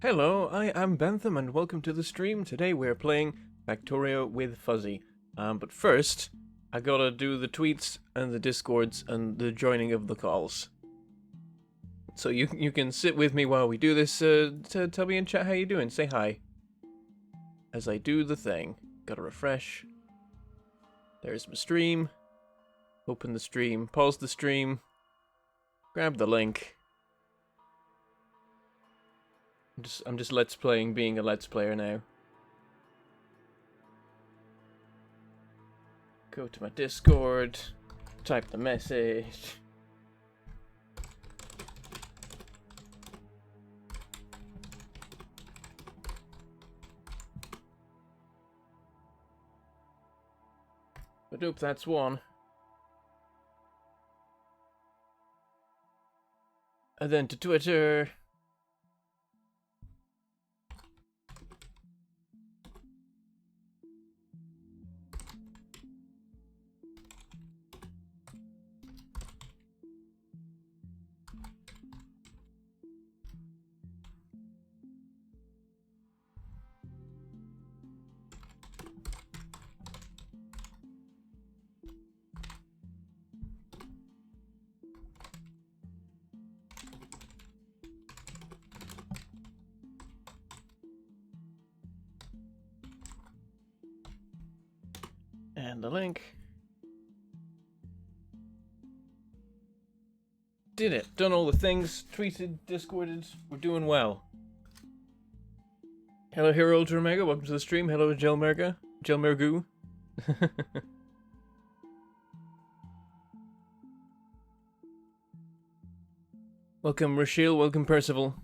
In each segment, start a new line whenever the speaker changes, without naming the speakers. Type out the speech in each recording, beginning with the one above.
Hello, I am Bentham and welcome to the stream. Today we're playing Factorio with Fuzzy. But first, I gotta do the tweets and the discords and the joining of the calls. So you can sit with me while we do this. Tell me in chat how you doing. Say hi. As I do the thing. Gotta refresh. There's my stream. Open the stream. Pause the stream. Grab the link. I'm just let's playing being a let's player now. Go to my Discord, type the message. But nope, that's one. And then to Twitter. And the link. Did it. Done all the things. Tweeted, Discorded. We're doing well. Hello, Hero Ultra Omega. Welcome to the stream. Hello, Gelmerga. Gelmergu. Welcome, Rachel. Welcome, Percival.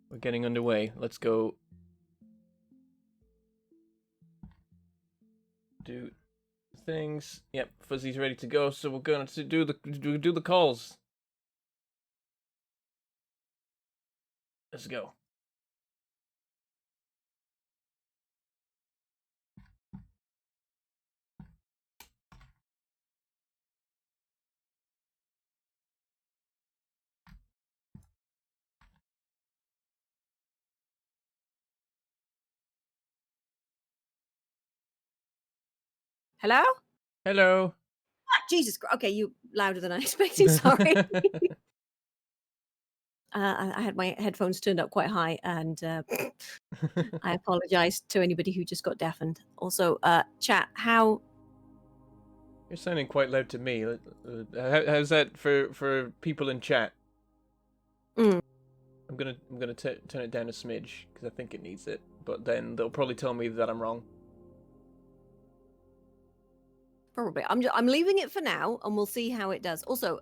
We're getting underway. Let's go. Do things. Yep, Fuzzy's ready to go, so we're going to do the calls. Let's go.
Hello?
Hello.
Ah, Jesus Christ. Okay, you louder than I expected. Sorry. I had my headphones turned up quite high, and I apologize to anybody who just got deafened. Also, chat, how...
You're sounding quite loud to me. How's that for people in chat?
Mm.
I'm gonna turn it down a smidge because I think it needs it, but then they'll probably tell me that I'm wrong.
Probably. I'm leaving it for now, and we'll see how it does. Also,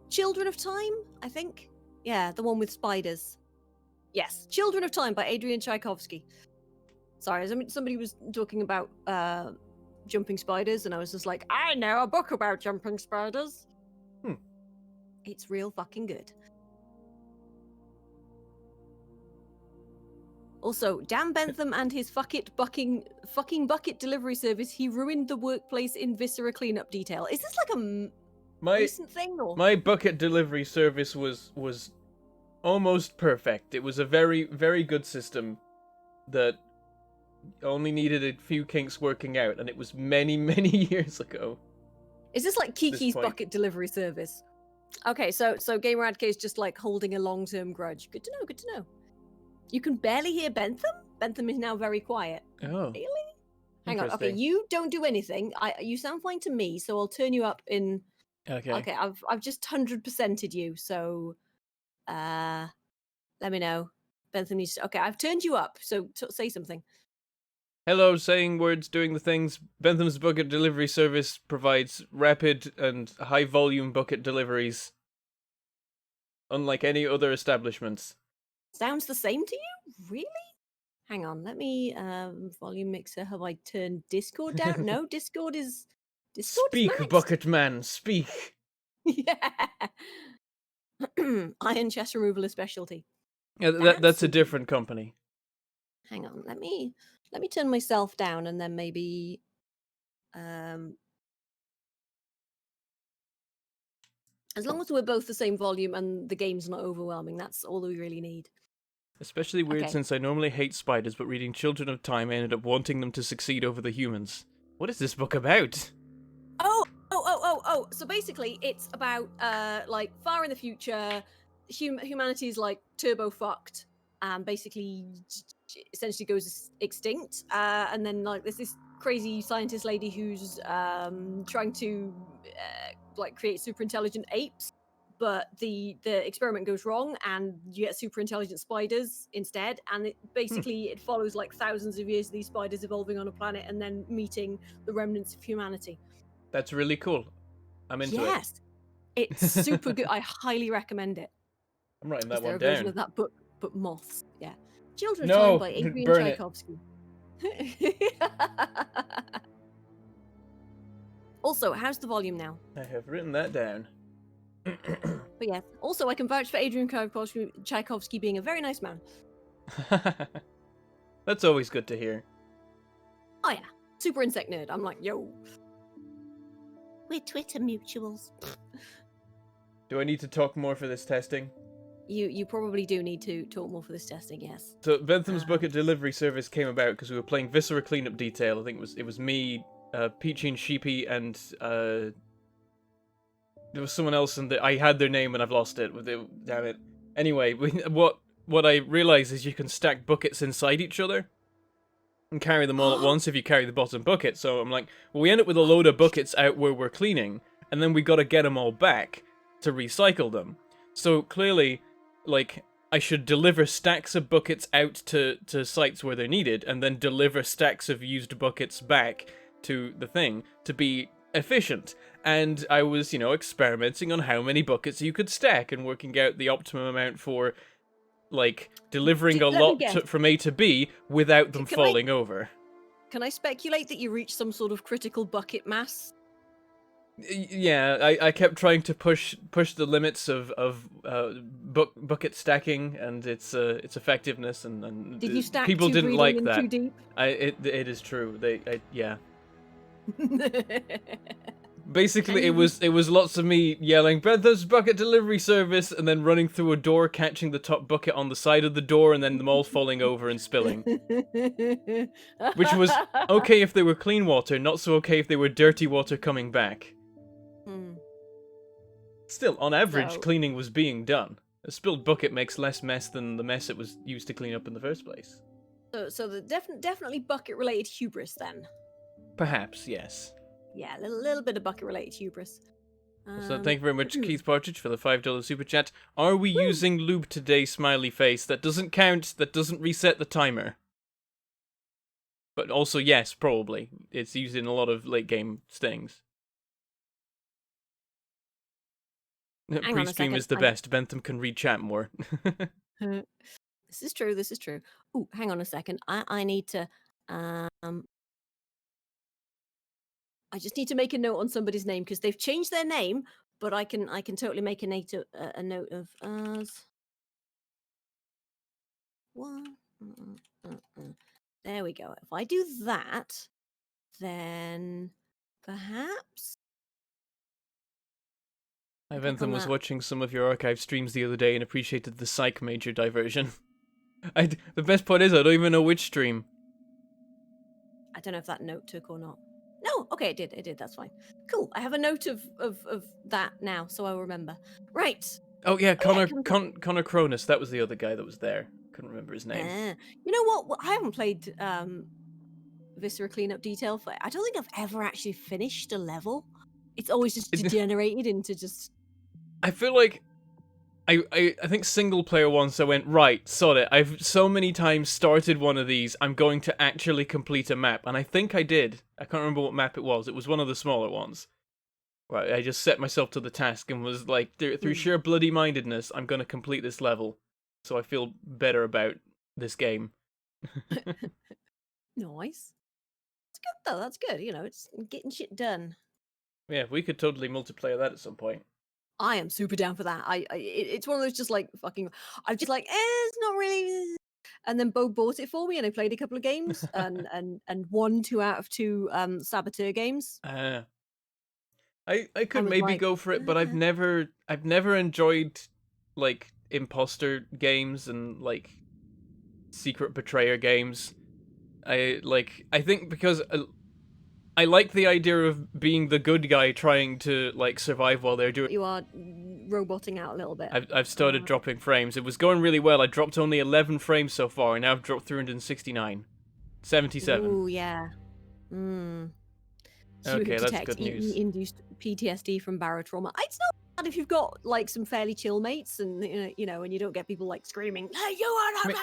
Children of Time, I think. Yeah, the one with spiders. Yes, Children of Time by Adrian Tchaikovsky. Sorry, somebody was talking about jumping spiders, and I was just like, I know a book about jumping spiders. It's real fucking good. Also, damn Bentham and his fucking bucket delivery service. He ruined the workplace in viscera cleanup detail. Is this like a recent thing? Or?
My bucket delivery service was almost perfect. It was a very, very good system that only needed a few kinks working out, and it was many, many years ago.
Is this like Kiki's bucket delivery service? Okay, so Gamer Adk is just like holding a long-term grudge. Good to know, good to know. You can barely hear Bentham? Bentham is now very quiet.
Oh.
Really? Hang on. Okay, you don't do anything. You sound fine to me, so I'll turn you up in...
Okay.
Okay, I've just 100%ed you, so let me know. Bentham needs to... Okay, I've turned you up, so say something.
Hello, saying words, doing the things. Bentham's bucket delivery service provides rapid and high volume bucket deliveries, unlike any other establishments.
Sounds the same to you? Really? Hang on, let me volume mixer. Have I turned Discord down? No, Discord is
Speak,
maxed.
bucket man, speak.
Yeah. Iron chest removal is specialty.
Yeah, that's a different company.
Hang on, let me turn myself down, and then maybe and As long as we're both the same volume and the game's not overwhelming, that's all we really need.
Especially weird
Okay.
since I normally hate spiders, but reading Children of Time I ended up wanting them to succeed over the humans. What is this book about?
Oh. So basically, it's about like far in the future, humanity's like turbo fucked, and basically essentially goes extinct. And then like there's this crazy scientist lady who's trying to like create super intelligent apes, but the experiment goes wrong and you get super intelligent spiders instead, and it basically it follows like thousands of years of these spiders evolving on a planet and then meeting the remnants of humanity.
That's really cool. I'm into
Yes, it's
it.
super good. I highly recommend it.
I'm writing
Is
that
there
one
a version
down.
of that book? But moths, yeah. Children of Time
No!
by Adrian
Burn it.
Tchaikovsky. Also, how's the volume now?
I have written that down.
But yes, also I can vouch for Adrian Tchaikovsky being a very nice man.
That's always good to hear.
Oh yeah, super insect nerd. I'm like, yo. We're Twitter mutuals.
Do I need to talk more for this testing?
You probably do need to talk more for this testing, yes.
So Bentham's bucket delivery service came about because we were playing Viscera Cleanup Detail. I think it was me, Peachy and Sheepy, and there was someone else, and I had their name and I've lost it. Damn it. Anyway, what I realized is you can stack buckets inside each other and carry them all at once if you carry the bottom bucket. So I'm like, well, we end up with a load of buckets out where we're cleaning, and then we gotta get them all back to recycle them. So clearly, like, I should deliver stacks of buckets out to sites where they're needed, and then deliver stacks of used buckets back to the thing to be efficient. And I was, experimenting on how many buckets you could stack and working out the optimum amount for, like, delivering a
Let me
lot
guess.
from A to B without them falling over.
Can I speculate that you reached some sort of critical bucket mass?
Yeah, I kept trying to push the limits of bucket stacking and its effectiveness, and
Did you stack
people
too
didn't
greedily
like
and
that.
too deep?
It is true. Yeah. Basically,
And
it was lots of me yelling, "Bentham's bucket delivery service," and then running through a door, catching the top bucket on the side of the door, and then them all falling over and spilling. Which was okay if they were clean water, not so okay if they were dirty water coming back.
Hmm.
Still, on average,
So-
cleaning was being done. A spilled bucket makes less mess than the mess it was used to clean up in the first place.
So the definitely bucket related hubris then.
Perhaps, yes.
Yeah, a little bit of bucket related hubris.
So thank you very much, Keith Partridge, for the $5 super chat. Are we using lube today, smiley face? That doesn't count, that doesn't reset the timer. But also, yes, probably. It's used in a lot of late game things. Pre-stream is the best. Bentham can read chat more.
This is true. This is true. Oh, hang on a second. I need to. I just need to make a note on somebody's name because they've changed their name, but I can totally make a note of us. What? There we go. If I do that, then perhaps.
Bentham was watching some of your archive streams the other day and appreciated the psych major diversion. The best part is I don't even know which stream.
I don't know if that note took or not. No, okay, it did. It did. That's fine. Cool. I have a note of that now, so I'll remember. Right.
Oh yeah, Connor Cronus. That was the other guy that was there. Couldn't remember his name.
You know what? Well, I haven't played Viscera Cleanup Detail for. I don't think I've ever actually finished a level. It's always just degenerated into just.
I feel like I think single player once I went, right, sod it. I've so many times started one of these, I'm going to actually complete a map. And I think I did. I can't remember what map it was. It was one of the smaller ones. Right, I just set myself to the task and was like, through sheer bloody mindedness, I'm going to complete this level. So I feel better about this game.
Nice. That's good though. That's good. You know, it's getting shit done.
Yeah, we could totally multiplayer that at some point.
I am super down for that. It's one of those just like fucking. I'm just like, it's not really. And then Bo bought it for me, and I played a couple of games, and won 2 out of 2 Saboteur games.
I I could
was
maybe
like,
go for it, but I've never enjoyed like imposter games and like secret betrayer games. I think because I like the idea of being the good guy trying to like survive while they're doing.
You are roboting out a little bit.
I've started dropping frames. It was going really well. I dropped only 11 frames so far, and now I've dropped 369. 77.
Ooh, yeah. Mm. So you
Okay, that's
detect
good news.
induced PTSD from barotrauma. It's not bad if you've got like some fairly chill mates, and you know, and you don't get people like screaming, "Hey, you are not."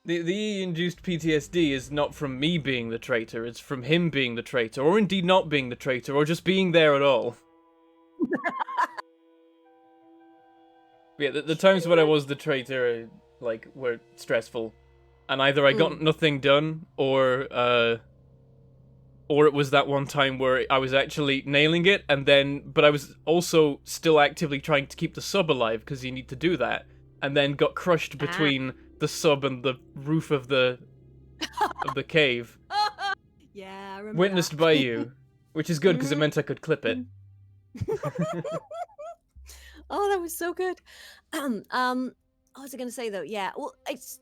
The induced PTSD is not from me being the traitor, it's from him being the traitor, or indeed not being the traitor, or just being there at all. Yeah, the times when I was the traitor, like, were stressful. And either I got nothing done, or it was that one time where I was actually nailing it, but I was also still actively trying to keep the sub alive, because you need to do that, and then got crushed between the sub and the roof of the cave.
Yeah, I remember
Witnessed
that.
by you, which is good, because it meant I could clip it.
Oh, that was so good. What was I going to say though? Yeah, well,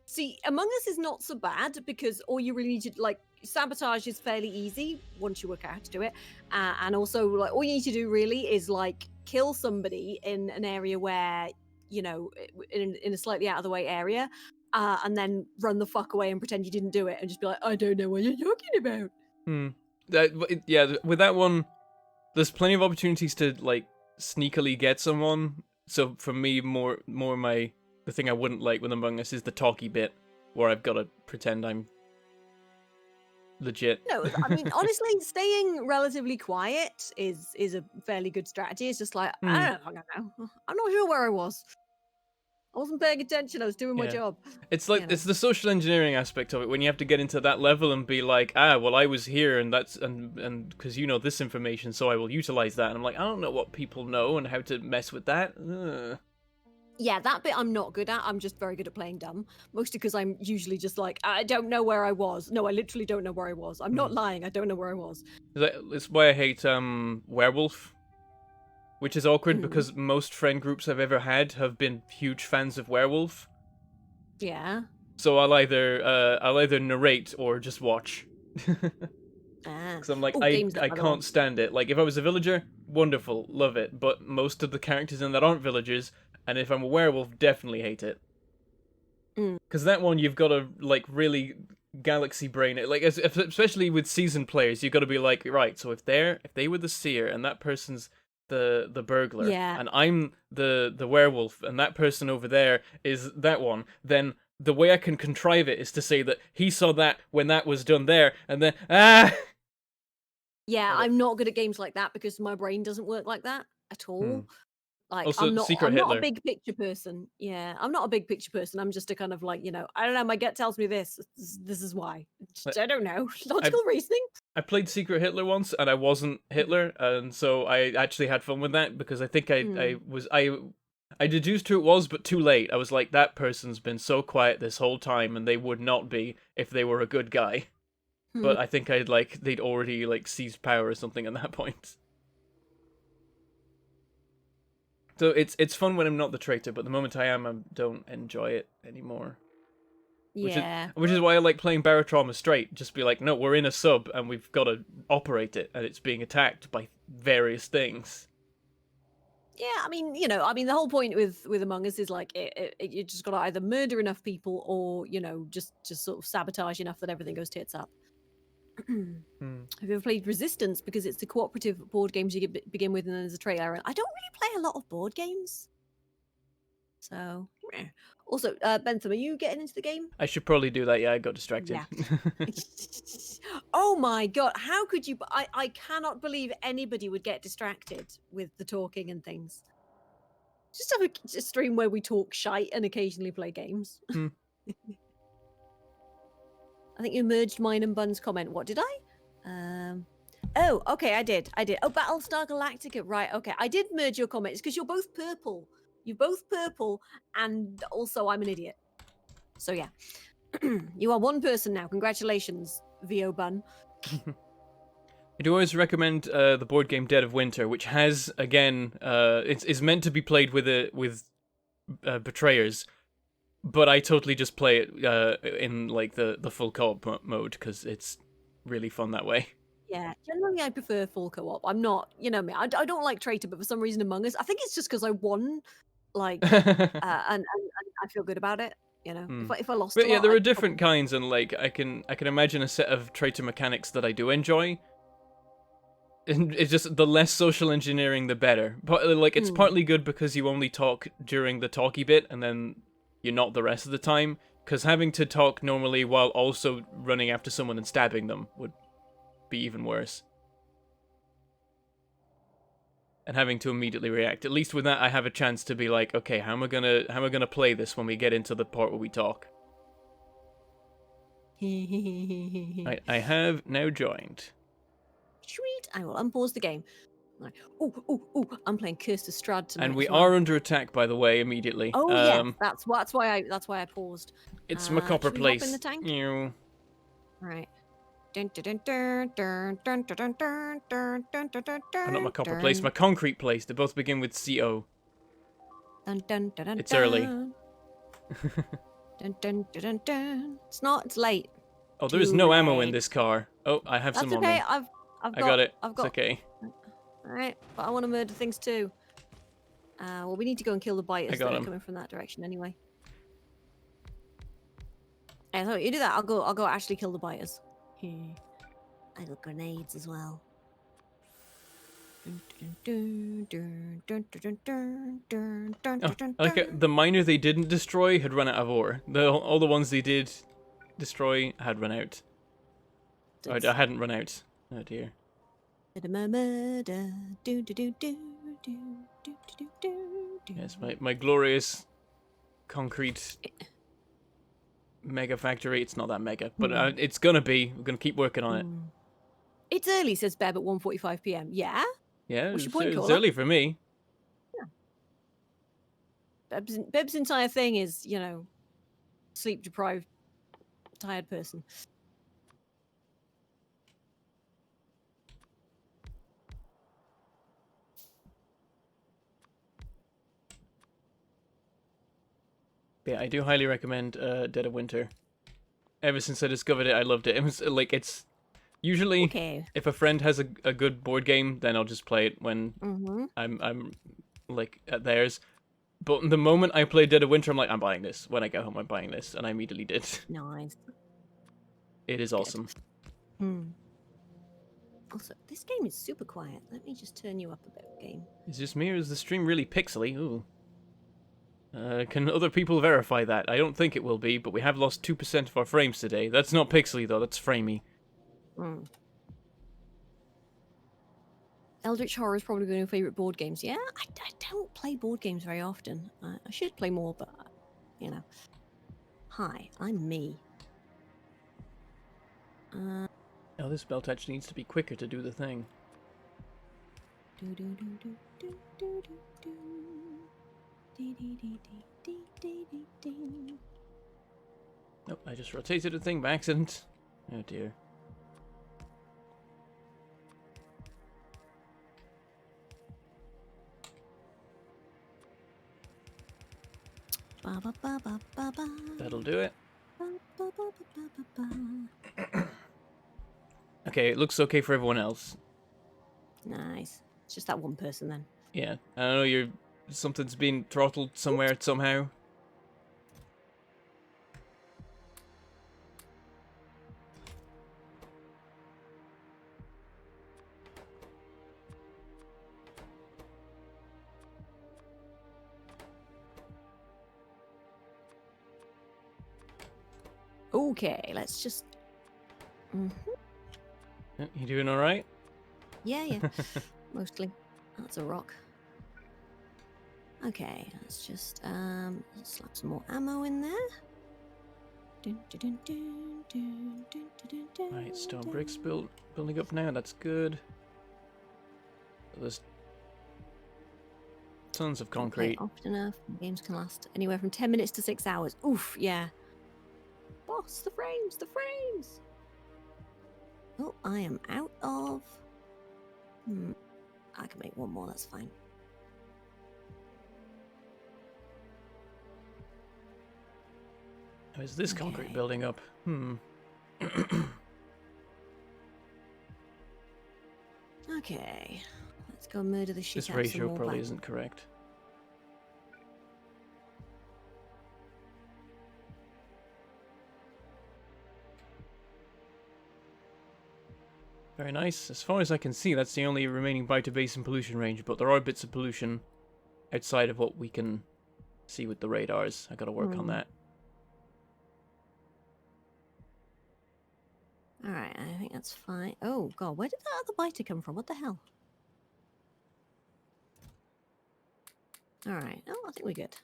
see, Among Us is not so bad because all you really need to like sabotage is fairly easy once you work out how to do it, and also like all you need to do really is like kill somebody in an area where you know in a slightly out of the way area, and then run the fuck away and pretend you didn't do it and just be like, I don't know what you're talking about.
Yeah, with that one, there's plenty of opportunities to like sneakily get someone. So for me, the thing I wouldn't like with Among Us is the talky bit, where I've got to pretend I'm legit.
No, I mean honestly, staying relatively quiet is a fairly good strategy. It's just like I don't know. I'm not sure where I was. I wasn't paying attention. I was doing my job.
It's like it's the social engineering aspect of it when you have to get into that level and be like, well, I was here and that's and because you know this information, so I will utilize that. And I'm like, I don't know what people know and how to mess with that.
Yeah, that bit I'm not good at. I'm just very good at playing dumb. Mostly because I'm usually just like, I don't know where I was. No, I literally don't know where I was. I'm not lying. I don't know where I was.
It's why I hate Werewolf. Which is awkward because most friend groups I've ever had have been huge fans of Werewolf.
Yeah.
So I'll either narrate or just watch. Because I'm like, I can't stand it. Like, if I was a villager, wonderful, love it. But most of the characters in that aren't villagers, and if I'm a werewolf, definitely hate it. Because that one, you've got to, like, really galaxy brain it. Like, especially with seasoned players, you've got to be like, right, so if they were the seer, and that person's the burglar, and I'm the werewolf, and that person over there is that one, then the way I can contrive it is to say that he saw that when that was done there, and then
Yeah, I'm not good at games like that because my brain doesn't work like that at all. Like
also,
I'm not
Hitler.
a big picture person. Yeah, I'm not a big picture person. I'm just a kind of like, I don't know, my gut tells me this. This is why. I don't know. Logical reasoning.
I played Secret Hitler once, and I wasn't Hitler, and so I actually had fun with that because I think I deduced who it was, but too late. I was like, that person's been so quiet this whole time, and they would not be if they were a good guy. But I think they'd already like seized power or something at that point. So it's fun when I'm not the traitor, but the moment I am, I don't enjoy it anymore. Which is why I like playing Barotrauma straight. Just be like, no, we're in a sub and we've got to operate it, and it's being attacked by various things.
Yeah, I mean, the whole point with Among Us is like you just got to either murder enough people or just sort of sabotage enough that everything goes tits up. Have you ever played Resistance? Because it's the cooperative board games you begin with, and then there's a trailer. And I don't really play a lot of board games. So, also, Bentham, are you getting into the game?
I should probably do that. Yeah, I got distracted.
Yeah. Oh my god, how could you? I cannot believe anybody would get distracted with the talking and things. Just have a stream where we talk shite and occasionally play games. I think you merged mine and Bun's comment. What did I? Oh, okay, I did. Oh, Battlestar Galactica. Right, okay. I did merge your comments because you're both purple. You're both purple, and also I'm an idiot. So yeah. You are one person now. Congratulations, VO Bun.
I do always recommend the board game Dead of Winter, which has again, it's meant to be played with betrayers, but I totally just play it in like the full co-op mode because it's really fun that way.
Yeah, generally I prefer full co-op. I'm not, you know me, I don't like Traitor, but for some reason Among Us, I think it's just because I won, like, and I feel good about it. You know,
Hmm.
if I lost a
But yeah,
lot,
there are
I'd
different
probably.
kinds, and like I can imagine a set of traitor mechanics that I do enjoy. And it's just the less social engineering, the better. But like, it's
Mm.
partly good because you only talk during the talky bit, and then you're not the rest of the time. Because having to talk normally while also running after someone and stabbing them would be even worse. And having to immediately react. At least with that, I have a chance to be like, okay, how am I gonna play this when we get into the part where we talk? I have now joined.
Sweet. I will unpause the game. Like, oh, I'm playing Curse of Strahd
And
tonight
we
as well.
are under attack, by the way, immediately.
Oh yes, that's why I paused.
It's my copper
Should we hop in the
place.
tank?
Ew.
All right. Dun, dun, dun, dun, dun, dun, dun, dun, dun, dun, dun, dun,
Not my
dun,
copper place, my
dun,
concrete place. They both begin with CO.
dun, dun, dun, dun,
It's early.
dun. Dun, dun, dun, dun, dun. It's not. It's late.
Oh, there is
Too
no ammo in
late.
this car. Oh, I have
That's
some on
okay.
me.
I've
I got
got
it.
I've
It's
got.
okay.
All right, but I want to murder things too. Well, we need to go and kill the
I
biters
got
that are
him.
coming from that direction anyway. I thought you do that. I'll go actually kill the biters. I got grenades as well.
Oh, I like it. The miner they didn't destroy had run out of ore. All the ones they did destroy had run out. Oh, I hadn't run out. Oh dear. Yes, my glorious concrete mega factory. It's not that mega, but it's gonna be. We're gonna keep working on it.
It's early, says Beb at 1:45 p.m. Yeah?
Yeah,
What's your point,
it's
caller?
early for me.
Beb's entire thing is, you know, sleep deprived, tired person.
Yeah, I do highly recommend Dead of Winter. Ever since I discovered it, I loved it. It was like it's usually
Okay.
if a friend has a good board game, then I'll just play it when
Mm-hmm.
I'm like at theirs. But the moment I play Dead of Winter, I'm like, I'm buying this. When I get home, I'm buying this, and I immediately did.
Nice.
It is awesome.
Also, this game is super quiet. Let me just turn you up a bit, game.
Is this me or is the stream really pixely? Ooh. Can other people verify that? I don't think it will be, but we have lost 2% of our frames today. That's not pixely though, that's framey.
Eldritch Horror is probably one of your favourite board games. Yeah, I don't play board games very often. I should play more, but, you know. Hi, I'm me.
Oh, this belt actually needs to be quicker to do the thing. Nope, I just rotated the thing by accident. Oh dear. That'll do it. Okay, it looks okay for everyone else.
Nice. It's just that one person then.
Yeah, I don't know, something's been throttled somewhere somehow.
Okay, let's just.
You doing all right?
Yeah, mostly. That's a rock. Okay, let's just slap some more ammo in there.
Right, stone bricks building up now. That's good. There's tons of concrete.
Often enough. Games can last anywhere from 10 minutes to 6 hours. Oof, yeah. Boss, the frames. Oh, I am out of I can make one more, that's fine.
How is this concrete
Okay.
building up?
Okay. Let's go murder the shit
This
out of some
ratio
more
probably
bite.
isn't correct. Very nice. As far as I can see, that's the only remaining biter basin pollution range, but there are bits of pollution outside of what we can see with the radars. I gotta work on that.
Alright, I think that's fine. Oh, God, where did that other biter come from? What the hell? Alright, oh, I think we're good.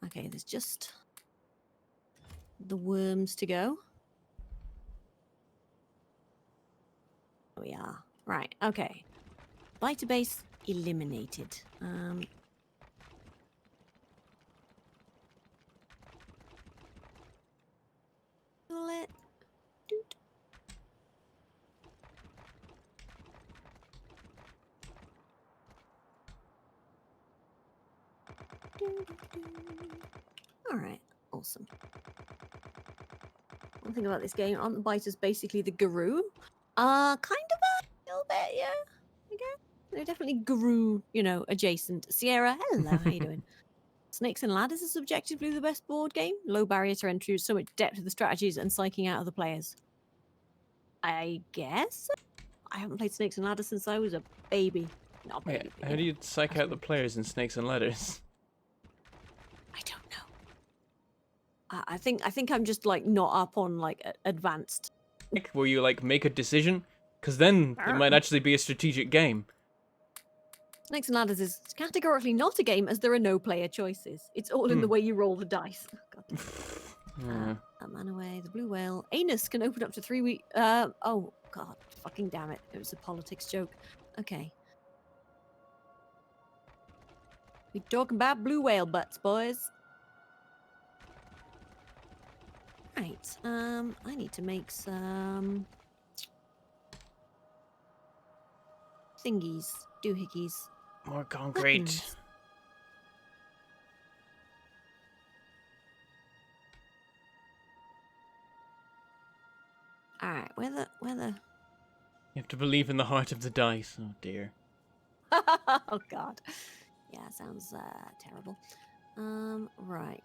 Okay, there's just the worms to go. There we are. Right, okay. Biter base eliminated. Let... Doot. Alright, awesome. One thing about this game, aren't the biters basically the guru? Kind of a little bit, yeah. I guess. They're definitely guru, adjacent. Sierra, hello, how you doing? Snakes and Ladders is objectively the best board game. Low barrier to entry, so much depth to the strategies and psyching out of the players. I guess? I haven't played Snakes and Ladders since I was a baby. Not
Yeah,
baby, but,
how do you psych out the players in Snakes and Ladders?
I don't know. I think I'm just like not up on like advanced.
Where you like make a decision? Because then it might actually be a strategic game.
Snakes and Ladders is categorically not a game as there are no player choices. It's all in the way you roll the dice. Oh, God. That man away, the blue whale. Anus can open up to 3 weeks. Oh, God. Fucking damn it. It was a politics joke. Okay. We talking about blue whale butts, boys. Right. I need to make some thingies, doohickeys.
More concrete.
Weapons. Alright, where the
You have to believe in the heart of the dice. Oh dear.
oh God. Yeah, sounds terrible. Right.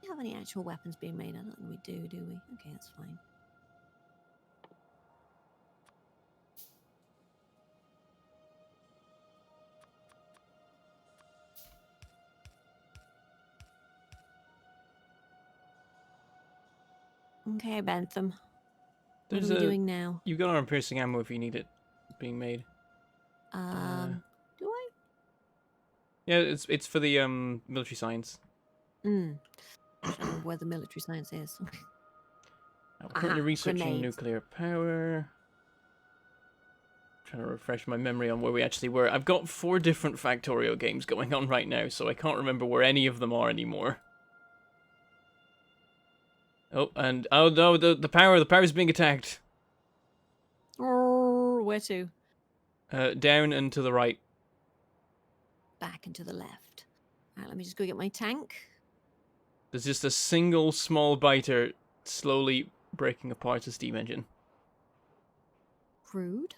Do we have any actual weapons being made? I don't think we do we? Okay, that's fine. Okay, Bentham. What are we doing now?
You've got armor piercing ammo if you need it being made.
Do I?
Yeah, it's for the military science.
I don't remember where the military science is.
I'm currently researching
grenades.
nuclear power. Trying to refresh my memory on where we actually were. I've got 4 different Factorio games going on right now, so I can't remember where any of them are anymore. Oh, and oh no, the power's being attacked.
Oh, where to?
Down and to the right.
Back and to the left. Alright, let me just go get my tank.
There's just a single small biter slowly breaking apart the steam engine.
Rude.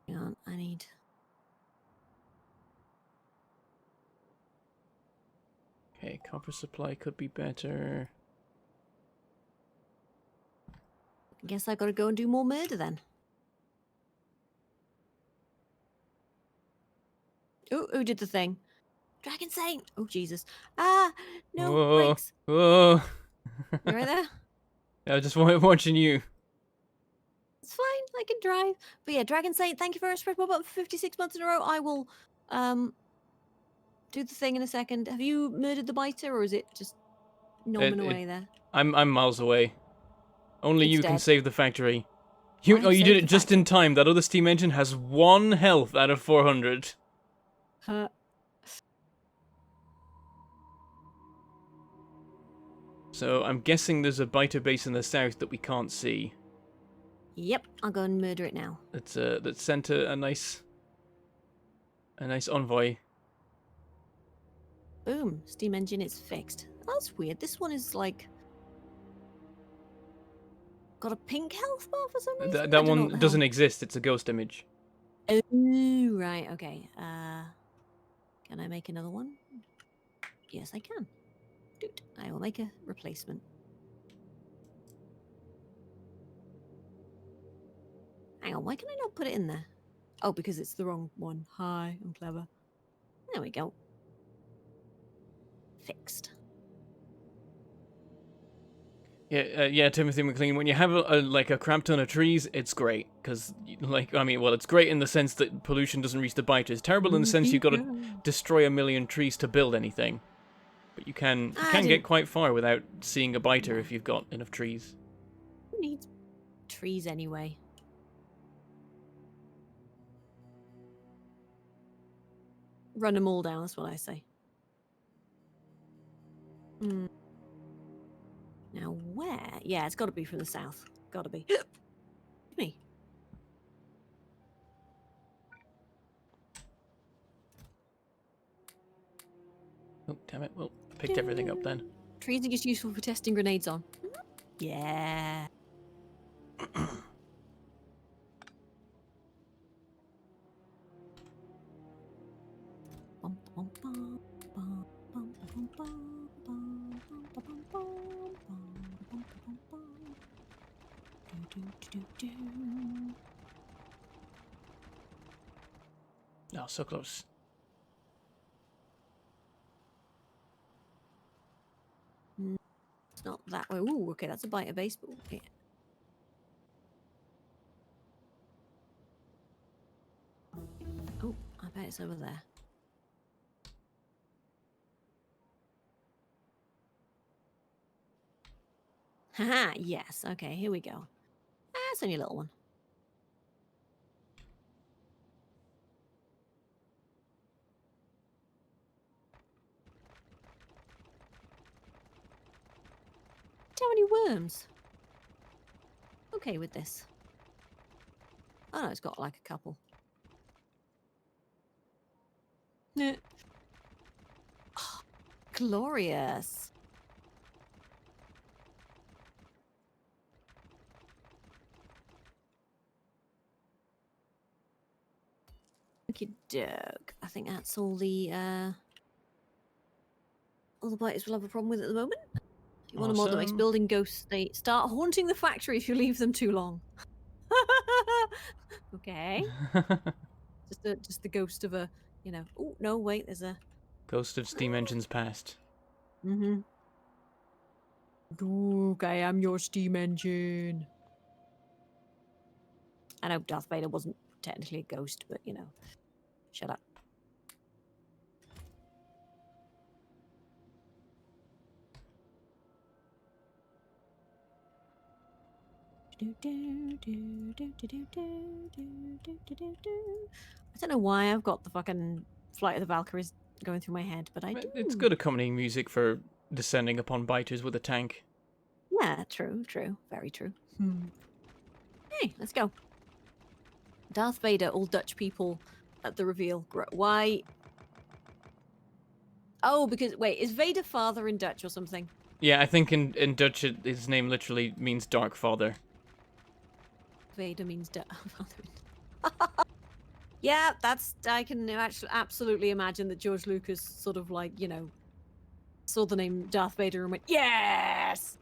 Hang on, I need...
Okay, copper supply could be better.
I guess I gotta go and do more murder then. Oh, who did the thing? Dragon Saint! Oh, Jesus. Ah, no,
Whoa,
brakes.
whoa.
You right there?
I was just watching you.
It's fine, I can drive. But yeah, Dragon Saint, thank you very much for press my button for 56 months in a row. I will do the thing in a second. Have you murdered the biter, or is it just nomming away there?
I'm miles away. Only
It's
you can
dead.
save the factory. You
I've
you did
saved
it
the
just in
factory.
time. That other steam engine has 1 health out of 400. So I'm guessing there's a biter base in the south that we can't see.
Yep, I'll go and murder it now.
That sent a nice envoy.
Boom, steam engine is fixed. Oh, that's weird. This one is like got a pink health bar for some reason.
That
I don't know what
one
the
doesn't
hell.
exist. It's a ghost image.
Oh, right. Okay. Can I make another one? Yes, I can. Dude, I will make a replacement. Hang on, why can I not put it in there? Oh, because it's the wrong one. Hi, I'm clever. There we go. Fixed.
Yeah, Timothy McLean. When you have like a crap ton of trees, it's great because, like, I mean, well, it's great in the sense that pollution doesn't reach the biter. It's terrible in the sense you've got to destroy a million trees to build anything. But you can get quite far without seeing a biter if you've got enough trees.
Who needs trees anyway? Run them all down, that's what I say. Now where? Yeah, it's got to be from the south. Got to be. Me.
Oh, damn it. Well, picked everything up then.
Trees are just useful for testing grenades on. Yeah.
Oh, so close.
It's not that way. Ooh, okay, that's a bite of baseball. Yeah. Oh, I bet it's over there. Haha, yes. Okay, here we go. It's only a little one. How many worms? Okay with this. Oh no, it's got like a couple. Oh, glorious. Okie doke. I think that's all the biters will have a problem with at the moment. If you want a mod that makes building ghosts, they start haunting the factory if you leave them too long. Okay. just the ghost of a, you know. Oh no, wait, there's a
Ghost of steam engines past.
Mm-hmm. Duke, I am your steam engine. I know Darth Vader wasn't technically a ghost, but you know, shut up. I don't know why I've got the fucking Flight of the Valkyries going through my head, but I do.
It's good accompanying music for descending upon biters with a tank.
Yeah, true, very true. Hey, let's go. Darth Vader, all Dutch people at the reveal. Why? Oh, because wait, is Vader father in Dutch or something?
Yeah, I think in Dutch his name literally means Dark Father.
Vader means father. Yeah, I can actually absolutely imagine that George Lucas sort of like, you know, saw the name Darth Vader and went, yes!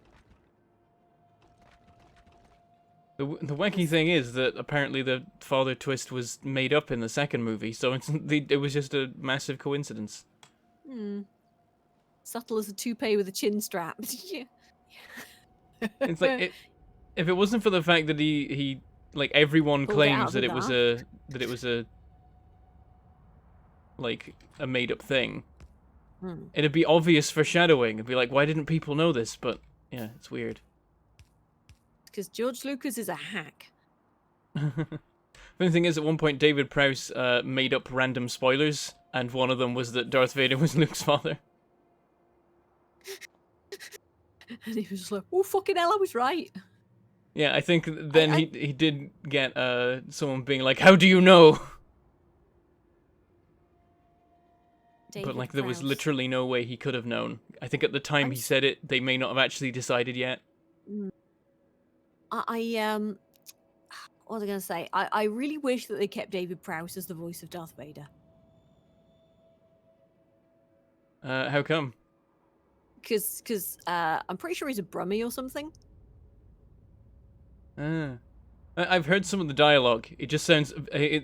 The wacky thing is that apparently the father twist was made up in the second movie, so it was just a massive coincidence.
Subtle as a toupee with a chin strap. Yeah.
It's like if it wasn't for the fact that he like everyone claims that it was a like a made up thing. It'd be obvious foreshadowing. It'd be like, why didn't people know this? But yeah, it's weird.
Because George Lucas is a hack.
The thing is, at one point, David Prowse made up random spoilers, and one of them was that Darth Vader was Luke's father.
And he was just like, oh, fucking hell, I was right.
Yeah, I think then he did get someone being like, "How do you know?"
David
But like there was
Prowse.
literally no way he could have known. I think at the time he said it, they may not have actually decided yet.
What was I going to say? I really wish that they kept David Prowse as the voice of Darth Vader.
How come?
Because I'm pretty sure he's a Brummie or something.
I've heard some of the dialogue. It just sounds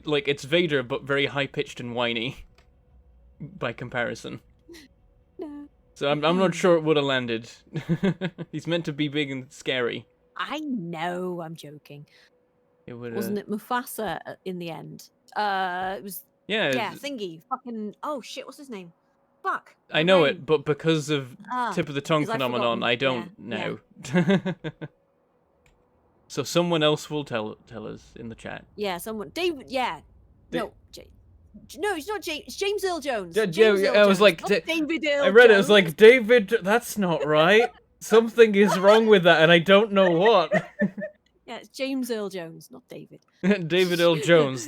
like it's Vader, but very high pitched and whiny. By comparison.
No.
So I'm not sure it would have landed. He's meant to be big and scary.
I know. I'm joking.
It would.
Wasn't it Mufasa in the end? It was.
Yeah.
Thingy. Fucking. Oh shit! What's his name? Fuck.
I know it, but because of tip of the tongue
'cause I've
phenomenon,
forgotten.
I don't know. So someone else will tell us in the chat.
Yeah, someone. David. Yeah. No. No, it's not James. It's James Earl Jones.
Yeah,
James Earl
I was
Jones,
like,
not David Earl
I read it. I
Jones.
was like, David, that's not right. Something is wrong with that, and I don't know what.
Yeah, it's James Earl Jones, not David.
David Earl Jones,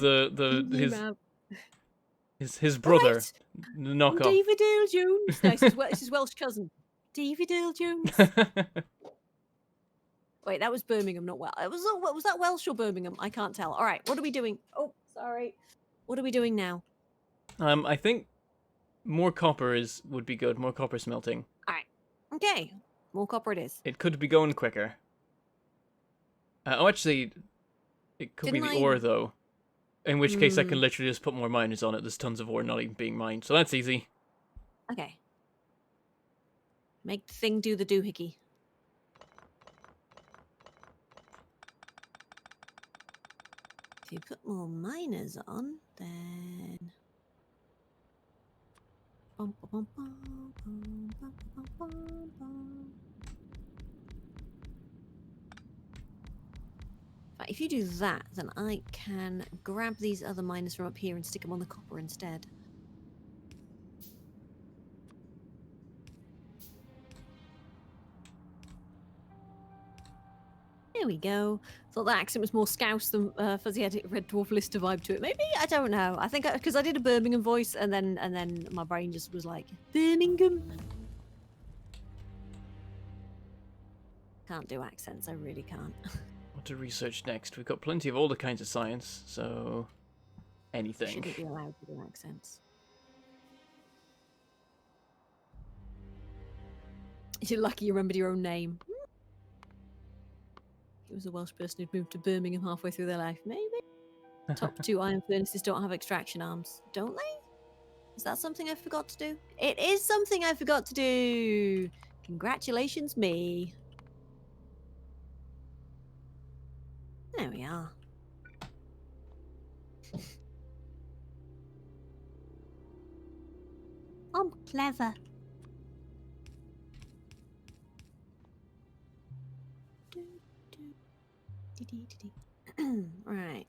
his brother,
Right.
the knockoff.
David Earl Jones. No, it's his Welsh cousin. David Earl Jones. Wait, that was Birmingham, not Welsh. Was that Welsh or Birmingham? I can't tell. All right, what are we doing? Oh, sorry. What are we doing now?
I think more copper would be good. More copper smelting.
All right. Okay. More copper it is.
It could be going quicker. Actually, it could be the ore though. In which case, I can literally just put more miners on it. There's tons of ore not even being mined, so that's easy.
Okay. Make the thing do the doohickey. If you put more miners on, then... If you do that, then I can grab these other miners from up here and stick them on the copper instead. There we go. Thought that accent was more Scouse than Fuzzy had a Red Dwarf Lister vibe to it. Maybe? I don't know. I think because I did a Birmingham voice and then my brain just was like, Birmingham. Can't do accents. I really can't.
What to research next? We've got plenty of all the kinds of science, so anything.
Shouldn't be allowed to do accents. You're lucky you remembered your own name. It was a Welsh person who'd moved to Birmingham halfway through their life. Maybe. Top 2 iron furnaces don't have extraction arms, don't they? Is that something I forgot to do? It is something I forgot to do. Congratulations, me. There we are. I'm clever. Right.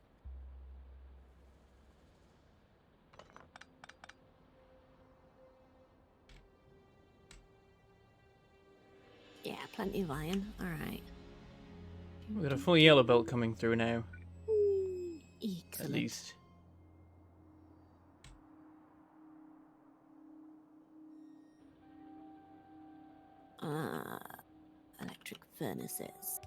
Yeah, plenty of iron. All right.
We've got a full yellow belt coming through now.
Excellent.
At least.
Electric furnaces.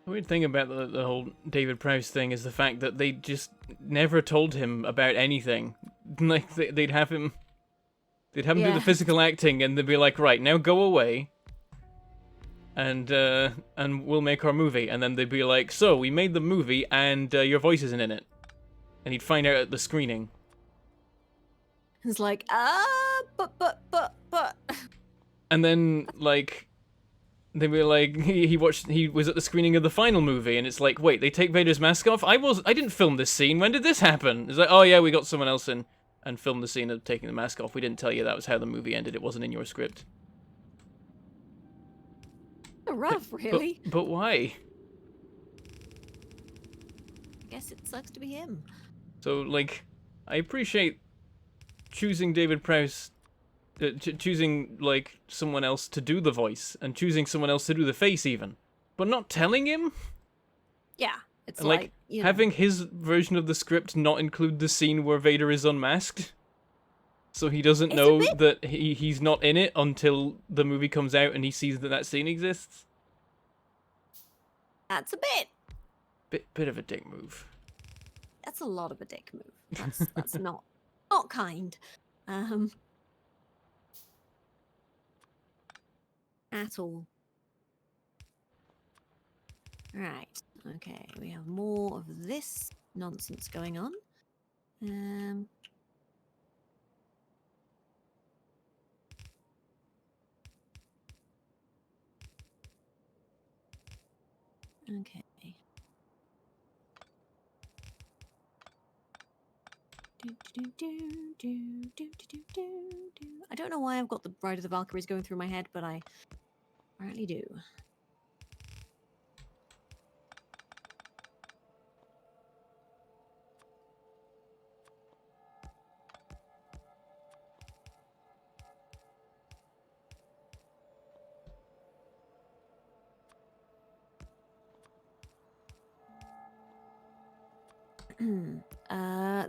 The weird thing about the whole David Prowse thing is the fact that they just never told him about anything. Like they'd have him do the physical acting, and they'd be like, "Right, now go away, and we'll make our movie." And then they'd be like, "So we made the movie, and your voice isn't in it." And he'd find out at the screening.
It's like, but.
And then like. They were like, he was at the screening of the final movie, and it's like, wait, they take Vader's mask off? I didn't film this scene. When did this happen? It's like, oh yeah, we got someone else in and filmed the scene of taking the mask off. We didn't tell you that was how the movie ended. It wasn't in your script.
Rough, really.
But why?
I guess it sucks to be him.
So, like, I appreciate choosing David Prowse, choosing, like, someone else to do the voice, and choosing someone else to do the face, even. But not telling him?
Yeah, it's
And, like,
you know.
having his version of the script not include the scene where Vader is unmasked? So he doesn't
It's a
know
bit.
that he's not in it until the movie comes out and he sees that that scene exists?
That's a bit.
Bit of a dick move.
That's a lot of a dick move. That's not kind. At all. Right. Okay. We have more of this nonsense going on. Okay. I don't know why I've got the Bride of the Valkyries going through my head, but I apparently do.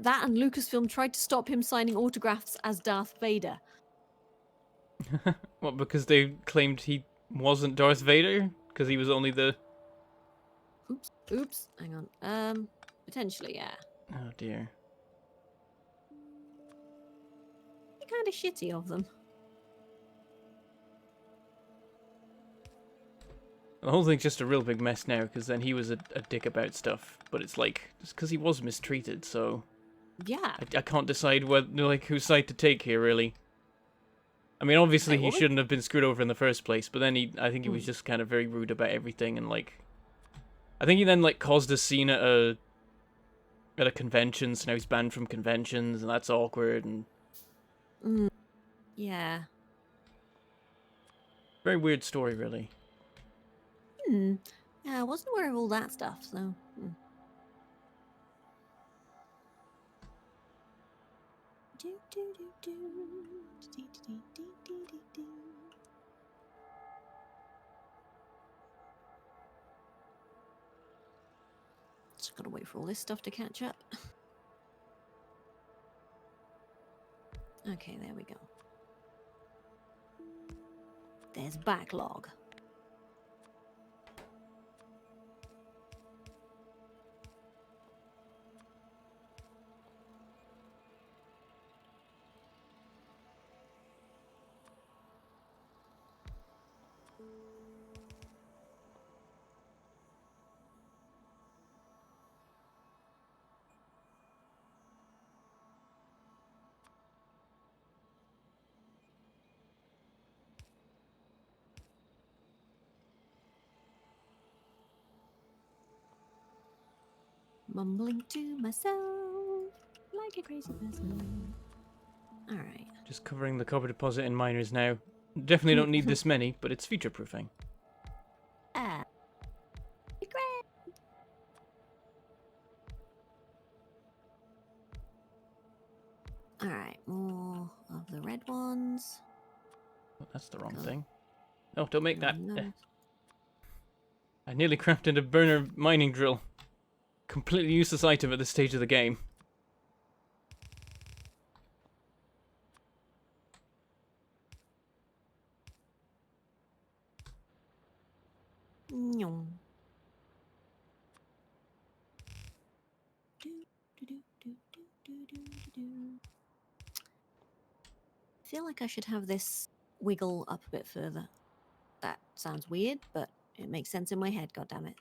That and Lucasfilm tried to stop him signing autographs as Darth Vader.
What, because they claimed he wasn't Darth Vader? Because he was only the...
Oops. Hang on. Potentially, yeah.
Oh dear.
Kind of shitty of them.
The whole thing's just a real big mess now, because then he was a dick about stuff. But it's like, just because he was mistreated, so...
Yeah.
I can't decide like, whose side to take here, really. I mean, obviously he shouldn't have been screwed over in the first place, but then I think he was just kind of very rude about everything, and like... I think he then, like, caused a scene at a convention, so now he's banned from conventions, and that's awkward, and...
Yeah.
Very weird story, really.
Yeah, I wasn't aware of all that stuff, so... Just gotta wait for all this stuff to catch up. Okay, there we go. There's backlog. Mumbling to myself like a crazy person. Alright.
Just covering the copper deposit in miners now. Definitely don't need this many, but it's future-proofing.
Ah. Great. Alright, more of the red ones.
Oh, that's the wrong thing. No, don't make that.
No.
I nearly crafted a burner mining drill. Completely useless item at this stage of the game.
No. I feel like I should have this wiggle up a bit further. That sounds weird, but it makes sense in my head, goddammit.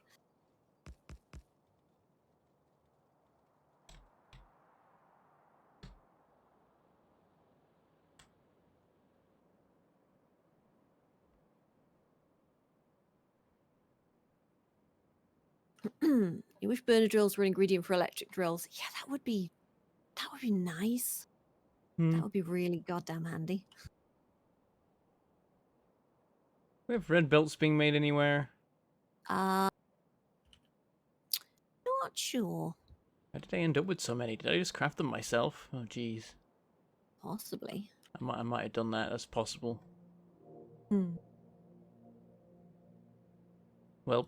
You wish burner drills were an ingredient for electric drills. Yeah, that would be nice. That would be really goddamn handy.
We have red belts being made anywhere?
Not sure.
How did I end up with so many? Did I just craft them myself? Oh, jeez.
Possibly.
I might have done that. That's possible.
Hmm.
Well.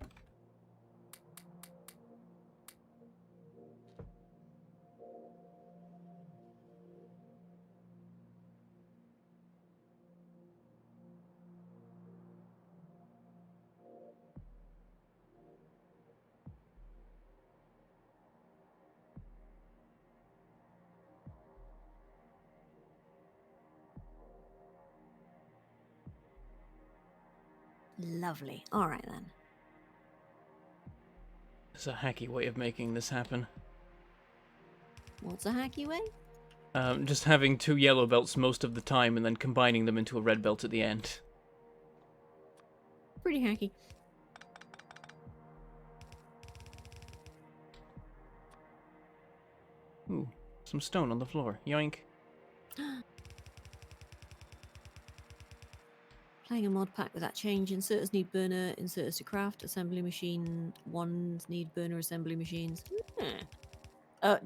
Lovely. All right then.
There's a hacky way of making this happen.
What's a hacky way?
Just having 2 yellow belts most of the time and then combining them into a red belt at the end.
Pretty hacky.
Ooh, some stone on the floor. Yoink.
Playing a mod pack with that change. Inserters need burner inserters to craft. Assembly machine ones need burner assembly machines.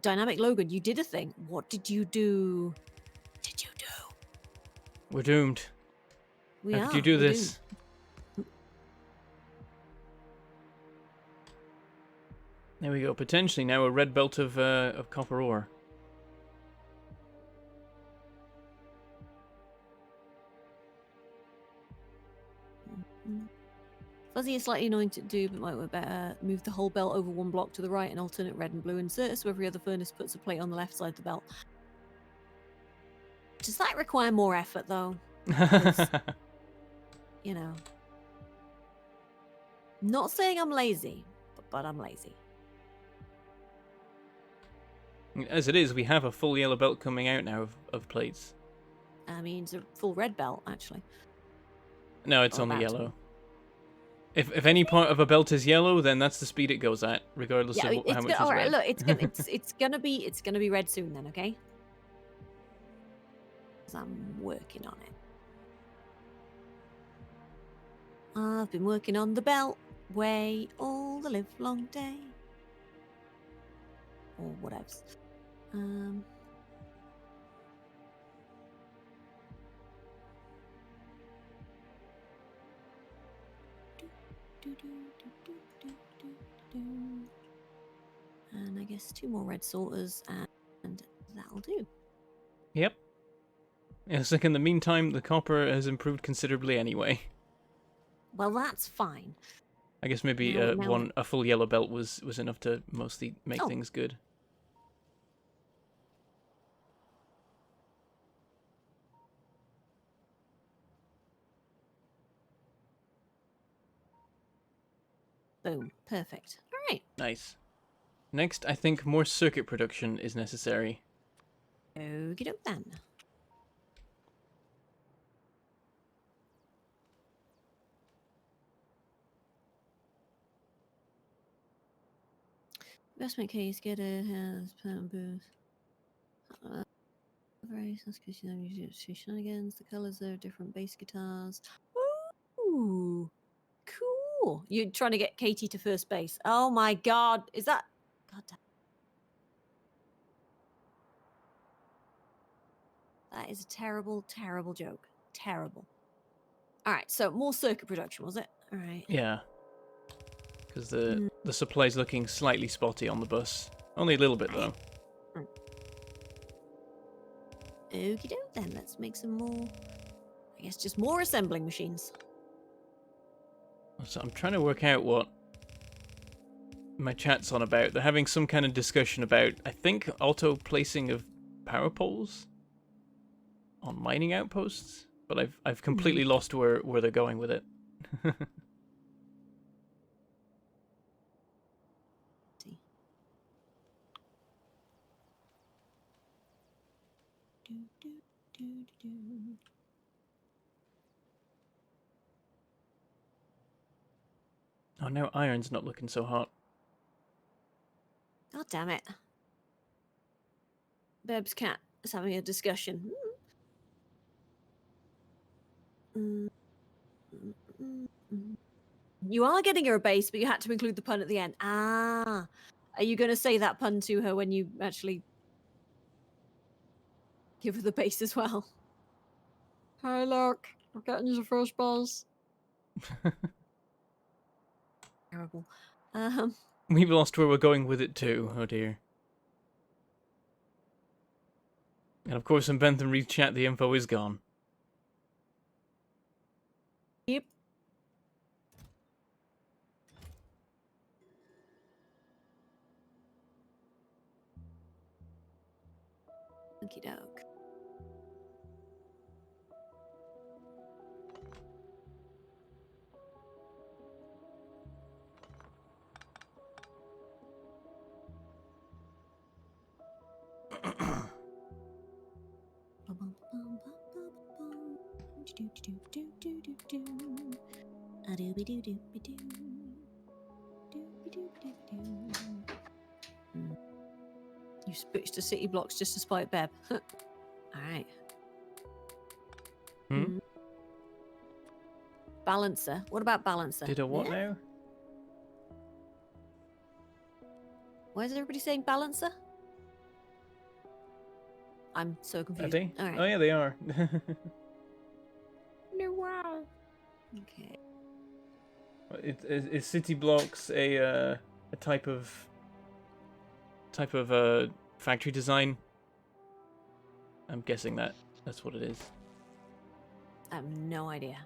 Dynamic Logan, you did a thing. What did you do? What did you do?
We're doomed. How could you do
We're
this?
doomed.
There we go. Potentially now a red belt of copper ore.
Fuzzy is slightly annoying to do, but might work better. Move the whole belt over 1 block to the right and alternate red and blue inserts, so every other furnace puts a plate on the left side of the belt. Does that require more effort, though? You know. Not saying I'm lazy, but I'm lazy.
As it is, we have a full yellow belt coming out now of plates.
I mean, it's a full red belt, actually.
No, it's
Or
only
about to
yellow. If any part of a belt is yellow, then that's the speed it goes at, regardless
Yeah,
of how much is
all right.
red.
Look, it's gonna be red soon, then, okay? 'Cause I'm working on it. I've been working on the belt way all the live long day, or whatevs. And I guess 2 more red sorters, and that'll do.
Yep. It's like in the meantime, the copper has improved considerably anyway.
Well, that's fine.
I guess maybe
Now
a full yellow belt was enough to mostly make things good.
Boom. Perfect. All right.
Nice. Next, I think more circuit production is necessary.
Okie doke then. Investment case, get a has pattern booth. Very shenanigans. The colors are different bass guitars. Ooh, cool. You're trying to get Katie to first base. Oh my god. Is that god damn. That is a terrible, terrible joke. Terrible. Alright, so more circuit production, was it? Alright.
Yeah. Because the supply's looking slightly spotty on the bus. Only a little bit, though.
Okie doke then, let's make some more. I guess just more assembling machines.
So I'm trying to work out what my chat's on about. They're having some kind of discussion about, I think, auto placing of power poles on mining outposts, but I've completely lost where they're going with it. Oh, now iron's not looking so hot.
God damn it. Beb's cat is having a discussion. You are getting her a base, but you had to include the pun at the end. Ah. Are you going to say that pun to her when you actually give her the base as well? Hey, look, we're getting you the first buzz. Terrible.
We've lost where we're going with it too. Oh dear. And of course, when Bentham reads chat, the info is gone.
Yep. Okie doke. You switched to city blocks just to spite Beb. Alright.
Hmm?
Balancer. What about balancer?
Did a what now?
Why is everybody saying balancer? I'm so
Are
confused.
they?
All right.
Oh yeah, they are.
No, wow. Okay.
Is city blocks a type of factory design? I'm guessing that's what it is.
I have no idea.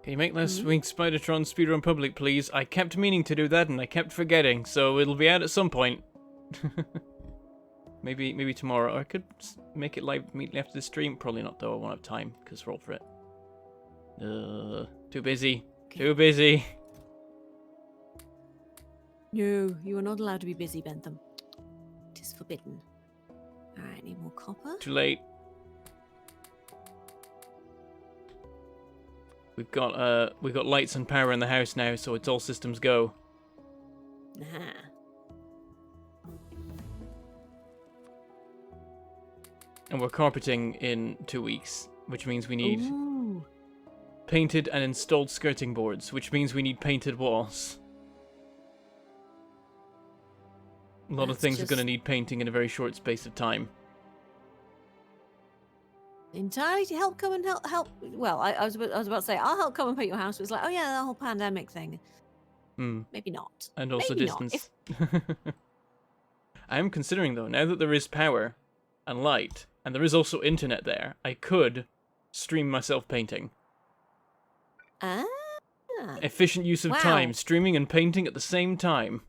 Can you make less winged Spidertron speedrun public, please? I kept meaning to do that and I kept forgetting, so it'll be out at some point. maybe tomorrow. Or I could make it live immediately after the stream. Probably not though. I won't have time because roll for it. Too busy.
Okay.
Too busy.
No, you are not allowed to be busy, Bentham. It is forbidden. Alright, need more copper.
Too late. We've got lights and power in the house now, so it's all systems go.
Nah.
And we're carpeting in 2 weeks, which means we need
Ooh.
painted and installed skirting boards, which means we need painted walls. A lot of
That's
things are going to
just-
need painting in a very short space of time.
Entirely to help come and help. Well, I was about to say I'll help come and paint your house. But it's like, oh yeah, the whole pandemic thing. Maybe not.
And also
Maybe not.
distance. I am considering though, now that there is power and light, and there is also internet there, I could stream myself painting.
Ah.
Efficient use of
Wow.
time, streaming and painting at the same time.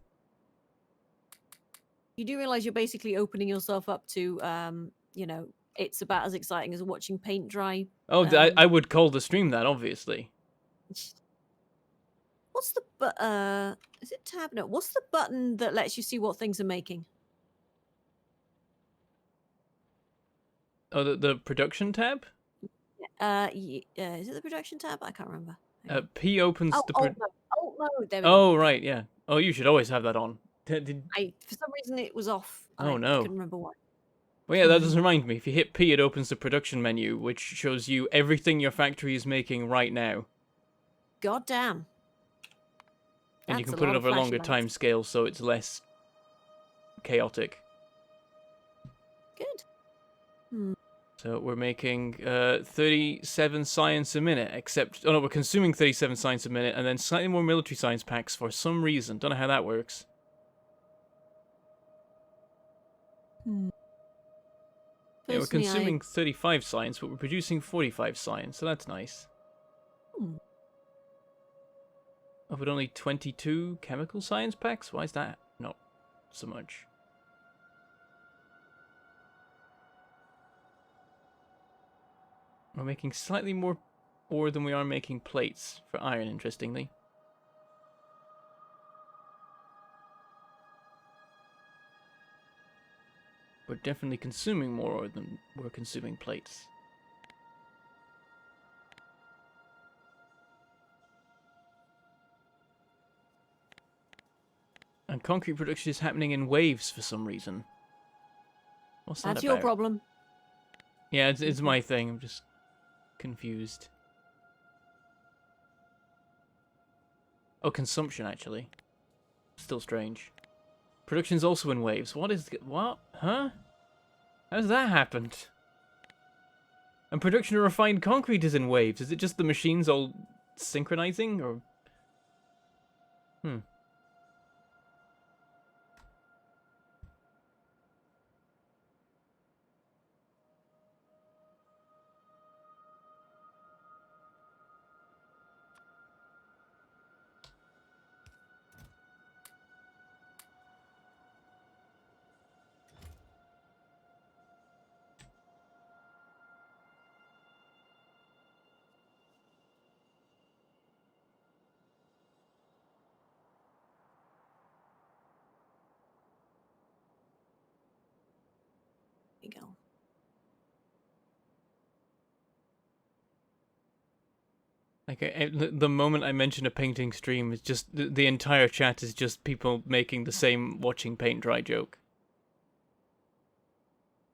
You do realize you're basically opening yourself up to, it's about as exciting as watching paint dry.
Oh, I would call the stream that, obviously.
What's the is it tab? No. What's the button that lets you see what things are making?
Oh, the production tab?
Is it the production tab? I can't remember.
P opens the...
no. Oh no, there we go.
Oh, right, yeah. Oh, you should always have that on.
For some reason it was off.
Oh,
I
no.
couldn't remember why.
Well, yeah, that does remind me. If you hit P, it opens the production menu, which shows you everything your factory is making right now.
God damn.
And you
That's
can
a
put it
lot of
over a longer
flashing
time
lights.
scale, so it's less chaotic.
Good.
So we're making 37 science a minute, except... Oh no, we're consuming 37 science a minute, and then slightly more military science packs for some reason. Don't know how that works. Yeah, we're
Personally,
consuming 35 science, but we're producing 45 science, so that's nice. Oh, but only 22 chemical science packs? Why is that not so much? We're making slightly more ore than we are making plates for iron, interestingly. We're definitely consuming more ore than we're consuming plates. And concrete production is happening in waves for some reason. What's that
That's
about?
your problem.
Yeah, it's my thing. I'm just confused. Oh, consumption, actually. Still strange. Production's also in waves. What? Huh? How's that happened? And production of refined concrete is in waves. Is it just the machines all synchronizing, or... Hmm.
There you go.
Like, the moment I mention a painting stream, it's just... The entire chat is just people making the same watching paint dry joke.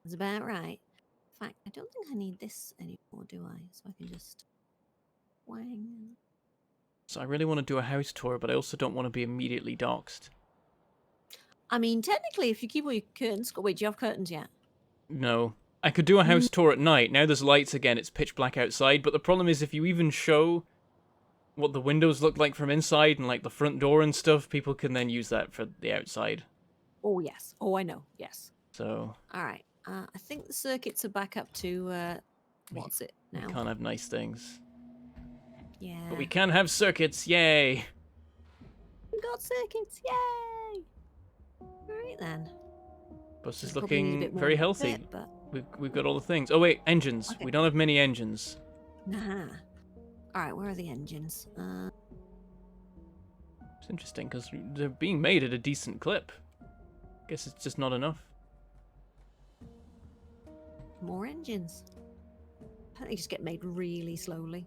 That's about right. In fact, I don't think I need this anymore, do I? So I can just wang.
So I really want to do a house tour, but I also don't want to be immediately doxxed.
I mean, technically, if you keep all your curtains... Wait, do you have curtains yet?
No. I could do a house tour at night. Now there's lights again, it's pitch black outside, but the problem is if you even show what the windows look like from inside and like the front door and stuff, people can then use that for the outside.
Oh, yes. Oh, I know. Yes.
So...
All right. I think the circuits are back up to... what's it now?
We can't have nice things.
Yeah.
But we can have circuits, yay!
We got circuits, yay! Alright then.
Bus is
Probably need a
looking
bit more
very
of a
healthy.
bit, but...
We've got all the things. Oh wait, engines.
Okay.
We don't have many engines.
Nah. Alright, where are the engines?
It's interesting because they're being made at a decent clip. Guess it's just not enough.
More engines. I think they just get made really slowly.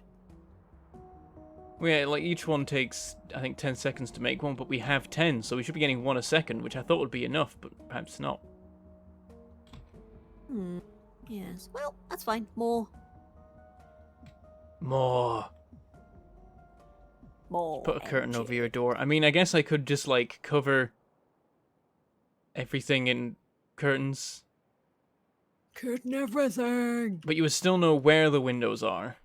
Well, yeah, like each one takes, I think, 10 seconds to make one, but we have 10, so we should be getting one a second, which I thought would be enough, but perhaps not.
Yes. Well, that's fine. More.
More. Put a curtain over your door. I mean, I guess I could just, like, cover everything in curtains.
Curtain everything!
But you would still know where the windows are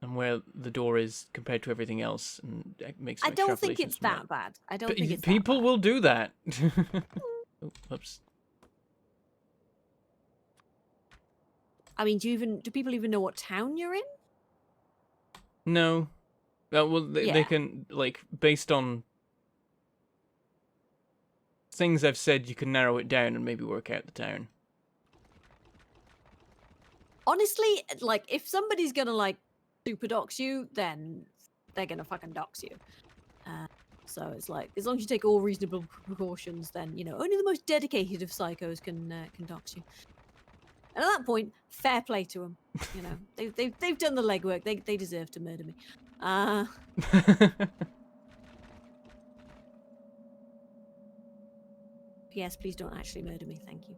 and where the door is compared to everything else, and it makes
I don't think
extrapolations
it's
from
that bad. I don't
But
think it's
people
that bad.
will do that. Oh, oops.
I mean, do people even know what town you're in?
No. Well, they
Yeah.
can, like, based on things I've said, you can narrow it down and maybe work out the town.
Honestly, like, if somebody's gonna, like, super dox you, then they're gonna fucking dox you. So it's like, as long as you take all reasonable precautions, then, you know, only the most dedicated of psychos can dox you. And at that point, fair play to them. You know, they've done the legwork. They deserve to murder me. Yes, please don't actually murder me. Thank you.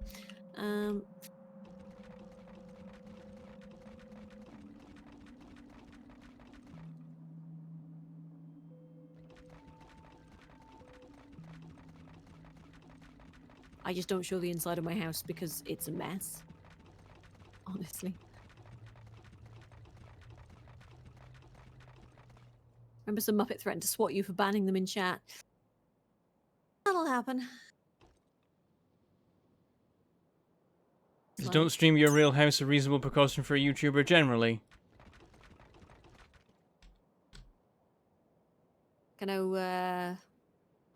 I just don't show the inside of my house because it's a mess. Honestly. Remember some Muppet threatened to swat you for banning them in chat. That'll happen.
Just don't stream your real house, a reasonable precaution for a YouTuber generally.
I know,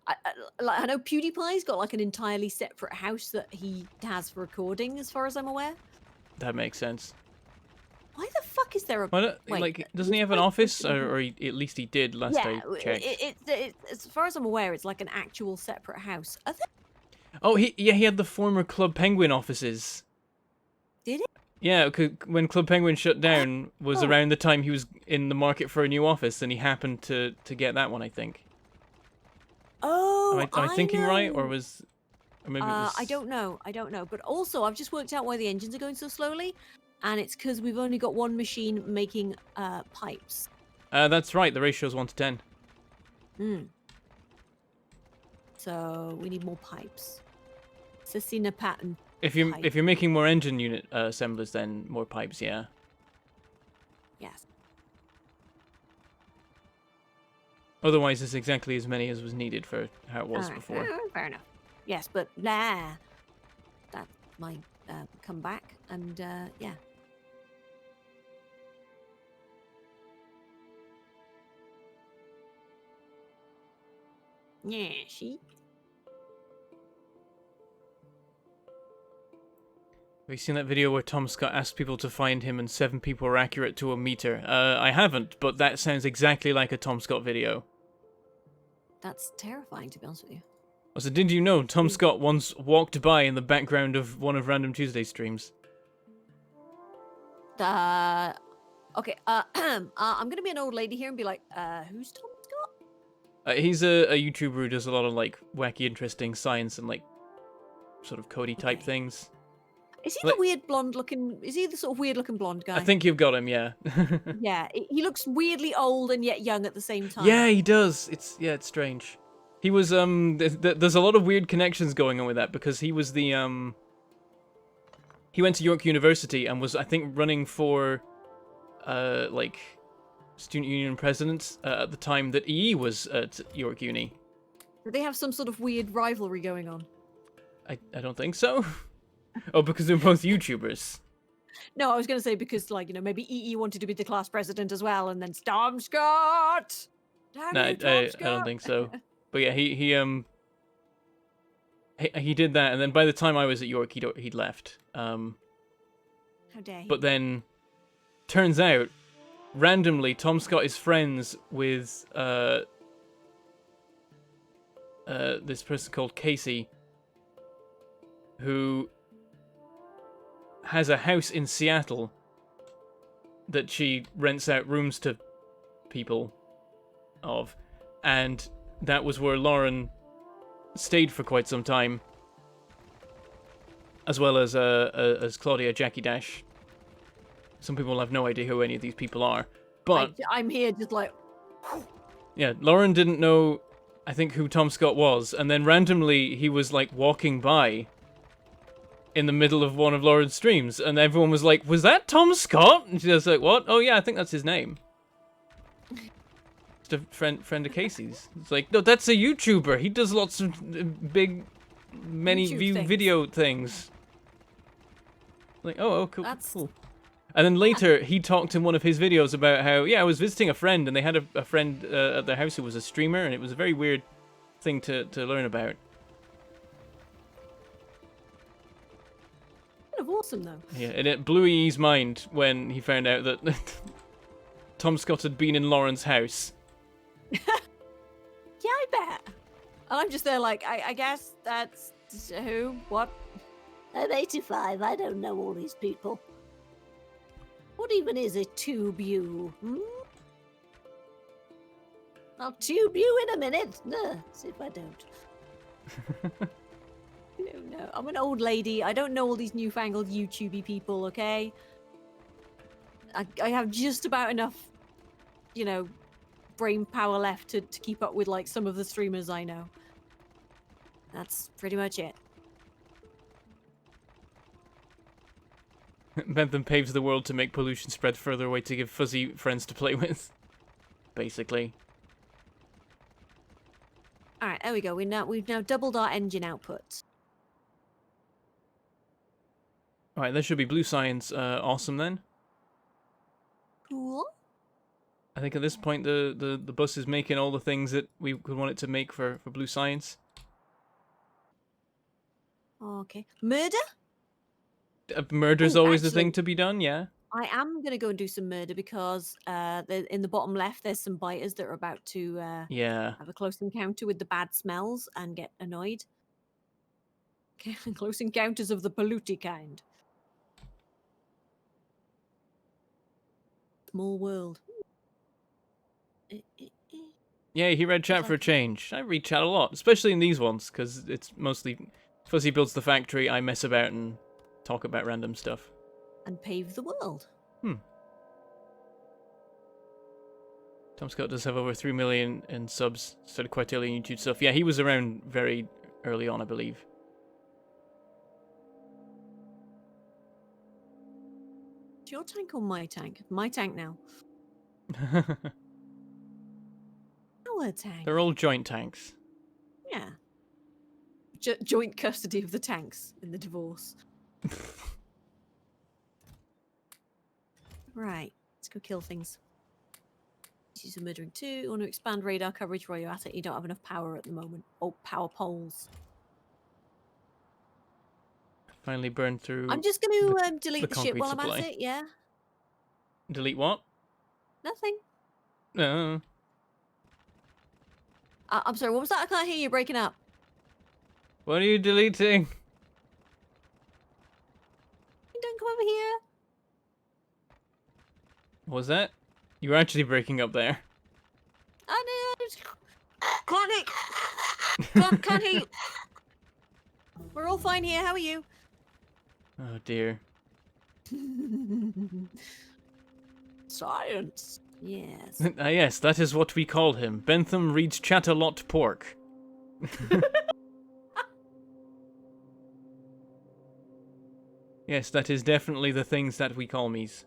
I know PewDiePie's got like an entirely separate house that he has for recording, as far as I'm aware.
That makes sense.
Why the fuck is there a...
Wait, like, doesn't he have an office? Or at least he did last I checked.
As far as I'm aware, it's like an actual separate house. Are there...
Oh, he had the former Club Penguin offices.
Did it?
Yeah, when Club Penguin shut down was around the time he was in the market for a new office, and he happened to get that one, I think.
Oh,
am I thinking right, or maybe it was...
I don't know. But also, I've just worked out why the engines are going so slowly. and it's because we've only got one machine making pipes.
That's right. The ratio's 1 to 10.
So we need more pipes. Cecina pattern.
If you're making more engine unit assemblers, then more pipes. Yeah.
Yes.
Otherwise, it's exactly as many as was needed for how it was
Alright,
before.
fair enough. Yes, but that might come back, and yeah. Yeah, she.
Have you seen that video where Tom Scott asked people to find him and 7 people were accurate to a meter? I haven't, but that sounds exactly like a Tom Scott video.
That's terrifying, to be honest with you.
Also, did you know Tom Scott once walked by in the background of one of Random Tuesday streams?
Okay, I'm gonna be an old lady here and be like, who's Tom Scott?
He's a YouTuber who does a lot of, like, wacky, interesting science and, like, sort of Cody-type things.
Is he the weird blonde looking... Is he the sort of weird looking blonde guy?
I think you've got him, yeah.
Yeah, he looks weirdly old and yet young at the same time.
Yeah, he does. It's strange. He was, there's a lot of weird connections going on with that, because he was the, he went to York University and was, I think, running for, like, student union president at the time that EE was at York Uni.
Do they have some sort of weird rivalry going on?
I don't think so. Oh, because they're both YouTubers.
No, I was going to say because, like, you know, maybe EE wanted to be the class president as well, and then Tom Scott! Damn
No,
you, Tom
I
Scott!
don't think so. But yeah, he did that, and then by the time I was at York, he'd left.
How dare he?
But then, turns out, randomly, Tom Scott is friends with this person called Casey, who has a house in Seattle that she rents out rooms to people of, and that was where Lauren stayed for quite some time, as well as Claudia Jackie Dash. Some people have no idea who any of these people are, but
I'm here just like...
yeah, Lauren didn't know, I think, who Tom Scott was, and then randomly he was like walking by in the middle of one of Lauren's streams, and everyone was like, "Was that Tom Scott?" And she was like, "What? Oh yeah, I think that's his name." Just a friend of Casey's. It's like, no, that's a YouTuber. He does lots of big, many view video things. Like, oh, cool, cool. And then later, he talked in one of his videos about how, yeah, I was visiting a friend, and they had a friend at their house who was a streamer, and it was a very weird thing to learn about.
Kind of awesome, though.
Yeah, and it blew EE's mind when he found out that Tom Scott had been in Lauren's house.
Yeah, I bet. And I'm just there like, I guess that's... Who? What?
I'm 85. I don't know all these people. What even is a tube you? I'll tube you in a minute. See if I don't.
No, I'm an old lady. I don't know all these newfangled YouTubey people, okay? I have just about enough, you know, brain power left to keep up with, like, some of the streamers I know. That's pretty much it.
Bentham paves the world to make pollution spread further away to give fuzzy friends to play with. Basically.
Alright, there we go. We've now doubled our engine output.
Alright, there should be blue science awesome then.
Cool.
I think at this point the bus is making all the things that we could want it to make for blue science.
Okay. Murder?
Murder's
Ooh,
always the
actually,
thing to be done, yeah.
I am going to go and do some murder because in the bottom left there's some biters that are about to
Yeah.
have a close encounter with the bad smells and get annoyed. Okay, close encounters of the polluty kind. Small world.
Yeah, he read chat for a change. I read chat a lot, especially in these ones, because it's mostly Fuzzy builds the factory, I mess about and talk about random stuff.
and pave the world.
Tom Scott does have over 3 million in subs. Started quite early in YouTube stuff. Yeah, he was around very early on, I believe.
Is your tank or my tank? My tank now. Our tank.
They're all joint tanks.
Yeah. Joint custody of the tanks in the divorce. Right. Let's go kill things. Use a murdering 2. You want to expand radar coverage while you're at it. You don't have enough power at the moment. Oh, power poles.
Finally burned through.
I'm just going to delete the ship
concrete
while I'm
supply.
at it, yeah?
Delete what?
Nothing.
No.
I'm sorry, what was that? I can't hear you breaking up.
What are you deleting?
Don't come over here.
What was that? You were actually breaking up there.
I know. Can't hear you. We're all fine here. How are you?
Oh dear.
Science. Yes.
Yes, that is what we call him. Bentham reads Chat-a-lot-pork. Yes, that is definitely the things that we call me's.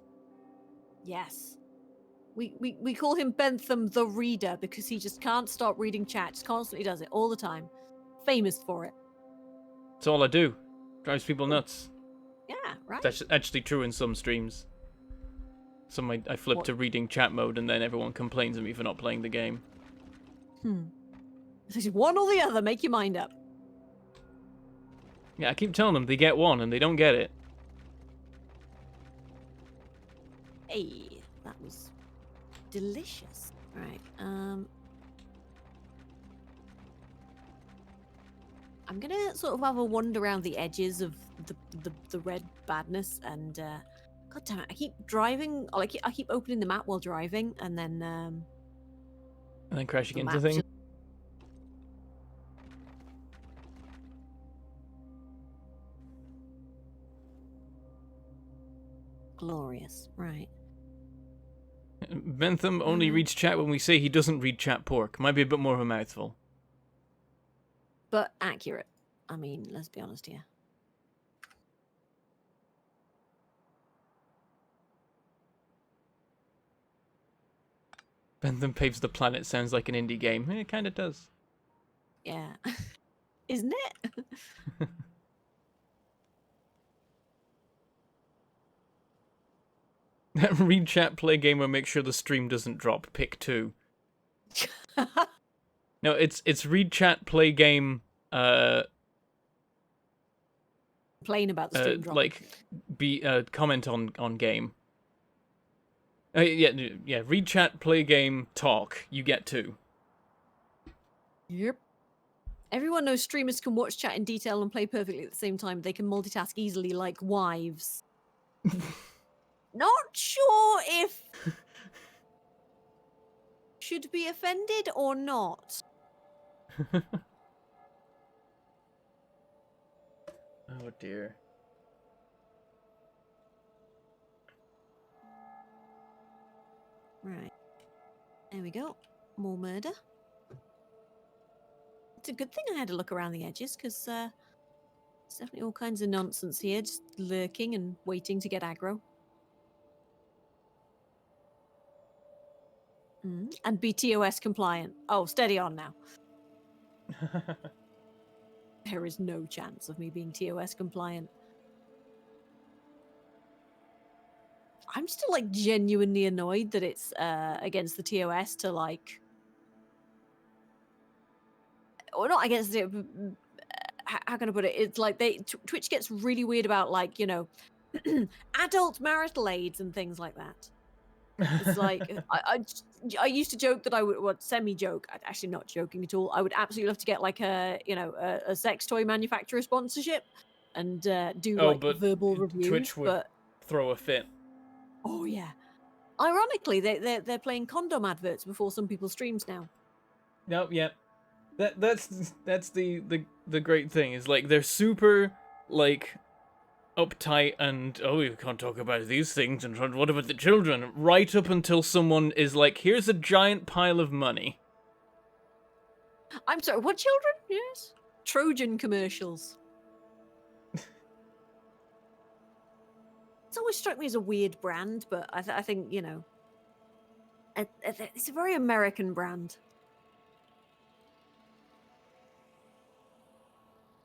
Yes. We call him Bentham the Reader because he just can't stop reading chat. Just constantly does it all the time. Famous for it.
It's all I do. Drives people nuts.
Yeah, right.
That's actually true in some streams. Some I flip to reading chat mode and then everyone complains at me for not playing the game.
It's one or the other. Make your mind up.
Yeah, I keep telling them they get one and they don't get it.
Hey, that was delicious. Right. I'm gonna sort of have a wander around the edges of the red badness, and God damn it, I keep driving. I keep opening the map while driving, and then
crashing
the
into
map
things.
just- Glorious, right?
Bentham only reads chat when we say he doesn't read chat pork. Might be a bit more of a mouthful.
But accurate. I mean, let's be honest here.
Bentham Paves the Planet sounds like an indie game. It kind of does.
Yeah, isn't it?
Read chat, play game, or make sure the stream doesn't drop. Pick 2. No, it's read chat, play game.
Complain about the stream dropping.
Like comment on game. Yeah. Read chat, play game, talk. You get 2.
Yep. Everyone knows streamers can watch chat in detail and play perfectly at the same time. They can multitask easily like wives. Not sure if should be offended or not.
Oh dear.
Right. There we go. More murder. It's a good thing I had to look around the edges, because there's definitely all kinds of nonsense here, just lurking and waiting to get aggro. And be TOS compliant. Oh, steady on now. There is no chance of me being TOS compliant. I'm still like genuinely annoyed that it's against the TOS to like, or not against it. How can I put it? It's like Twitch gets really weird about like, you know, adult marital aids and things like that. It's like I used to joke that I would, well, semi-joke, actually not joking at all. I would absolutely love to get like a a sex toy manufacturer sponsorship and do like verbal reviews.
Twitch would throw a fit.
Oh yeah. Ironically, they're playing condom adverts before some people's streams now.
Nope. Yeah. That's the great thing is like they're super like uptight and, oh, you can't talk about these things, and what about the children? Right up until someone is like, here's a giant pile of money.
I'm sorry, what children? Yes. Trojan commercials. It's always struck me as a weird brand, but I think, you know, it's a very American brand.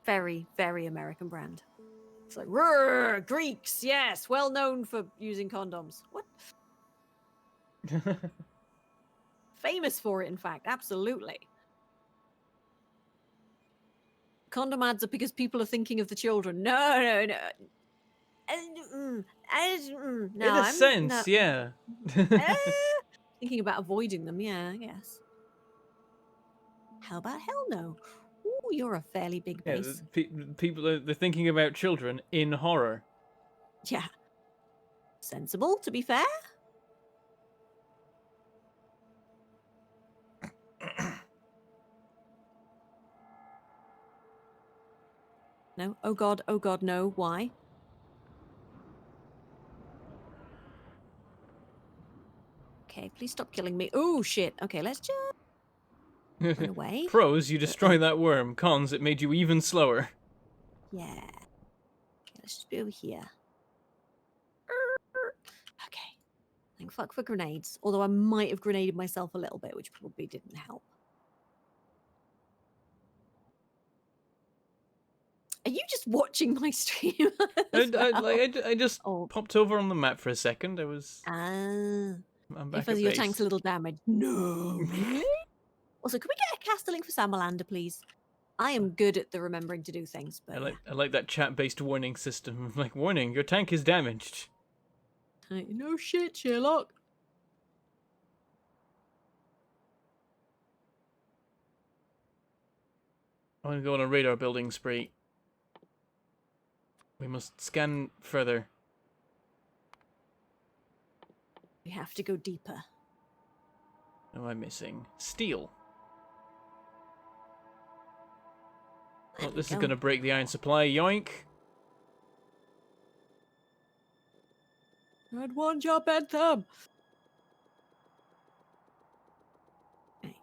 Very, very American brand. It's like, "Rrr, Greeks, yes, well known for using condoms." What? Famous for it, in fact, absolutely. Condom ads are because people are thinking of the children. No. No,
In a sense, yeah.
Thinking about avoiding them, yeah, I guess. How about hell no? Ooh, you're a fairly big
Yeah,
base.
they're thinking about children in horror.
Yeah. Sensible, to be fair. No. Oh god, no. Why? Okay, please stop killing me. Oh shit. Okay, let's just run away.
Pros, you destroy that worm. Cons, it made you even slower.
Yeah. Okay, let's just be over here. Okay. Thank fuck for grenades. Although I might have grenaded myself a little bit, which probably didn't help. Are you just watching my stream?
I just
Oh.
popped over on the map for a second. I'm back
Fuzzy,
at
your
base.
tank's a little damaged. No. Really? Also, can we get a castelling for Samalander, please? I am good at the remembering to do things, but
I like that chat-based warning system. Like, warning, your tank is damaged.
yeah. No shit, Sherlock.
I want to go on a radar building spree. We must scan further.
We have to go deeper.
What am I missing? Steel. Oh, this is going to break the iron supply. Yoink.
I had one job, Bentham. Okay.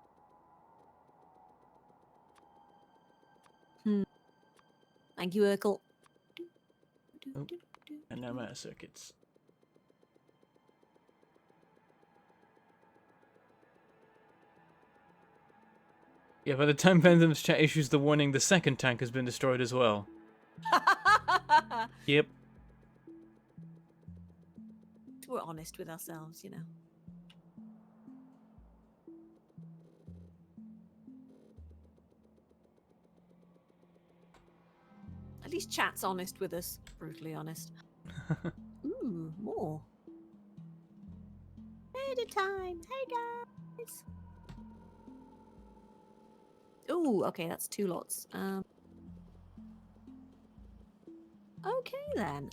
Thank you, Urkel.
Oh, and now I'm out of circuits. Yeah, by the time Bentham's chat issues the warning, the second tank has been destroyed as well. Yep.
We're honest with ourselves, you know. At least chat's honest with us. Brutally honest. Ooh, more. At a time. Hey, guys. Ooh, okay, that's 2 lots. Okay, then.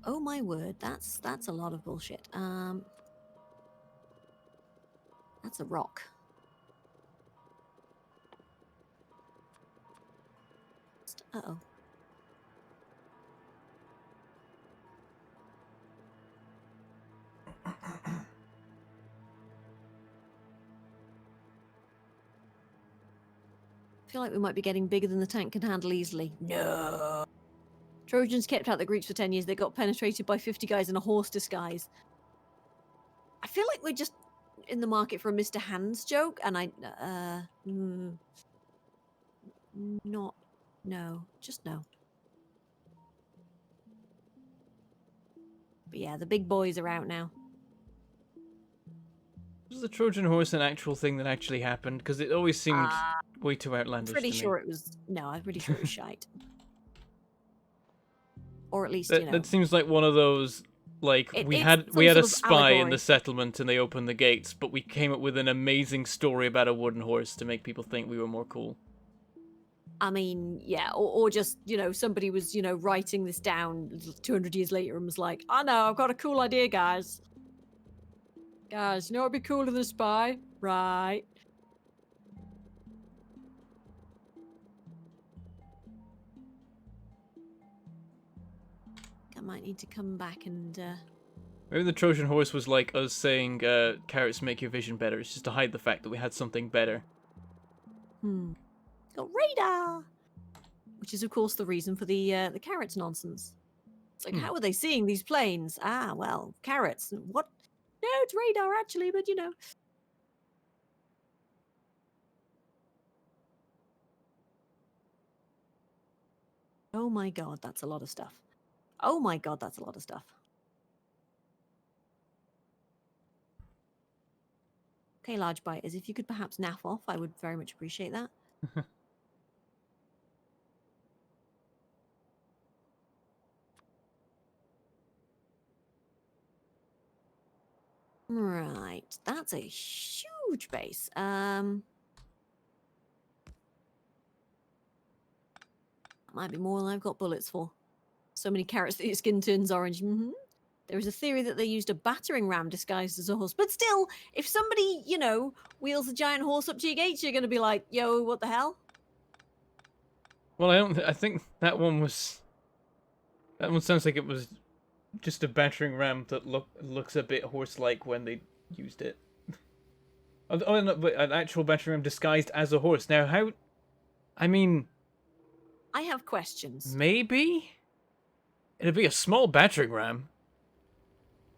Oh my word, that's a lot of bullshit. That's a rock. Uh-oh. I feel like we might be getting bigger than the tank can handle easily. No. Trojans kept out the Greeks for 10 years. They got penetrated by 50 guys in a horse disguise. I feel like we're just in the market for a Mr. Hands joke, and no, just no. But yeah, the big boys are out now.
Was the Trojan horse an actual thing that actually happened? Because it always seemed way too outlandish
Pretty
to
sure
me.
it was. No, I'm pretty sure it was shite. Or at least,
That,
you know.
that seems like one of those, like, we
It's
had
some
a
sort of
spy in
allegory.
the settlement and they opened the gates, but we came up with an amazing story about a wooden horse to make people think we were more cool.
I mean, yeah, or just, somebody was, writing this down 200 years later and was like, I know, I've got a cool idea, guys. Guys, you know what'd be cooler than a spy? Right. I might need to come back and,
Maybe the Trojan horse was like us saying, carrots make your vision better. It's just to hide the fact that we had something better.
got radar! Which is, of course, the reason for the carrots nonsense. It's like, how are they seeing these planes? Ah, well, carrots. What? No, it's radar, actually, but, Oh my god, that's a lot of stuff. Oh my god, that's a lot of stuff. Okay, large biters, if you could perhaps naff off, I would very much appreciate that. Right, that's a huge base. Might be more than I've got bullets for. So many carrots that your skin turns orange. There is a theory that they used a battering ram disguised as a horse. But still, if somebody, wheels a giant horse up to your gates, you're going to be like, yo, what the hell?
Well, I think that one was... That one sounds like it was just a battering ram that looks a bit horse-like when they used it. Oh, no, but an actual battering ram disguised as a horse. Now, how... I mean...
I have questions.
Maybe? It'd be a small battering ram.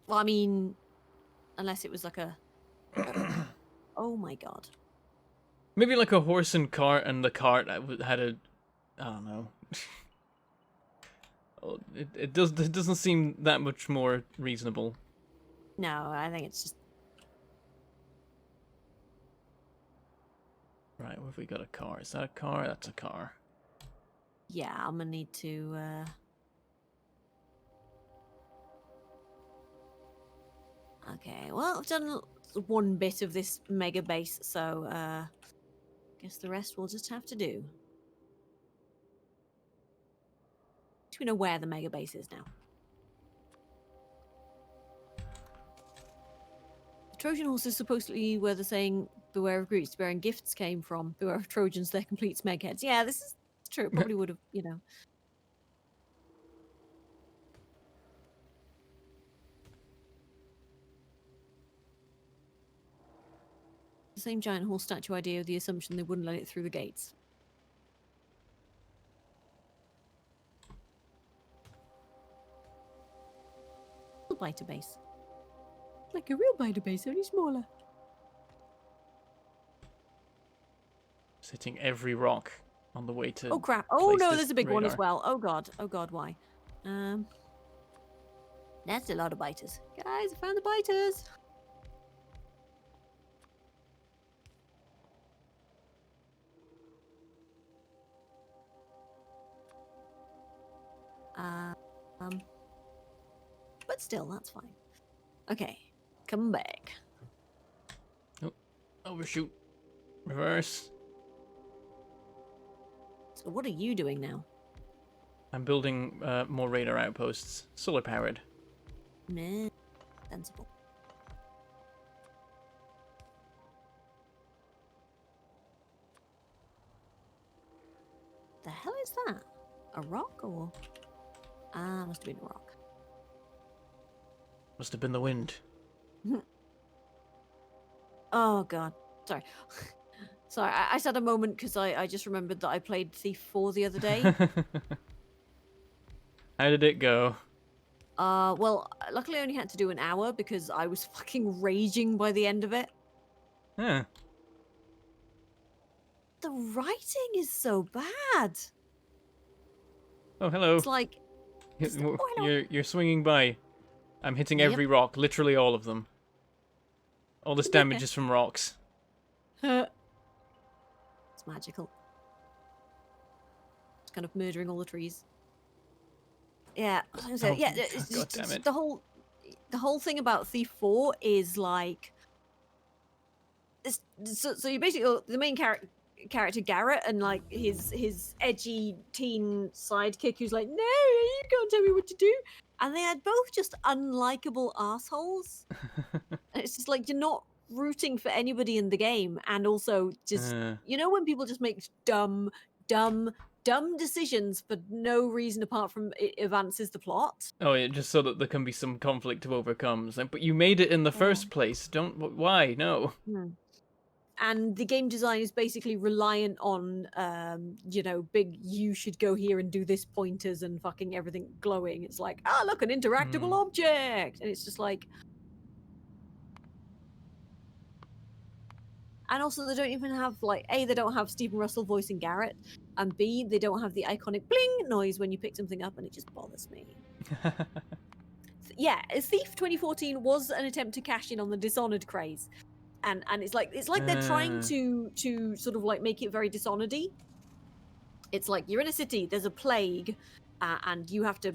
Well, I mean, unless it was like a... oh my god.
Maybe like a horse and cart, and the cart had a... I don't know. It doesn't seem that much more reasonable.
No, I think it's just...
Right, what have we got? A car? Is that a car? That's a car.
Yeah, I'm gonna need to, Okay, well, I've done one bit of this mega base, so, guess the rest we'll just have to do. We know where the mega base is now. The Trojan horses supposedly were the saying, beware of Greeks, bearing gifts came from. Beware of Trojans, their complete smegheads. Yeah, this is true. It probably would have, The same giant horse statue idea of the assumption they wouldn't let it through the gates. Biter base. Like a real biter base, only smaller.
Just hitting every rock on the way to...
Oh crap. Oh
place
no,
this
there's a big one as
radar.
well. Oh god. Oh god, why? That's a lot of biters. Guys, I found the biters. But still, that's fine. Okay, come back.
Oh, overshoot. Reverse.
So what are you doing now?
I'm building more radar outposts. Solar powered.
Meh. Sensible. The hell is that? A rock or? Ah, must have been a rock.
Must have been the wind.
Oh god, sorry. Sorry, I just had a moment because I just remembered that I played Thief 4 the other day.
How did it go?
Well, luckily I only had to do an hour because I was fucking raging by the end of it.
Huh.
The writing is so bad.
Oh, hello.
It's like... Oh, hello.
You're swinging by. I'm hitting every rock, literally all of them. All this damage is from rocks.
It's magical. It's kind of murdering all the trees. Yeah, so, yeah. It's
God damn it.
The whole thing about Thief 4 is like, so you basically, the main character Garrett and like his edgy teen sidekick who's like, no, you can't tell me what to do. And they are both just unlikable assholes. And it's just like you're not rooting for anybody in the game, and also just when people just make dumb decisions for no reason apart from it advances the plot.
Oh, yeah, just so that there can be some conflict to overcome. But you made it in the first place. Why? No.
And the game design is basically reliant on, big, you should go here and do this pointers and fucking everything glowing. It's like, look, an interactable object. And it's just like... And also they don't even have, like, A, they don't have Stephen Russell voicing Garrett, and B, they don't have the iconic bling noise when you pick something up, and it just bothers me. Yeah, Thief 2014 was an attempt to cash in on the Dishonored craze. And it's like they're trying to sort of like make it very Dishonored-y. It's like you're in a city, there's a plague, and you have to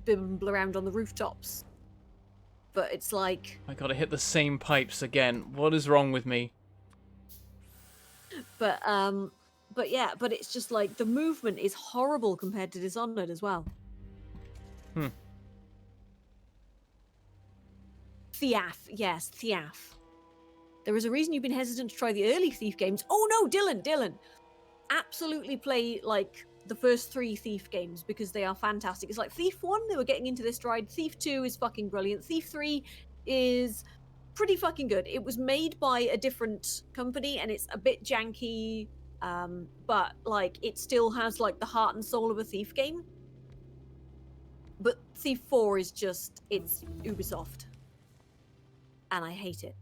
bimble around on the rooftops. But it's like
I gotta hit the same pipes again. What is wrong with me?
But it's just like the movement is horrible compared to Dishonored as well. Thief, yes, Thief. There is a reason you've been hesitant to try the early Thief games. Oh no, Dylan! Absolutely play, like, the first 3 Thief games because they are fantastic. It's like Thief 1, they were getting into this stride. Thief 2 is fucking brilliant. Thief 3 is pretty fucking good. It was made by a different company and it's a bit janky, but, like, it still has, like, the heart and soul of a Thief game. But Thief 4 is just, it's Ubisoft. And I hate it.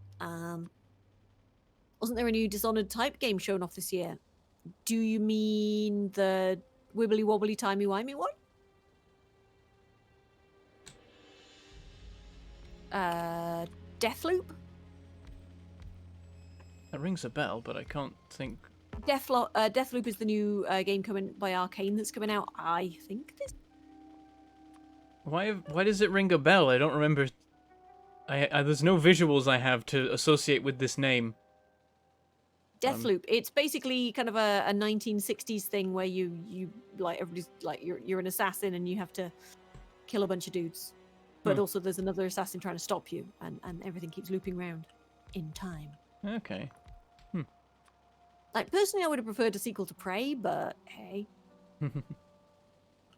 Wasn't there a new Dishonored type game shown off this year? Do you mean the wibbly wobbly timey wimey one? Deathloop?
That rings a bell, but I can't think.
Deathloop is the new game coming by Arcane that's coming out. I think this.
Why does it ring a bell? I don't remember. There's no visuals I have to associate with this name.
Deathloop. It's basically kind of a 1960s thing where you like everybody's like you're an assassin and you have to kill a bunch of dudes, but also there's another assassin trying to stop you, and everything keeps looping around in time.
Okay.
Like personally, I would have preferred a sequel to Prey, but hey.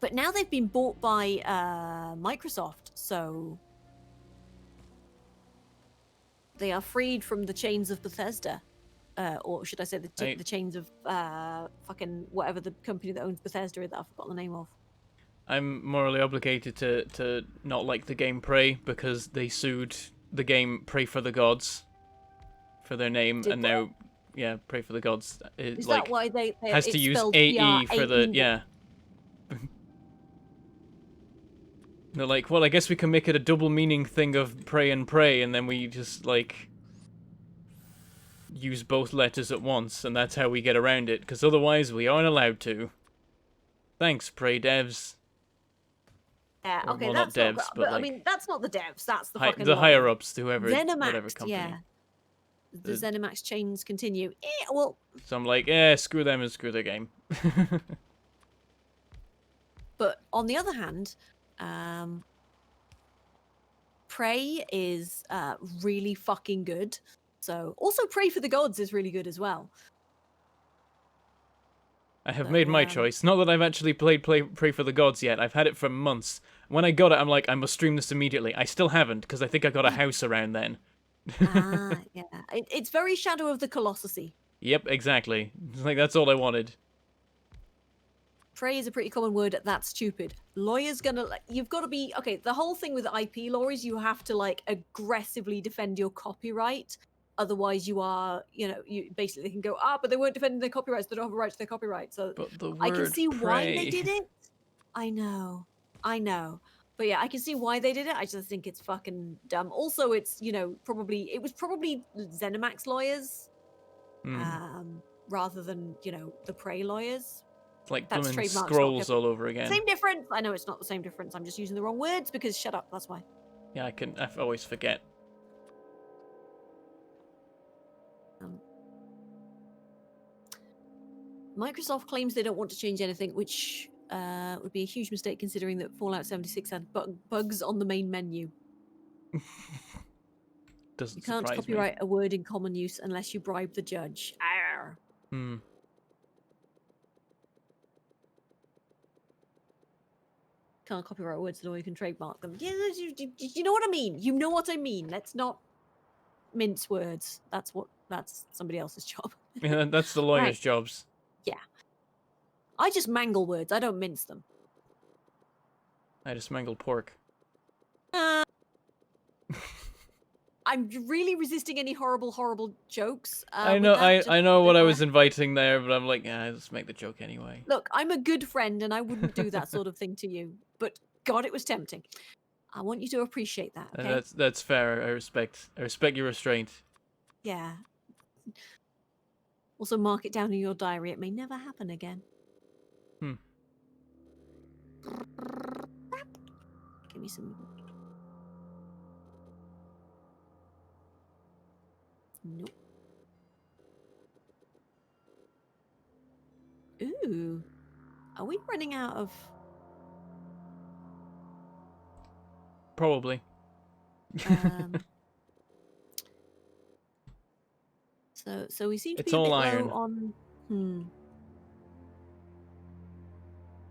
But now they've been bought by Microsoft, so they are freed from the chains of Bethesda. Or should I say the chains of fucking whatever the company that owns Bethesda that I've forgotten the name of.
I'm morally obligated to not like the game Prey because they sued the game Pray for the Gods for their name, and now Pray for the Gods
is like, that why they
has to use AE for the They're like, well, I guess we can make it a double meaning thing of pray and pray, and then we just like use both letters at once, and that's how we get around it, because otherwise we aren't allowed to. Thanks, Prey devs.
Yeah, okay,
well,
that's
not devs,
not,
but like,
I mean, that's not the devs, that's the fucking
the higher ups, whoever,
ZeniMax,
whatever company.
yeah. The ZeniMax chains continue.
So I'm like, screw them and screw their game.
But on the other hand, Prey is really fucking good. So also Pray for the Gods is really good as well.
I have made my choice. Not that I've actually played Pray for the Gods yet. I've had it for months. When I got it, I'm like, I must stream this immediately. I still haven't, because I think I got a house around then.
Yeah. It's very Shadow of the Colossus-y.
Yep, exactly. It's like, that's all I wanted.
Prey is a pretty common word. That's stupid. Lawyers gonna you've got to be okay. The whole thing with IP law is you have to like aggressively defend your copyright. Otherwise, you are you basically can go but they weren't defending their copyrights. They don't have a right to their copyright. So
but the word
I can see why
pray.
they did it. I know. But yeah, I can see why they did it. I just think it's fucking dumb. Also, it's probably ZeniMax lawyers, rather than the Prey lawyers.
It's like blooming scrolls all over again.
Same difference. I know it's not the same difference. I'm just using the wrong words because shut up. That's why.
Yeah, I always forget.
Microsoft claims they don't want to change anything, which would be a huge mistake considering that Fallout 76 had bugs on the main menu.
Doesn't
You can't
surprise me.
copyright a word in common use unless you bribe the judge. Arr.
Hmm.
Can't copyright words, nor you can trademark them. Yeah, you know what I mean. You know what I mean. Let's not mince words. That's somebody else's job.
Yeah, that's the lawyer's
Right.
jobs.
Yeah. I just mangle words. I don't mince them.
I just mangled pork.
I'm really resisting any horrible jokes.
I
with
know,
that,
I
just
know what I
FYI.
was inviting there, but I'm like, yeah, let's make the joke anyway.
Look, I'm a good friend, and I wouldn't do that sort of thing to you. But God, it was tempting. I want you to appreciate that. Okay?
That's fair. I respect your restraint.
Yeah. Also, mark it down in your diary. It may never happen again.
Hmm.
Give me some. Nope. Ooh. Are we running out of...
Probably.
So we seem to
It's
be a bit
all
low
iron.
on...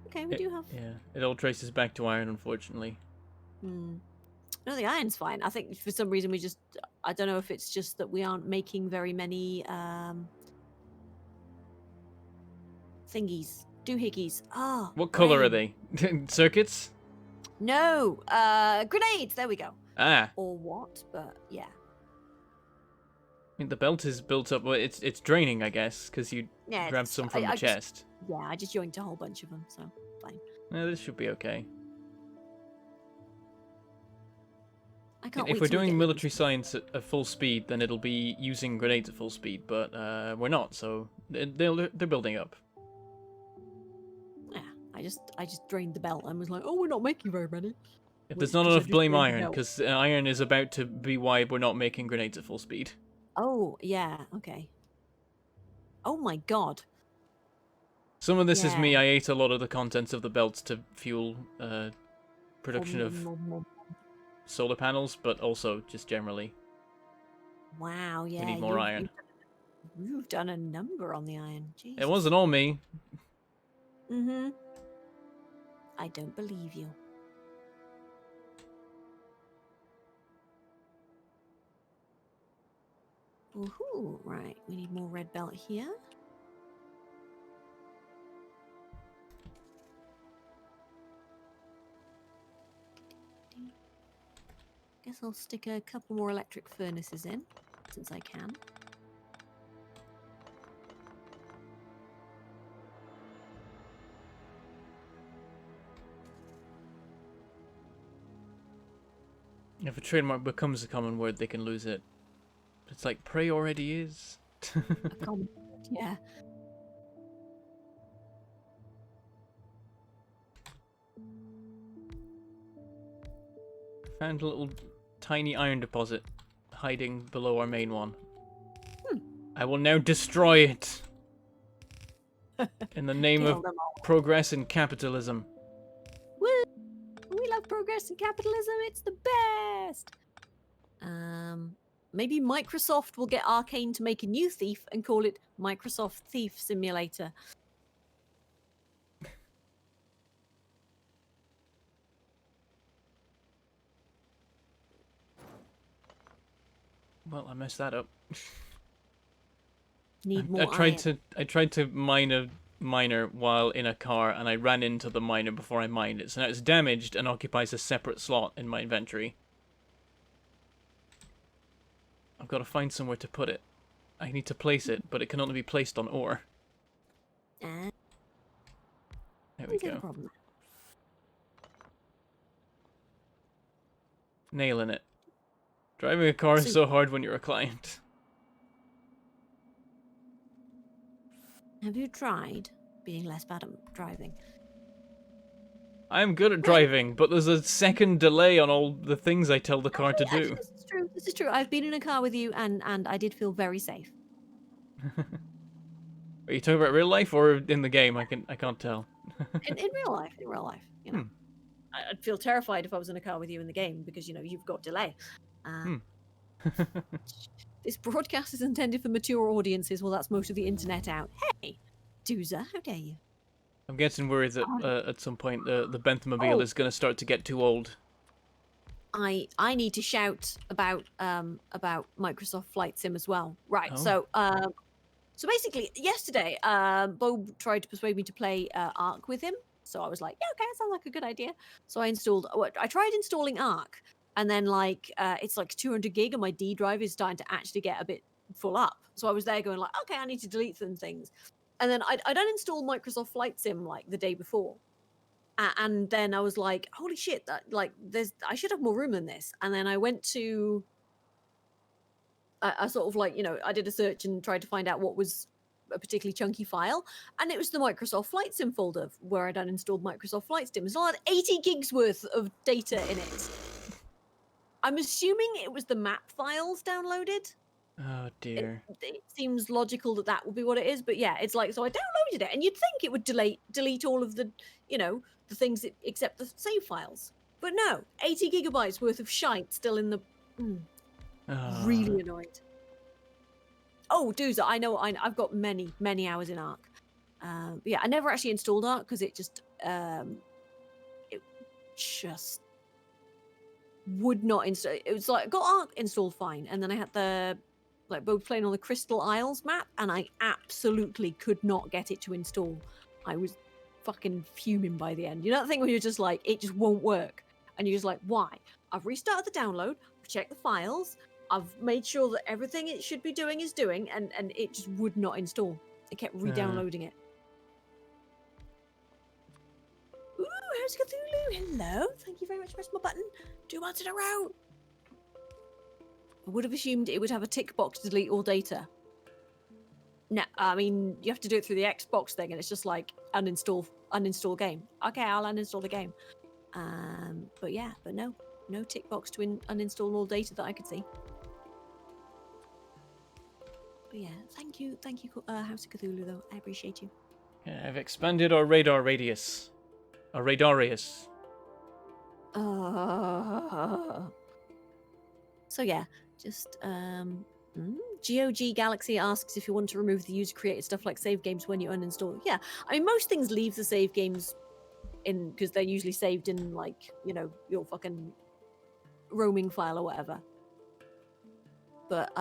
Okay, we do have...
Yeah, it all traces back to iron, unfortunately.
No, the iron's fine. I think for some reason we just... I don't know if it's just that we aren't making very many thingies. Doohickeys. Ah.
What color are
brain.
they? Circuits?
No. Grenades. There we go.
Ah.
Or what? But yeah.
I mean, the belt is built up. Well, it's draining, I guess, because you grabbed some from the chest.
Yeah, I just joined a whole bunch of them, so fine.
Yeah, this should be okay.
I can't
If
wait
we're
till we
doing
get
military science at full speed, then it'll be using grenades at full speed, but we're not, so they're building up.
Yeah, I just drained the belt and was like, oh, we're not making very many.
If there's not enough, blame iron, because iron is about to be why we're not making grenades at full speed.
Oh, yeah, okay. Oh my god.
Some of this is me. I ate a lot of the contents of the belts to fuel production of solar panels, but also just generally.
Wow, yeah.
We need more iron.
You've done a number on the iron. Jesus.
It wasn't all me.
Mm-hmm. I don't believe you. Woohoo! Right, we need more red belt here. Guess I'll stick a couple more electric furnaces in, since I can.
If a trademark becomes a common word, they can lose it. It's like prey already is.
A common, yeah.
Found a little tiny iron deposit hiding below our main one. I will now destroy it in the name of progress and capitalism.
Woo! We love progress and capitalism. It's the best. Maybe Microsoft will get Arcane to make a new Thief and call it Microsoft Thief Simulator.
Well, I messed that up.
Need more
I tried to mine a miner while in a car, and I ran into the miner before I mined it. So now it's damaged and occupies a separate slot in my inventory. I've got to find somewhere to put it. I need to place it, but it can only be placed on ore. There we go. Nailing it. Driving a car is so hard when you're a client.
Have you tried being less bad at driving?
I'm good at driving, but there's a second delay on all the things I tell the car to do.
This is true. This is true. I've been in a car with you, and I did feel very safe.
Are you talking about real life or in the game? I can't tell.
In real life, you know. I'd feel terrified if I was in a car with you in the game because, you know, you've got delay.
Hmm.
This broadcast is intended for mature audiences. Well, that's most of the internet out. Hey, Doozer, how dare you?
I'm getting worried that at some point the Benthamobile
Oh.
is going to start to get too old.
I need to shout about Microsoft Flight Sim as well. Right.
Oh.
So basically, yesterday, Bo tried to persuade me to play Ark with him. So I was like, yeah, okay, that sounds like a good idea. So I tried installing Ark, and then like it's like 200 gig, and my D drive is starting to actually get a bit full up. So I was there going like, okay, I need to delete some things, and then I'd uninstalled Microsoft Flight Sim like the day before, and then I was like, holy shit, that like I should have more room than this. And then I went to I sort of like, you know, I did a search and tried to find out what was a particularly chunky file, and it was the Microsoft Flight Sim folder where I'd uninstalled Microsoft Flight Sim. It's had 80 gigs worth of data in it. I'm assuming it was the map files downloaded.
Oh dear.
It seems logical that that would be what it is, but yeah, it's like, so I downloaded it, and you'd think it would delete all of the, you know, the things except the save files. But no, 80 gigabytes worth of shite still in the... Really annoyed. Oh, Dooza, I know, I've got many, many hours in Ark. But yeah, I never actually installed Ark because it just would not install. It was like, I got Ark installed fine, and then I had the, like, both playing on the Crystal Isles map, and I absolutely could not get it to install. I was fucking fuming by the end. You know that thing where you're just like, it just won't work, and you're just like, why? I've restarted the download, I've checked the files, I've made sure that everything it should be doing is doing, and it just would not install. It kept re-downloading it. Ooh, how's Cthulhu? Hello. Thank you very much for pressing my button 2 months in a row. I would have assumed it would have a tick box to delete all data. No, I mean, you have to do it through the Xbox thing, and it's just like uninstall game. Okay, I'll uninstall the game. But yeah, but no tick box to uninstall all data that I could see. But yeah, thank you, House of Cthulhu, though. I appreciate you.
Yeah, I've expanded our radar radius. Our radarius.
So yeah, just GOG Galaxy asks if you want to remove the user-created stuff like save games when you uninstall. Yeah, I mean, most things leave the save games in because they're usually saved in, like, you know, your fucking roaming file or whatever. But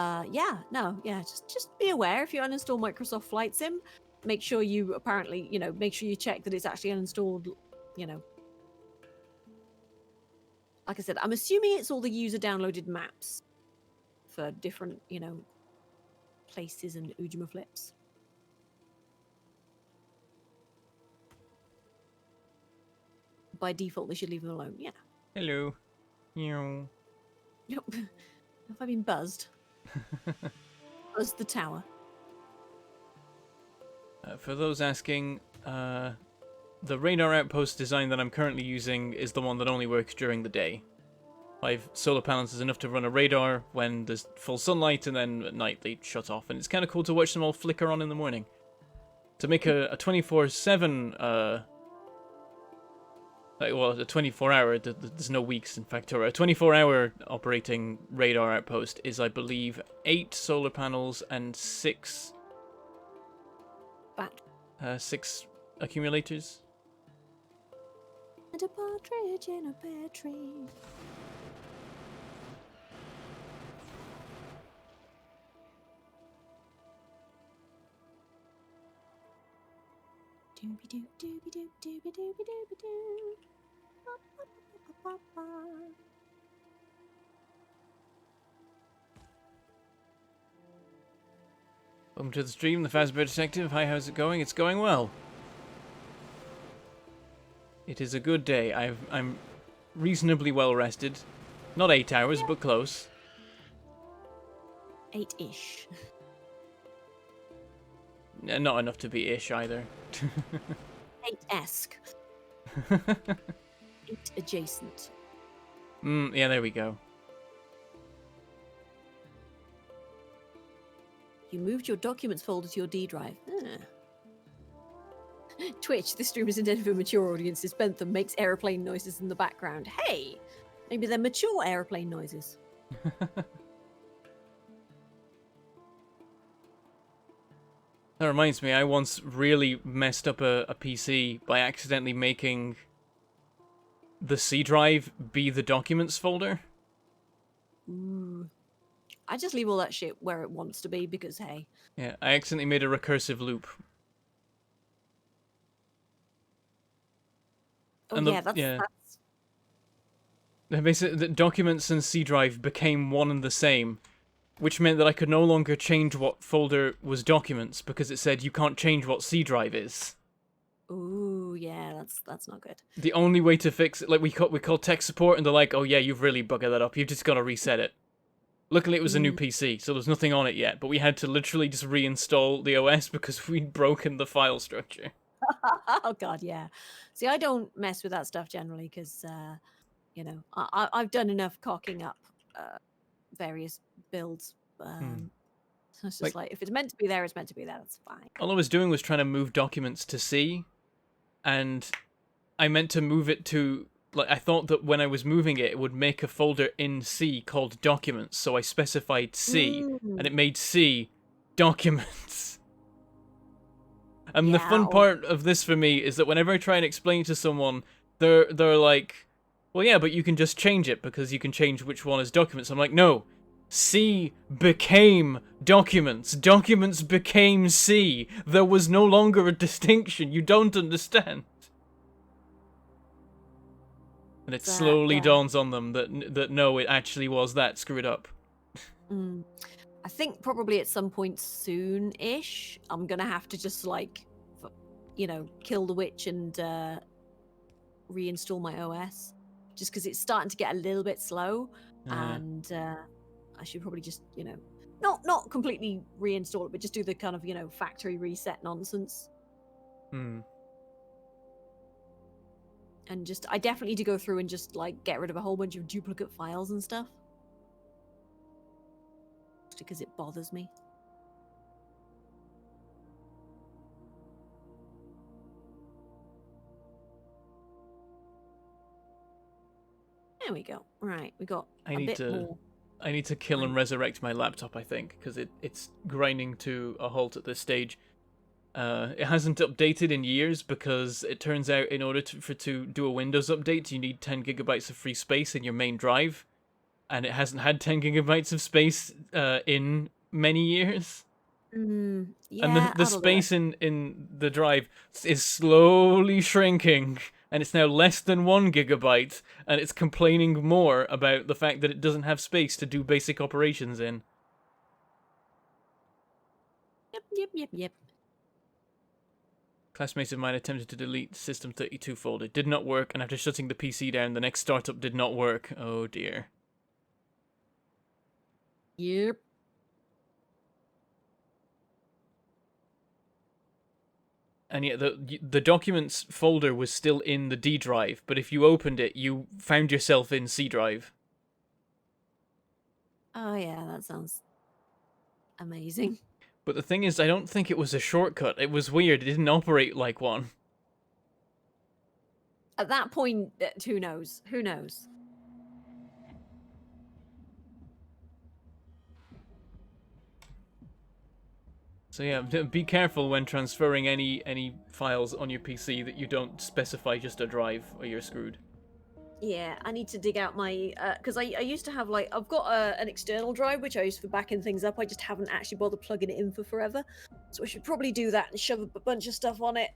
just be aware if you uninstall Microsoft Flight Sim, make sure you make sure you check that it's actually uninstalled, you know. Like I said, I'm assuming it's all the user downloaded maps for different, you know, places and Ujima flips. By default, they should leave them alone. Yeah.
Hello. Meow.
Yep. Have I been buzzed? Buzzed the tower.
For those asking, the radar outpost design that I'm currently using is the one that only works during the day. 5 solar panels is enough to run a radar when there's full sunlight, and then at night they shut off. And it's kind of cool to watch them all flicker on in the morning. To make a 24/7, a 24-hour, there's no weeks in Factorio. A 24-hour operating radar outpost is, I believe, 8 solar panels and 6 accumulators.
And a partridge in a pear tree. Dooby doo dooby doo dooby dooby dooby doo.
Welcome to the stream, the Fazbear Detective. Hi, how's it going? It's going well. It is a good day. I'm reasonably well rested. Not 8 hours, but close.
8-ish.
Not enough to be ish either.
8-esque. 8 adjacent.
Yeah, there we go.
You moved your documents folder to your D drive. Twitch, this stream is intended for mature audiences. Bentham makes aeroplane noises in the background. Hey, maybe they're mature aeroplane noises.
That reminds me, I once really messed up a PC by accidentally making the C drive be the documents folder.
Ooh. I just leave all that shit where it wants to be because, hey.
Yeah, I accidentally made a recursive loop.
Oh,
And
yeah,
yeah.
that's...
Basically, the documents and C drive became one and the same, which meant that I could no longer change what folder was documents because it said you can't change what C drive is.
Ooh, yeah, that's not good.
The only way to fix it, like we call tech support and they're like, oh yeah, you've really buggered that up. You've just got to reset it. Luckily, it was a new PC, so there's nothing on it yet. But we had to literally just reinstall the OS because we'd broken the file structure.
Oh god, yeah. See, I don't mess with that stuff generally because, you know, I've done enough cocking up various builds. So it's just like, if it's meant to be there, it's meant to be there. That's fine.
All I was doing was trying to move documents to C, and I meant to move it to, like, I thought that when I was moving it, it would make a folder in C called documents, so I specified C, and it made C documents. And the fun part of this for me is that whenever I try and explain to someone, they're like, well, yeah, but you can just change it because you can change which one is documents. I'm like, no, C became documents. Documents became C. There was no longer a distinction. You don't understand. And it slowly dawns on them that no, it actually was that screwed up.
I think probably at some point soon-ish, I'm gonna have to just like, you know, kill the witch and reinstall my OS, just because it's starting to get a little bit slow, and I should probably just, you know, not completely reinstall it, but just do the kind of, you know, factory reset nonsense. And just, I definitely need to go through and just like get rid of a whole bunch of duplicate files and stuff. Because it bothers me. There we go. Right, we got a bit more.
I need to kill and resurrect my laptop, I think, because it's grinding to a halt at this stage. It hasn't updated in years because it turns out in order to do a Windows update, you need 10 gigabytes of free space in your main drive. And it hasn't had 10 gigabytes of space in many years.
Yeah,
and the space in the drive is slowly shrinking, and it's now less than 1 gigabyte, and it's complaining more about the fact that it doesn't have space to do basic operations in.
Yep.
Classmates of mine attempted to delete System32 folder. Did not work, and after shutting the PC down, the next startup did not work. Oh dear.
Yep.
And yet the documents folder was still in the D drive, but if you opened it, you found yourself in C drive.
Oh yeah, that sounds amazing.
But the thing is, I don't think it was a shortcut. It was weird. It didn't operate like one.
At that point, who knows? Who knows?
So yeah, be careful when transferring any files on your PC that you don't specify just a drive, or you're screwed.
Yeah, I need to dig out my, because I used to have, like, I've got an external drive, which I use for backing things up. I just haven't actually bothered plugging it in for forever. So I should probably do that and shove a bunch of stuff on it.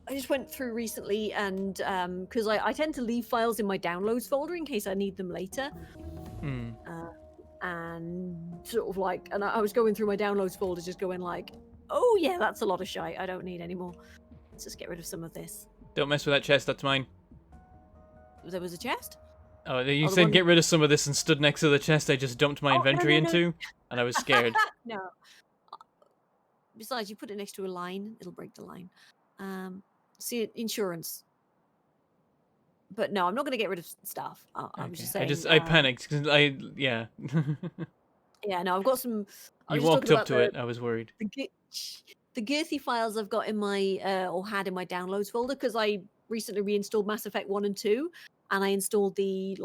I just went through recently, and, because I tend to leave files in my downloads folder in case I need them later. And sort of like, and I was going through my downloads folder just going like, oh yeah, that's a lot of shite. I don't need any more. Let's just get rid of some of this.
Don't mess with that chest, that's mine.
There was a chest?
Oh, you said get rid of some of this and stood next to the chest I just dumped my inventory into, and I was scared.
No. Besides, you put it next to a line, it'll break the line. See, insurance. But no, I'm not going to get rid of stuff. I'm just saying.
I panicked because
Yeah, no, I've got some.
You walked up to it. I was worried.
the girthy files I've got in my or had in my downloads folder because I recently reinstalled Mass Effect 1 and 2 and I installed the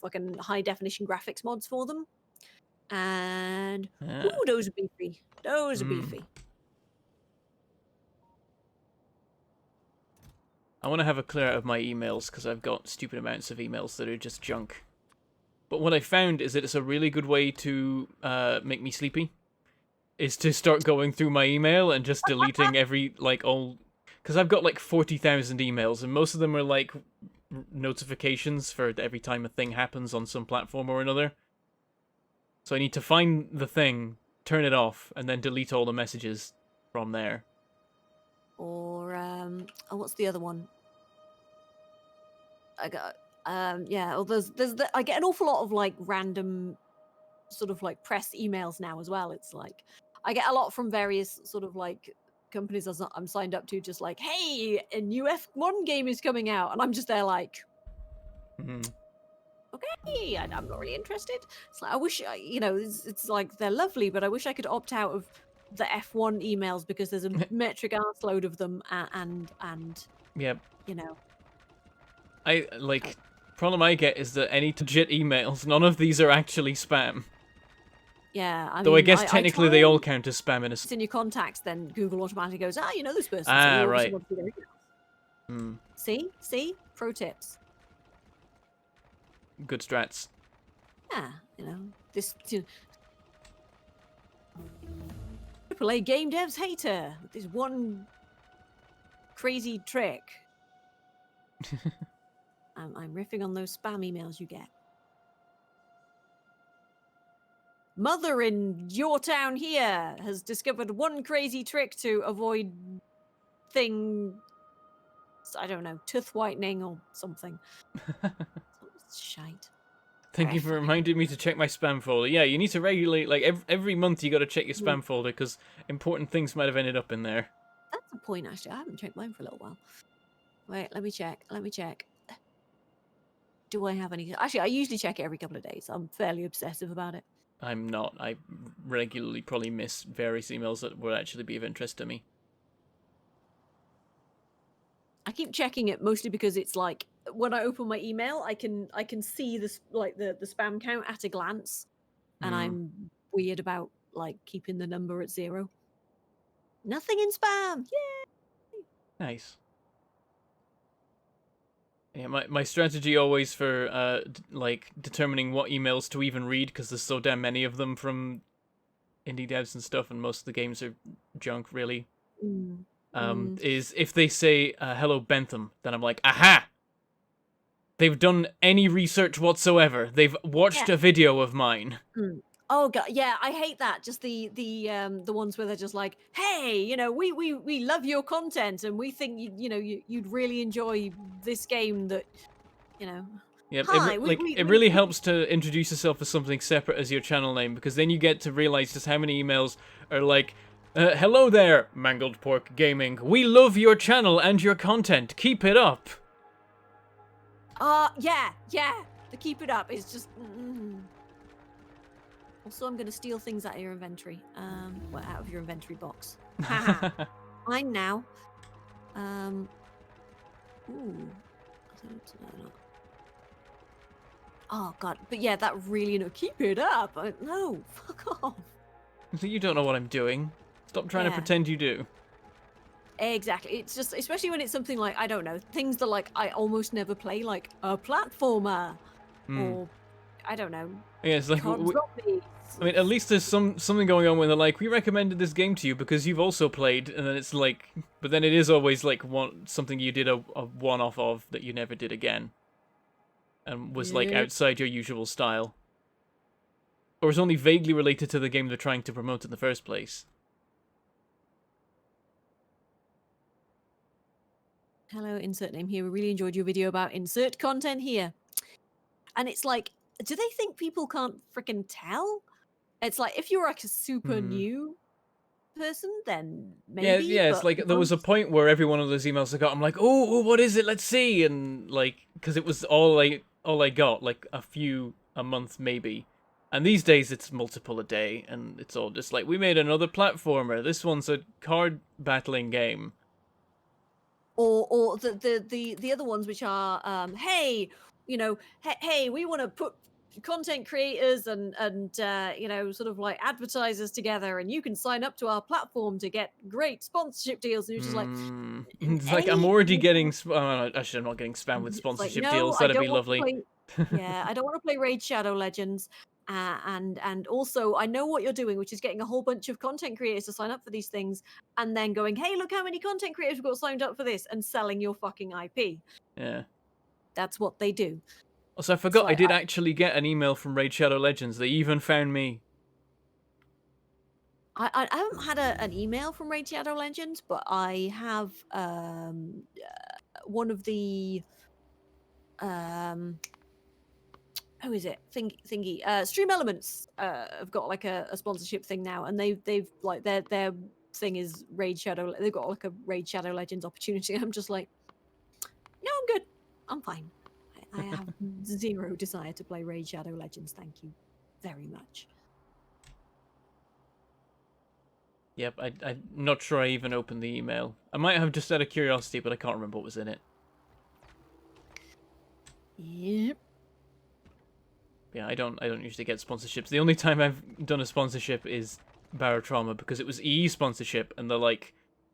fucking high definition graphics mods for them. And
Yeah.
ooh, those are beefy. Those are
Mm.
beefy.
I want to have a clear out of my emails because I've got stupid amounts of emails that are just junk. But what I found is that it's a really good way to make me sleepy. Is to start going through my email and just deleting every, like, all... Because I've got, like, 40,000 emails, and most of them are, like, notifications for every time a thing happens on some platform or another. So I need to find the thing, turn it off, and then delete all the messages from there.
Or oh, what's the other one? I got yeah. Or I get an awful lot of like random sort of like press emails now as well. It's like I get a lot from various sort of like companies I'm signed up to, just like, hey, a new F1 game is coming out, and I'm just there like,
Mm.
okay, I'm not really interested. It's like I wish it's like they're lovely, but I wish I could opt out of the F1 emails because there's a metric arse load of them, and
Yeah.
you know.
Problem I get is that any legit emails, none of these are actually spam.
Yeah, I
Though
mean,
I guess technically they all count as spam in a...
It's in your contacts, then Google automatically goes, you know this person. So
Ah,
you
right.
want to see their emails.
Hmm.
See? Pro tips.
Good strats.
Yeah, this AAA game devs hater with this one crazy trick. I'm riffing on those spam emails you get. Mother in your town here has discovered one crazy trick to avoid I don't know, tooth whitening or something. Shite.
Thank you for reminding me to check my spam folder. Yeah, you need to regularly, like, every month you got to check your spam folder because important things might have ended up in there.
That's a point, actually. I haven't checked mine for a little while. Wait, let me check. Do I have any? Actually, I usually check it every couple of days. I'm fairly obsessive about it.
I'm not. I regularly probably miss various emails that would actually be of interest to me.
I keep checking it mostly because it's like when I open my email, I can see this like the spam count at a glance, and I'm weird about like keeping the number at 0. Nothing in spam. Yay!
Nice. Yeah, my strategy always for like determining what emails to even read, because there's so damn many of them from indie devs and stuff, and most of the games are junk, really. Is if they say hello Bentham, then I'm like, aha! They've done any research whatsoever. They've watched a video of mine.
Oh god, yeah, I hate that. Just the ones where they're just like, hey, we love your content and we think you'd really enjoy this game that,
Yeah,
it
really helps to introduce yourself as something separate as your channel name, because then you get to realize just how many emails are like, hello there, Mangledpork Gaming. We love your channel and your content. Keep it up.
Yeah. The keep it up is just. Also, I'm going to steal things out of your inventory. Well, out of your inventory box. Mine now. Ooh. Oh god, but yeah, that really keep it up. No, fuck off.
You don't know what I'm doing. Stop trying to pretend you do.
Exactly. It's just, especially when it's something like, I don't know, things that like I almost never play, like a platformer, or I don't know.
Yeah, it's like I mean, at least there's something going on when they're like, we recommended this game to you because you've also played, and then it's like, but then it is always like something you did a one-off of that you never did again, and was like outside your usual style, or is only vaguely related to the game they're trying to promote in the first place.
Hello, insert name here. We really enjoyed your video about insert content here. And it's like, do they think people can't freaking tell? It's like, if you're like a super new person, then maybe.
Yeah, it's like, there was a point where every one of those emails I got, I'm like, oh, what is it? Let's see. And like, because it was all I got, like a month maybe. And these days it's multiple a day, and it's all just like, we made another platformer. This one's a card battling game.
Or the other ones which are hey, you know, hey, we want to put content creators and you know, sort of like advertisers together, and you can sign up to our platform to get great sponsorship deals. And you're just like,
It's like, I'm
any
already getting... actually, I'm not getting spammed with
it's like,
sponsorship
no,
deals.
I
That'd be
don't want to
lovely.
play. Yeah, I don't want to play Raid Shadow Legends. And also, I know what you're doing, which is getting a whole bunch of content creators to sign up for these things, and then going, "Hey, look how many content creators we've got signed up for this," and selling your fucking IP.
Yeah.
That's what they do.
Also, I
It's
forgot I
like,
did actually get an email from Raid Shadow Legends. They even found me.
I haven't had an email from Raid Shadow Legends, but I have one of the who is it? Thingy. Stream Elements have got like a sponsorship thing now, and they've like their thing is Raid Shadow. They've got like a Raid Shadow Legends opportunity. I'm just like, no, I'm good. I'm fine. I have zero desire to play Raid Shadow Legends. Thank you very much.
Yep, I'm not sure I even opened the email. I might have just out of curiosity, but I can't remember what was in it.
Yep.
Yeah, I don't usually get sponsorships. The only time I've done a sponsorship is Barotrauma, because it was EE sponsorship, and they're like,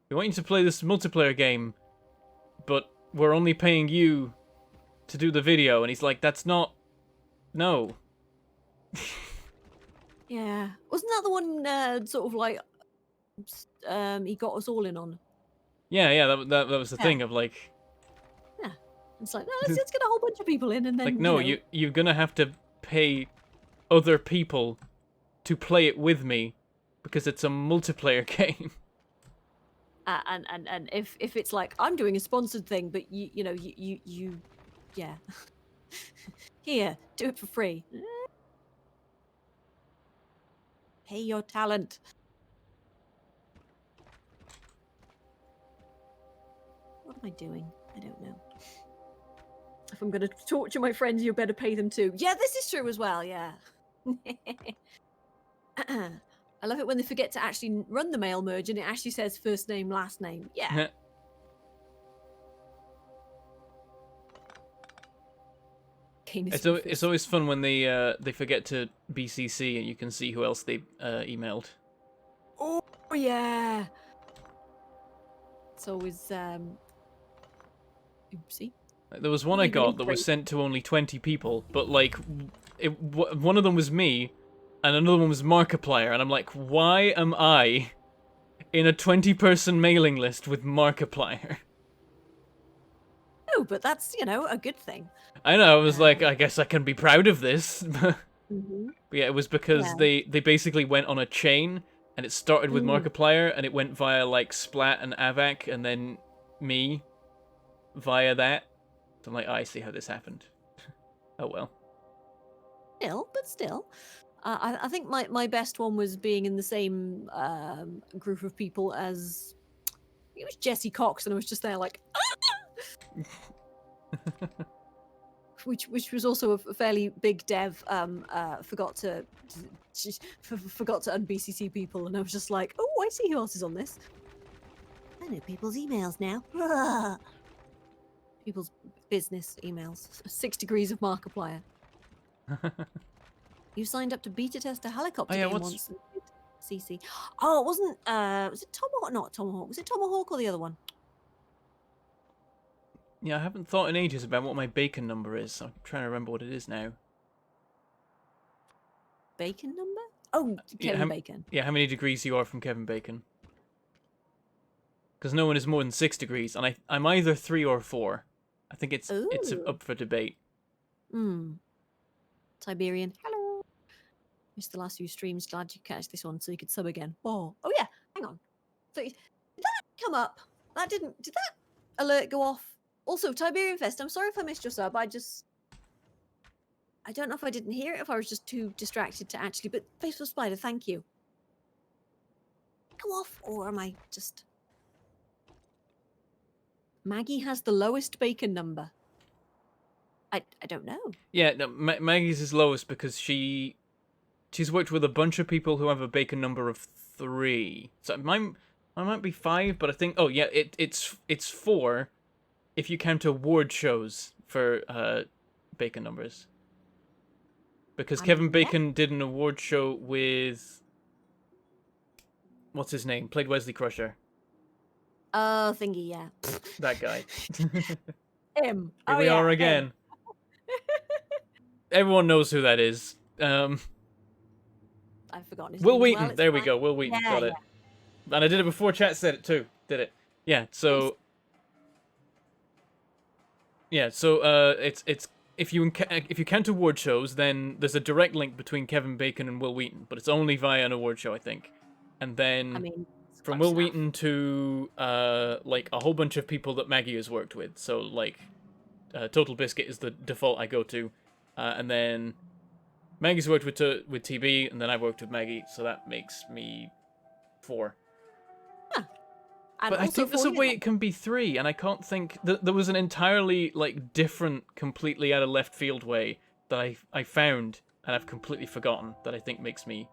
we want you to play this multiplayer game, but we're only paying you to do the video. And he's like, that's not... No.
Yeah. Wasn't that the one sort of like he got us all in on?
Yeah, that was the
Yeah.
thing of like...
Yeah. It's like, no, let's get a whole bunch of people in, and then
Like, no,
you know,
you're gonna have to pay other people to play it with me, because it's a multiplayer game.
and if it's like I'm doing a sponsored thing, but you know you yeah, here, do it for free. Pay your talent. What am I doing? I don't know. If I'm going to torture my friends, you better pay them too. Yeah, this is true as well. Yeah. I love it when they forget to actually run the mail merge and it actually says first name, last name. Yeah.
It's always fun when they forget to BCC and you can see who else they emailed.
Oh yeah. It's always oopsie.
There was one I got that was sent to only 20 people, but like one of them was me and another one was Markiplier, and I'm like, why am I in a 20-person mailing list with Markiplier?
No, but that's, you know, a good thing.
I know, I was like, I guess I can be proud of this.
Mm-hmm.
But yeah, it was because they basically went on a chain, and it started with Markiplier, and it went via like Splat and Avac, and then me via that. So I'm like, I see how this happened. Oh well.
Still. I think my best one was being in the same group of people as it was Jesse Cox, and I was just there like, which was also a fairly big dev. Forgot to un-BCC people, and I was just like, oh, I see who else is on this. I know people's emails now. People's business emails. 6 degrees of Markiplier. You signed up to beta test a helicopter game once. CC. Oh, it wasn't. Was it Tomahawk? Not Tomahawk. Was it Tomahawk or the other one?
Yeah, I haven't thought in ages about what my bacon number is. I'm trying to remember what it is now.
Bacon number? Oh, Kevin Bacon.
Yeah, how many degrees you are from Kevin Bacon? Because no one is more than 6 degrees, and I'm either 3 or 4. I think it's up for debate.
Tiberian. Hello. Missed the last few streams. Glad you catch this one so you could sub again. Oh yeah. Hang on. So did that come up? Did that alert go off? Also, Tiberian Fest. I'm sorry if I missed your sub. I don't know if I didn't hear it, if I was just too distracted to actually. But Faithful Spider, thank you. Go off, or am I just? Maggie has the lowest bacon number. I don't know.
Yeah, no, Maggie's is lowest because she she's worked with a bunch of people who have a bacon number of 3. So I might be 5, but I think it's 4 if you count award shows for bacon numbers. Because Kevin Bacon did an award show with what's his name? Played Wesley Crusher.
Oh, thingy, yeah.
That guy.
Him.
Here we are again. Everyone knows who that is.
I've forgotten his
Will
name.
Wheaton.
Well,
There we go. Will Wheaton. Got it. And I did it before chat said it too. Did it? Yeah. So. Yeah. So it's if you count award shows, then there's a direct link between Kevin Bacon and Will Wheaton, but it's only via an award show, I think. And then.
I mean,
From Will Wheaton to like a whole bunch of people that Maggie has worked with. So like Total Biscuit is the default I go to, and then Maggie's worked with TB, and then I've worked with Maggie, so that makes me 4.
Huh.
But I think there's a way it can be 3, and I can't think there was an entirely like different, completely out of left field way that I found, and I've completely forgotten that I think makes me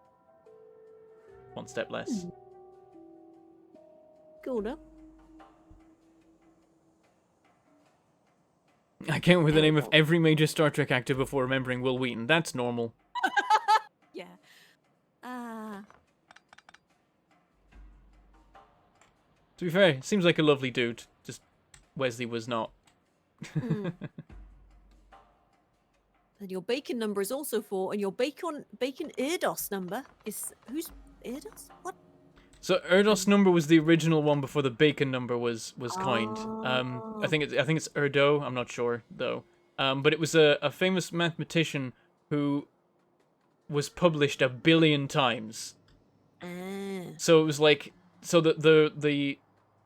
1 step less.
Cool, no?
I came up with the name of every major Star Trek actor before remembering Will Wheaton. That's normal.
Yeah.
To be fair, seems like a lovely dude. Just Wesley was not.
And your bacon number is also 4, and your bacon Erdos number is who's Erdos? What?
So Erdos number was the original one before the bacon number was coined. I think it's Erdo. I'm not sure though. But it was a famous mathematician who was published 1 billion times. So it was like the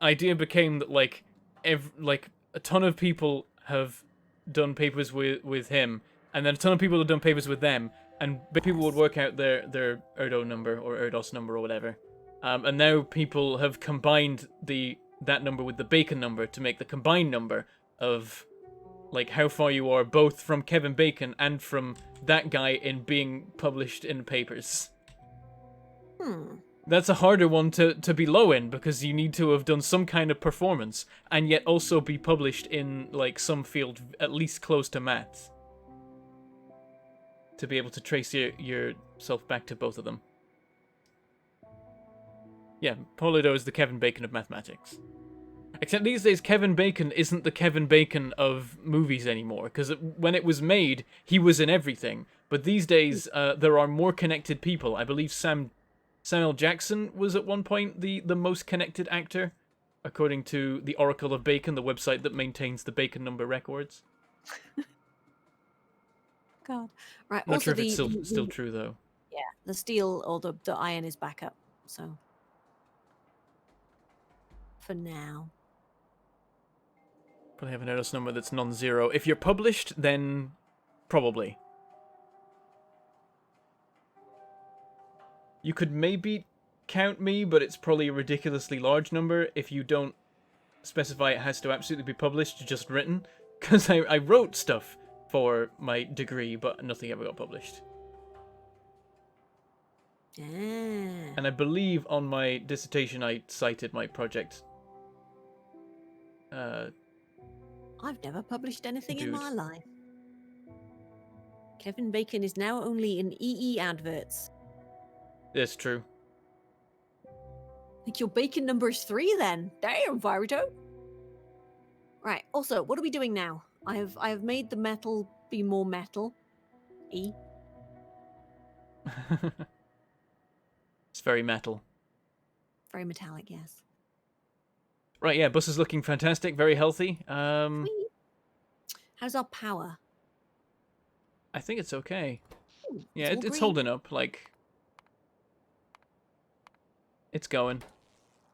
idea became that like a ton of people have done papers with him, and then a ton of people have done papers with them, and people would work out their Erdo number or Erdos number or whatever. And now people have combined that number with the bacon number to make the combined number of like how far you are both from Kevin Bacon and from that guy in being published in papers. That's a harder one to be low in, because you need to have done some kind of performance and yet also be published in like some field at least close to maths to be able to trace yourself back to both of them. Yeah, Paul Udo is the Kevin Bacon of mathematics. Except these days, Kevin Bacon isn't the Kevin Bacon of movies anymore, because when it was made, he was in everything. But these days, there are more connected people. I believe Samuel Jackson was at one point the most connected actor, according to the Oracle of Bacon, the website that maintains the Bacon number records.
God. Right.
Not
also,
sure if it's still true, though.
Yeah, the steel or the iron is back up, so... For now.
Probably have an Erdos number that's non-zero. If you're published, then probably. You could maybe count me, but it's probably a ridiculously large number if you don't specify it has to absolutely be published, just written. Because I wrote stuff for my degree, but nothing ever got published. And I believe on my dissertation I cited my project.
I've never published anything in my life. Kevin Bacon is now only in EE adverts.
It's true.
I think your bacon number is 3 then. Damn, Virito. Right, also, what are we doing now? I have made the metal be more metal. E.
It's very metal.
Very metallic, yes.
Right, yeah, bus is looking fantastic, very healthy.
How's our power?
I think it's okay.
Ooh,
Yeah, it's holding up, like... It's going.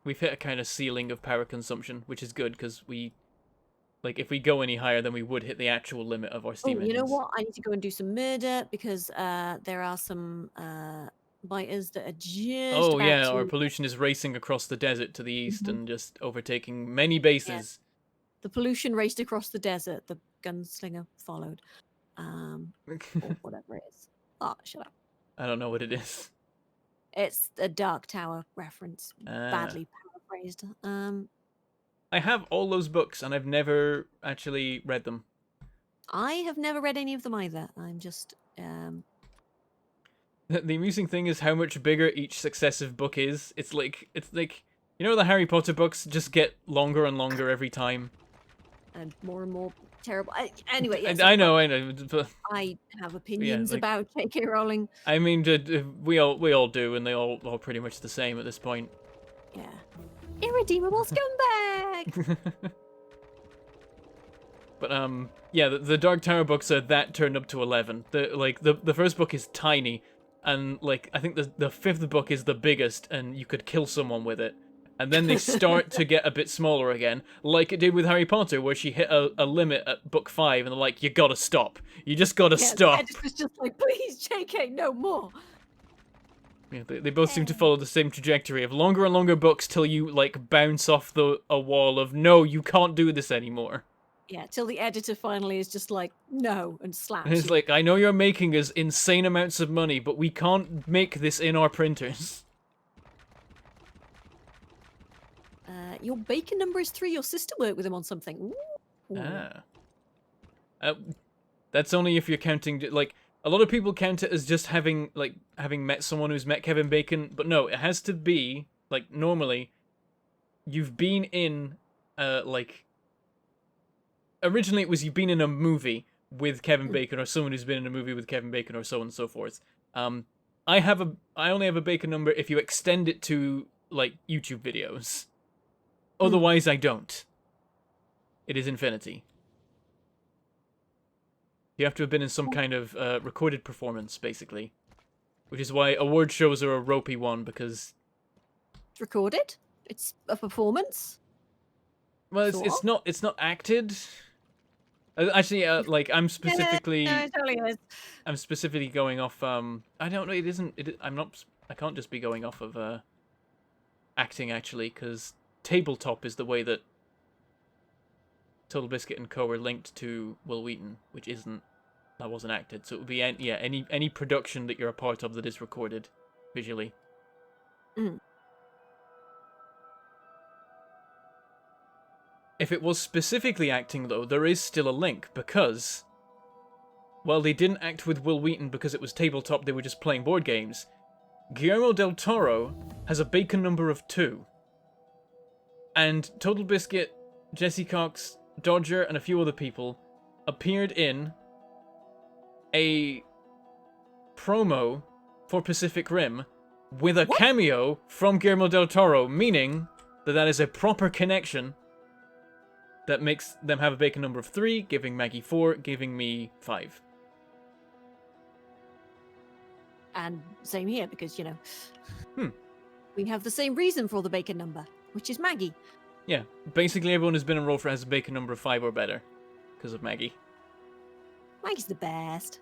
We've hit a kind of ceiling of power consumption, which is good, because we... Like, if we go any higher, then we would hit the actual limit of our steam engines.
You know what? I need to go and do some murder, because there are some biters that are just about
our pollution is racing across the desert to the east and just overtaking many bases.
Yeah. The pollution raced across the desert. The gunslinger followed. Or whatever it is. Oh, shut up.
I don't know what it is.
It's a Dark Tower reference, badly paraphrased.
I have all those books, and I've never actually read them.
I have never read any of them either. I'm just
The amusing thing is how much bigger each successive book is. It's like you know the Harry Potter books just get longer and longer every time.
and more terrible. Anyway, yes,
I know, but
I have opinions
like-
about J.K. Rowling.
I mean, we all do, and they all pretty much the same at this point.
Yeah, irredeemable scumbag.
But yeah, the Dark Tower books are that turned up to 11. The first book is tiny, and like I think the fifth book is the biggest, and you could kill someone with it. And then they start to get a bit smaller again, like it did with Harry Potter, where she hit a limit at book 5, and they're like, you gotta stop. You just gotta stop.
I was just like, please, J.K., no more.
Yeah, they both seem to follow the same trajectory of longer and longer books till you like bounce off a wall of no, you can't do this anymore.
Yeah, till the editor finally is just like, no, and slaps
And it's
you.
like, I know you're making us insane amounts of money, but we can't make this in our printers.
Your bacon number is 3. Your sister worked with him on something. Ooh.
That's only if you're counting, like, a lot of people count it as just having met someone who's met Kevin Bacon, but no, it has to be, like, normally, you've been in, originally it was you've been in a movie with Kevin Bacon, or someone who's been in a movie with Kevin Bacon, or so on and so forth. I only have a Bacon number if you extend it to, like, YouTube videos. Otherwise, I don't. It is infinity. You have to have been in some kind of recorded performance, basically. Which is why award shows are a ropey one, because...
It's recorded. It's a performance.
Well, it's not acted. Actually, like, I'm specifically...
Yeah, it totally is.
I'm specifically going off, I don't know, it isn't... I can't just be going off of, acting, actually, because tabletop is the way that Total Biscuit and Co. are linked to Will Wheaton, which that wasn't acted. So it would be any production that you're a part of that is recorded visually.
Mm.
If it was specifically acting, though, there is still a link, because while they didn't act with Will Wheaton because it was tabletop, they were just playing board games, Guillermo del Toro has a Bacon number of 2. And Total Biscuit, Jesse Cox, Dodger, and a few other people appeared in a promo for Pacific Rim with a cameo from Guillermo del Toro, meaning that is a proper connection that makes them have a Bacon number of 3, giving Maggie 4, giving me 5.
And same here, because, you know, we have the same reason for the Bacon number, which is Maggie.
Yeah, basically everyone who's been enrolled for has a Bacon number of 5 or better, because of Maggie.
Maggie's the best.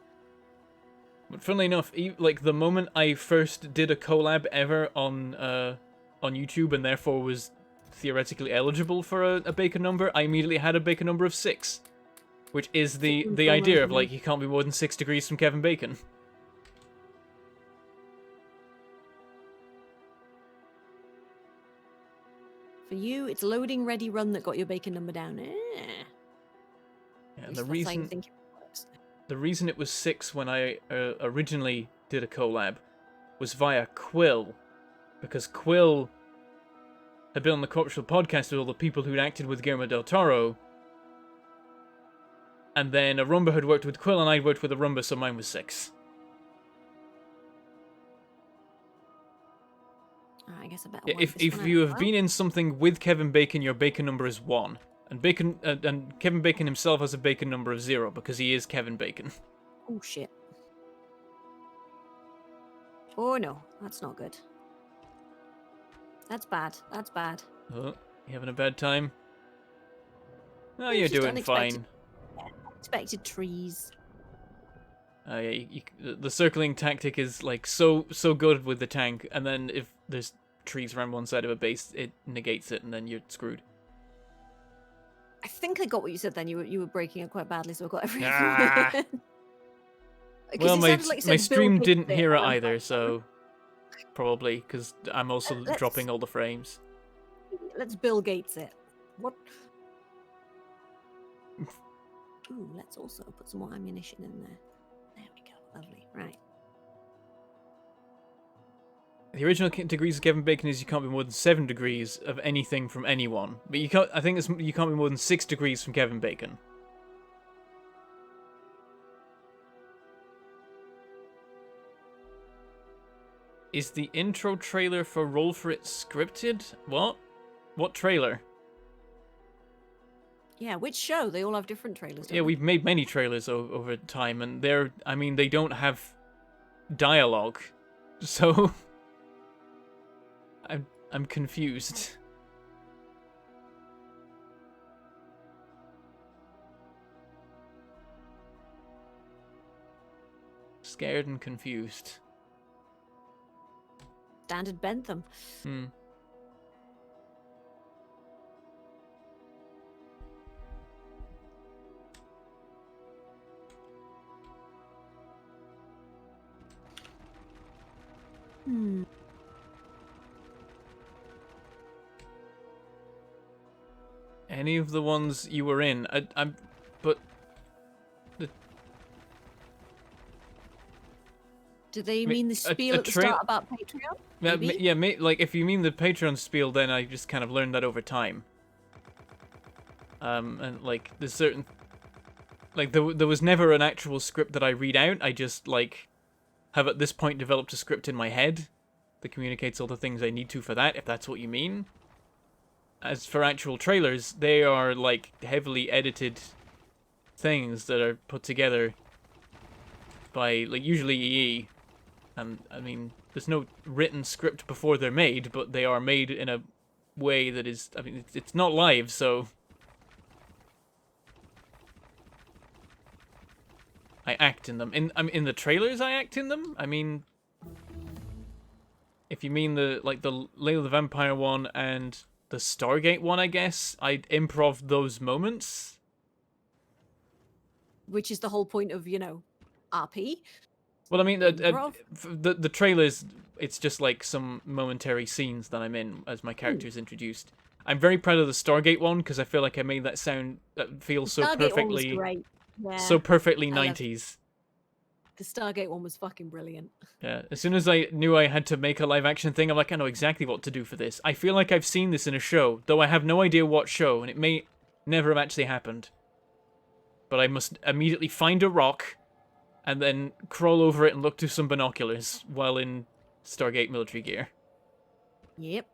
But funnily enough, like the moment I first did a collab ever on YouTube, and therefore was theoretically eligible for a Bacon number, I immediately had a Bacon number of 6, which is the idea of like you can't be more than 6 degrees from Kevin Bacon.
For you, it's loading ready run that got your Bacon number down.
Yeah,
At least that's how you think it works.
The reason it was 6 when I originally did a collab was via Quill, because Quill had been on the Corpsal podcast with all the people who'd acted with Guillermo del Toro, and then Arumba had worked with Quill and I'd worked with Arumba, so mine was 6.
I guess I better
If you have been in something with Kevin Bacon, your Bacon number is 1. And Kevin Bacon himself has a Bacon number of 0 because he is Kevin Bacon.
Oh shit. Oh no, that's not good. That's bad. That's bad.
Oh, you having a bad time? No,
It's
you're
just
doing
unexpected.
fine.
Expected trees.
Yeah, the circling tactic is like so good with the tank, and then if there's trees around one side of a base, it negates it, and then you're screwed.
I think I got what you said then. You were breaking it quite badly, so I got everything.
Ah.
Because
Well,
it sounded like you
my
said Bill
stream
Gates
didn't
bit,
hear it
and I'm
either,
like,
so probably because I'm also dropping all the frames.
let's Bill Gates it. What? Ooh, let's also put some more ammunition in there. There we go. Lovely. Right.
The original degrees of Kevin Bacon is you can't be more than 7 degrees of anything from anyone, but you can't. I think you can't be more than 6 degrees from Kevin Bacon. Is the intro trailer for Roll for It scripted? What? What trailer?
Yeah, which show? They all have different trailers, don't
Yeah,
they?
we've made many trailers over time, and I mean, they don't have dialogue, so I'm confused. Scared and confused.
Standard Bentham.
Hmm.
Hmm.
Any of the ones you were in, but
Do they mean the spiel at the start about Patreon? Maybe?
yeah, like if you mean the Patreon spiel, then I just kind of learned that over time. And like there's certain, like there was never an actual script that I read out. I just like have at this point developed a script in my head that communicates all the things I need to for that, if that's what you mean. As for actual trailers, they are like heavily edited things that are put together by like usually EE. And I mean, there's no written script before they're made, but they are made in a way that is, I mean, it's not live, so I act in them. In the trailers, I act in them. I mean, if you mean the Layla of the Vampire one and the Stargate one, I guess I'd improv those moments.
Which is the whole point of, RP.
Well, I mean,
Improv.
the trailers, it's just like some momentary scenes that I'm in as my character's introduced. I'm very proud of the Stargate one because I feel like I made that feel so
Stargate one was
perfectly,
great. Yeah,
so perfectly
I love
90s.
the Stargate one was fucking brilliant.
Yeah, as soon as I knew I had to make a live action thing, I'm like, I know exactly what to do for this. I feel like I've seen this in a show, though I have no idea what show, and it may never have actually happened. But I must immediately find a rock, and then crawl over it and look through some binoculars while in Stargate military gear.
Yep.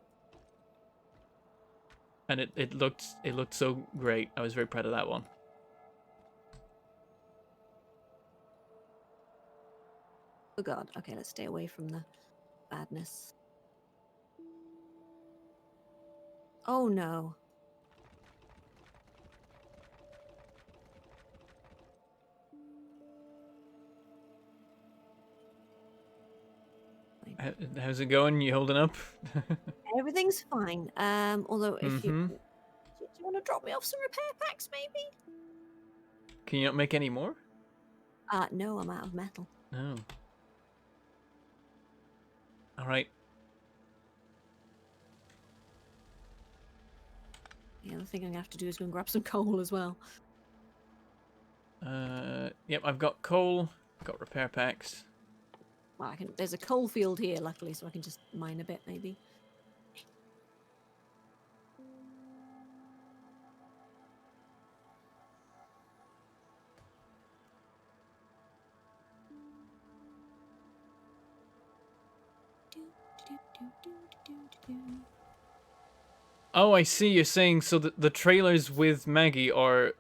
And it looked so great. I was very proud of that one.
Oh god. Okay, let's stay away from the badness. Oh no.
How's it going? You holding up?
Everything's fine. Although if
Mm-hmm.
you do you want to drop me off some repair packs, maybe?
Can you not make any more?
No, I'm out of metal.
No. All right.
The other thing I'm gonna have to do is go and grab some coal as well.
Yep, I've got coal. I've got repair packs.
Well, there's a coal field here, luckily, so I can just mine a bit, maybe.
Oh, I see. You're saying so that the trailers with Maggie are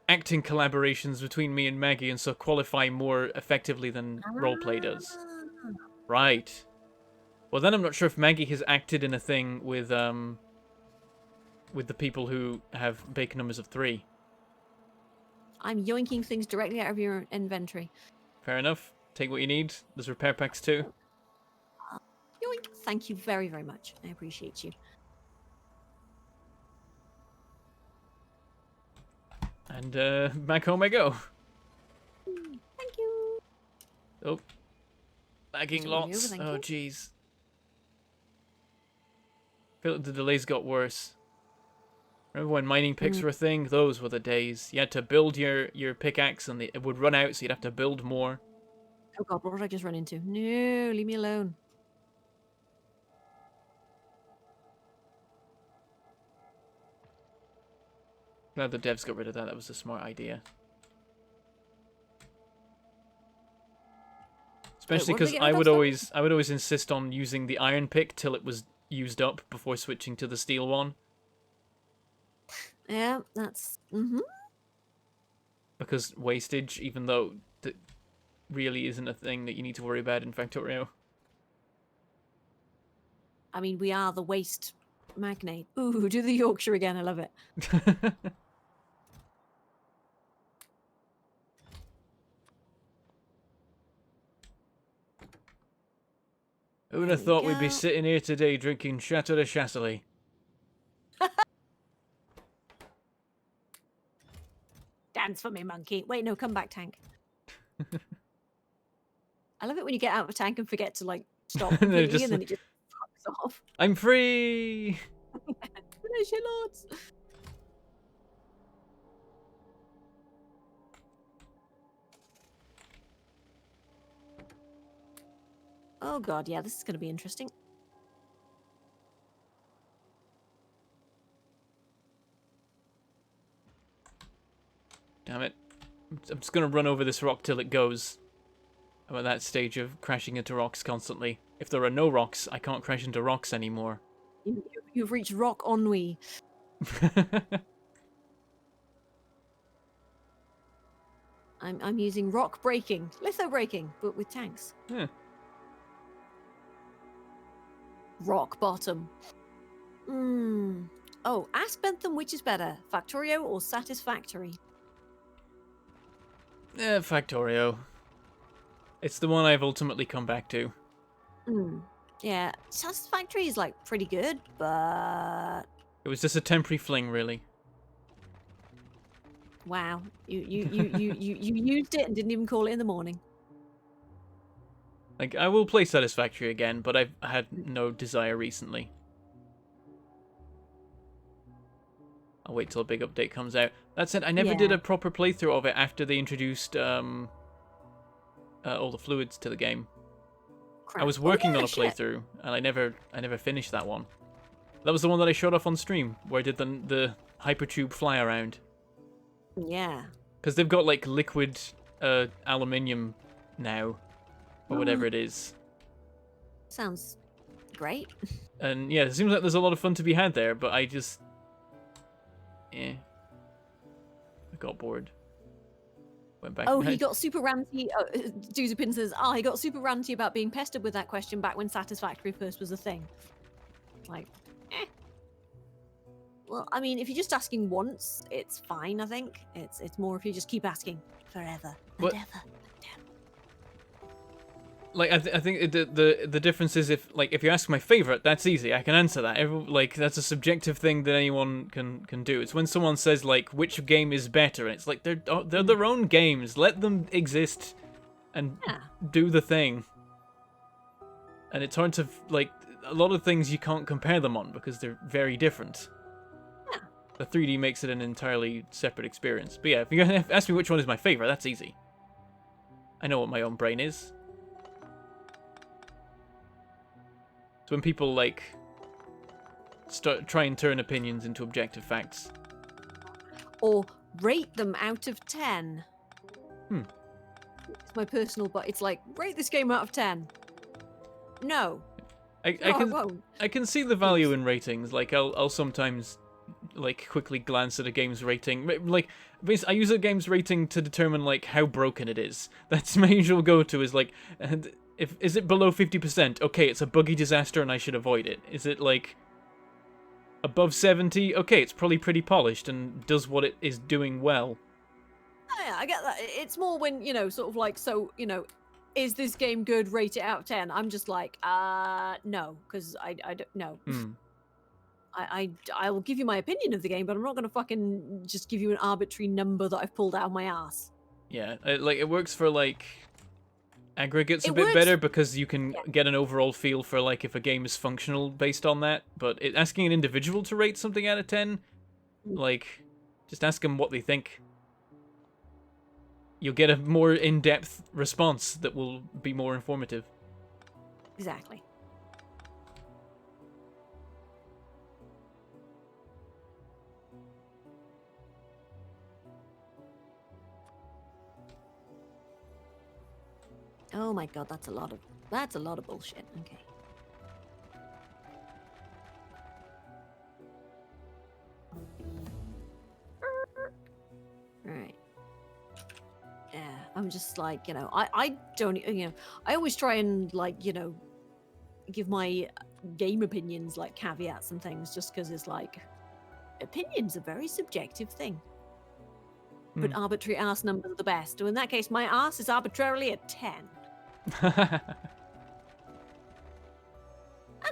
acting collaborations between me and Maggie, and so qualify more effectively than roleplay does. Right. Well, then I'm not sure if Maggie has acted in a thing with the people who have bacon numbers of 3.
I'm yoinking things directly out of your inventory.
Fair enough. Take what you need. There's repair packs too.
Yoink! Thank you very, very much. I appreciate you.
And back home I go.
Thank you.
Oh. Lagging
Somebody over,
lots.
thank
Oh,
you.
jeez. I feel like the delays got worse. Remember when mining picks were a thing? Those were the days. You had to build your pickaxe and it would run out, so you'd have to build more.
Oh god, what did I just run into? No, leave me alone.
Glad the devs got rid of that. That was a smart idea. Especially
what are they
because
getting rid of,
I would always insist on using the iron pick till it was used up before switching to the steel one.
Yeah, that's...
Because wastage, even though that really isn't a thing that you need to worry about in Factorio.
I mean, we are the waste magnate. Ooh, do the Yorkshire again. I love it.
Who would
There
have
we
thought we'd be
go.
sitting here today drinking Chateau de Chasselet?
Dance for me, monkey. Wait, no, come back, tank. I love it when you get out of a tank and forget to, like, stop
And they're
completely,
just
and then it just fucks off.
I'm free!
Finish it, lords. Oh god, yeah, this is going to be interesting.
Damn it. I'm just gonna run over this rock till it goes. I'm at that stage of crashing into rocks constantly. If there are no rocks, I can't crash into rocks anymore.
You've reached rock ennui. I'm using rock breaking, litho breaking, but with tanks.
Yeah.
Rock bottom. Oh, ask Bentham which is better, Factorio or Satisfactory?
Factorio. It's the one I've ultimately come back to.
Yeah, Satisfactory is like pretty good, but
It was just a temporary fling, really.
wow, you used it and didn't even call it in the morning.
Like, I will play Satisfactory again, but I've had no desire recently. I'll wait till a big update comes out. That said, I never did
Yeah.
a proper playthrough of it after they introduced all the fluids to the game.
Crap.
I was
Oh,
working
yeah,
on a
shit.
playthrough, and I never finished that one. That was the one that I showed off on stream, where I did the hypertube fly around.
Yeah.
Because they've got, like, liquid aluminium now, or whatever it is.
Sounds great.
And yeah, it seems like there's a lot of fun to be had there, but I just... I got bored. Went back.
Oh, he got super ranty. Duzupin says, he got super ranty about being pestered with that question back when Satisfactory first was a thing. Like, Well, I mean, if you're just asking once, it's fine, I think. It's more if you just keep asking forever and
What-
ever.
Like, I think the difference is if you ask my favorite, that's easy. I can answer that. Like, that's a subjective thing that anyone can do. It's when someone says, like, which game is better, and it's like, they're their own games. Let them exist and
Yeah.
do the thing. And it's hard to, like, a lot of things you can't compare them on because they're very different.
Yeah.
The 3D makes it an entirely separate experience. But yeah, if you're gonna ask me which one is my favorite, that's easy. I know what my own brain is. So when people, like, try and turn opinions into objective facts.
Or rate them out of 10.
Hmm.
It's my personal, but it's like, rate this game out of 10. No.
I
I won't.
I can see the value in ratings. Like, I'll sometimes, like, quickly glance at a game's rating. Like, I use a game's rating to determine, like, how broken it is. That's my usual go-to, is like, is it below 50%? Okay, it's a buggy disaster and I should avoid it. Is it, like, above 70? Okay, it's probably pretty polished and does what it is doing well.
Oh, yeah, I get that. It's more when, sort of like, so, is this game good? Rate it out of 10. I'm just like, no, because I don't know. I will give you my opinion of the game, but I'm not going to fucking just give you an arbitrary number that I've pulled out of my ass.
Yeah, like, it works for, like, aggregates a
It
bit
works-
better because you can
yeah.
get an overall feel for like if a game is functional based on that. But asking an individual to rate something out of 10, like, just ask them what they think. You'll get a more in-depth response that will be more informative.
Exactly. Oh my god, that's a lot of bullshit. Okay. Right. Yeah, I'm just like, I don't, I always try and like, give my game opinions like caveats and things just because it's like, opinions are a very subjective thing. But arbitrary ass numbers are the best. So in that case, my ass is arbitrarily a 10. And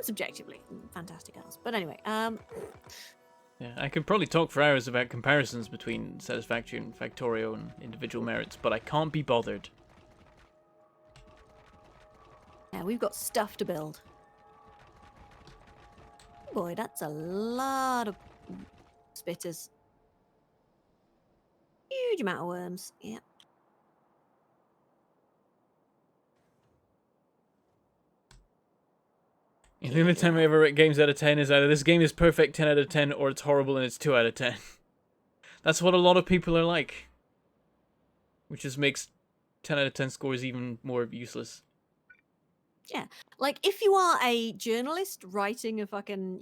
subjectively, fantastic ass. But anyway,
Yeah, I could probably talk for hours about comparisons between Satisfactory and Factorio and individual merits, but I can't be bothered.
yeah, we've got stuff to build. Boy, that's a lot of spitters. Huge amount of worms. Yeah.
The only time I ever rate games out of 10 is either this game is perfect 10 out of 10 or it's horrible and it's 2 out of 10. That's what a lot of people are like. Which just makes 10 out of 10 scores even more useless.
Yeah. Like, if you are a journalist writing a fucking,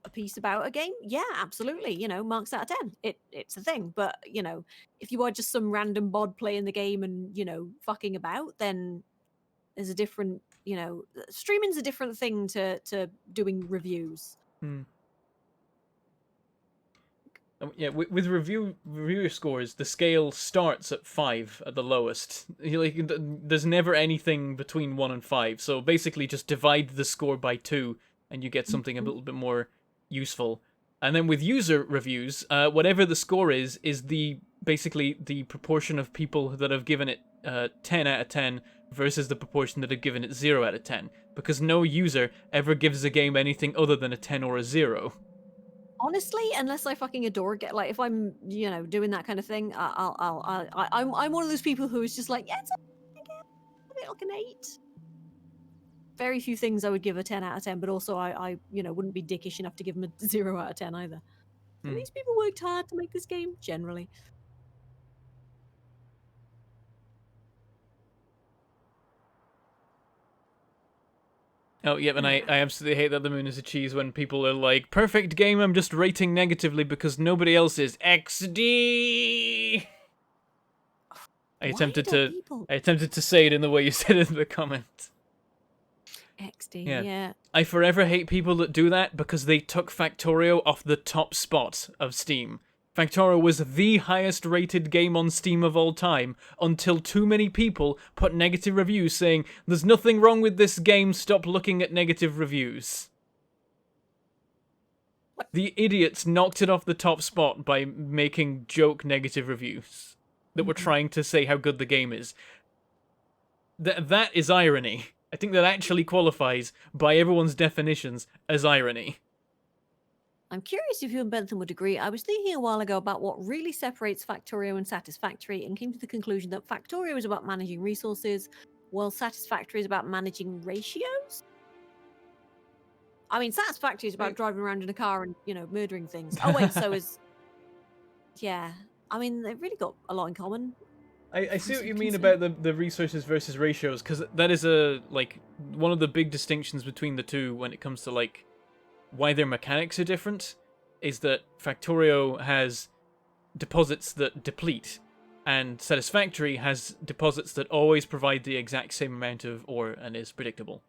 a piece about a game, yeah, absolutely, marks out of 10. It's a thing. But, if you are just some random bod playing the game and, fucking about, then there's a different, streaming's a different thing to doing reviews.
Yeah, with reviewer scores, the scale starts at 5 at the lowest. There's never anything between 1 and 5. So basically, just divide the score by 2, and you get something a little bit more useful. And then with user reviews, whatever the score is basically the proportion of people that have given it 10 out of 10 versus the proportion that have given it 0 out of 10. Because no user ever gives a game anything other than a 10 or a 0.
Honestly, unless I fucking adore it, like if I'm, doing that kind of thing, I'm one of those people who is just like, yeah, it's a bit like an 8. Very few things I would give a 10 out of 10, but also I wouldn't be dickish enough to give them a 0 out of 10 either. And these people worked hard to make this game, generally.
Oh, yep, and I absolutely hate that the moon is a cheese when people are like, perfect game, I'm just rating negatively because nobody else is. XD! I attempted to say it in the way you said it in the comment.
XD,
Yeah.
yeah.
I forever hate people that do that because they took Factorio off the top spot of Steam. Factorio was the highest rated game on Steam of all time until too many people put negative reviews saying, there's nothing wrong with this game, stop looking at negative reviews. The idiots knocked it off the top spot by making joke negative reviews that were trying to say how good the game is. That is irony. I think that actually qualifies, by everyone's definitions, as irony.
I'm curious if you and Bentham would agree. I was thinking a while ago about what really separates Factorio and Satisfactory and came to the conclusion that Factorio is about managing resources, while Satisfactory is about managing ratios. I mean, Satisfactory is about driving around in a car and, murdering things. Oh, wait, so is... Yeah. I mean, they've really got a lot in common.
I see what you mean about the resources versus ratios, because that is one of the big distinctions between the two when it comes to, why their mechanics are different, is that Factorio has deposits that deplete, and Satisfactory has deposits that always provide the exact same amount of ore and is predictable.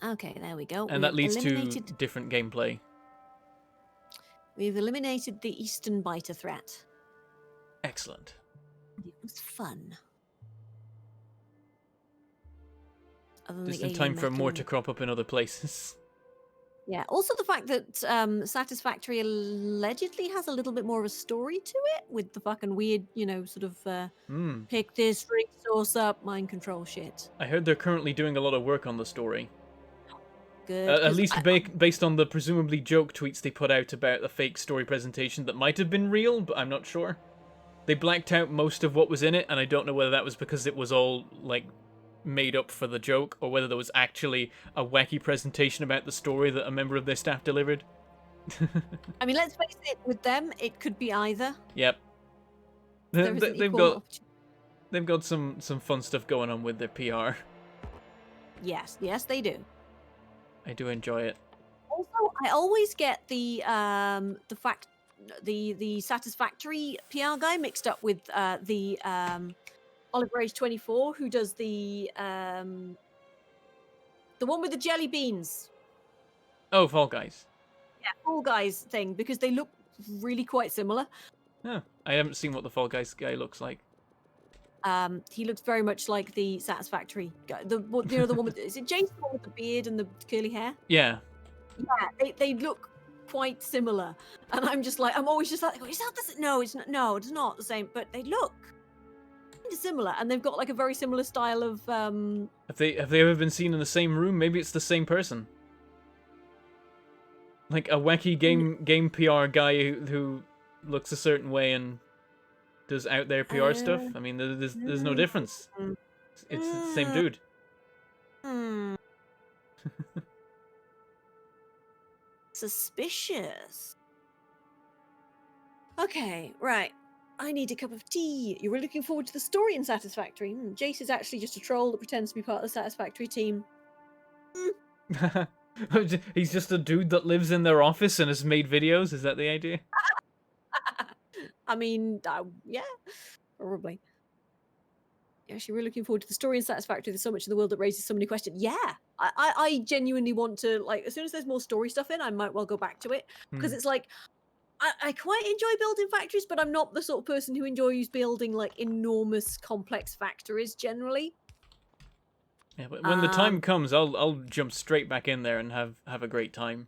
Okay, there we go.
And that leads to different gameplay.
We've eliminated the Eastern biter threat.
Excellent.
It was fun.
Just in time for more to crop up in other places.
Yeah. Also, the fact that Satisfactory allegedly has a little bit more of a story to it, with the fucking weird, sort of pick this resource up, mind control shit.
I heard they're currently doing a lot of work on the story.
Good.
At
'Cause
least based on the presumably joke tweets they put out about a fake story presentation that might have been real, but I'm not sure. They blacked out most of what was in it, and I don't know whether that was because it was all, like, made up for the joke, or whether there was actually a wacky presentation about the story that a member of their staff delivered.
I mean, let's face it, with them, it could be either.
Yep.
There is an
They've
equal
got
opportunity.
they've got some fun stuff going on with their PR.
Yes, they do.
I do enjoy it.
Also, I always get the Satisfactory PR guy mixed up with the Oliver Age 24, who does the one with the jelly beans.
Oh, Fall Guys.
Yeah, Fall Guys thing, because they look really quite similar.
Huh. I haven't seen what the Fall Guys guy looks like.
He looks very much like the Satisfactory guy. The one with, is it Jason, the one with the beard and the curly hair?
Yeah.
Yeah, they look quite similar, and I'm always just like, is that the? No, it's not. No, it's not the same. But they look kind of similar, and they've got like a very similar style of.
Have they ever been seen in the same room? Maybe it's the same person. Like a wacky game PR guy who looks a certain way and does out there PR stuff. I mean, there's no difference. It's the same dude.
Suspicious. Okay, right. I need a cup of tea. You were looking forward to the story in Satisfactory. Jace is actually just a troll that pretends to be part of the Satisfactory team.
He's just a dude that lives in their office and has made videos. Is that the idea?
I mean, yeah, probably. Yeah, we're looking forward to the story in Satisfactory. There's so much in the world that raises so many questions. Yeah, I genuinely want to, like, as soon as there's more story stuff in, I might well go back to it, because it's like, I quite enjoy building factories, but I'm not the sort of person who enjoys building like enormous complex factories generally.
Yeah, but when the time comes, I'll jump straight back in there and have a great time.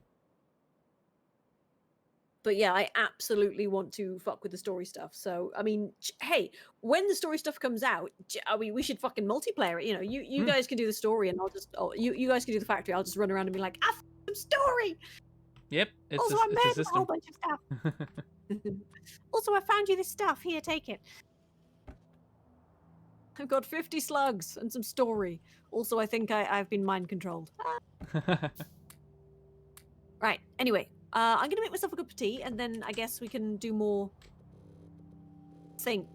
But yeah, I absolutely want to fuck with the story stuff. So I mean, hey, when the story stuff comes out, I mean, we should fucking multiplayer it. You know, you guys can do the story, and I'll just you guys can do the factory. I'll just run around and be like, some story.
Yep,
Also, I made a whole bunch of stuff. Also, I found you this stuff. Here, take it. I've got 50 slugs and some story. Also, I think I've been mind controlled. Right. Anyway, I'm gonna make myself a cup of tea, and then I guess we can do more.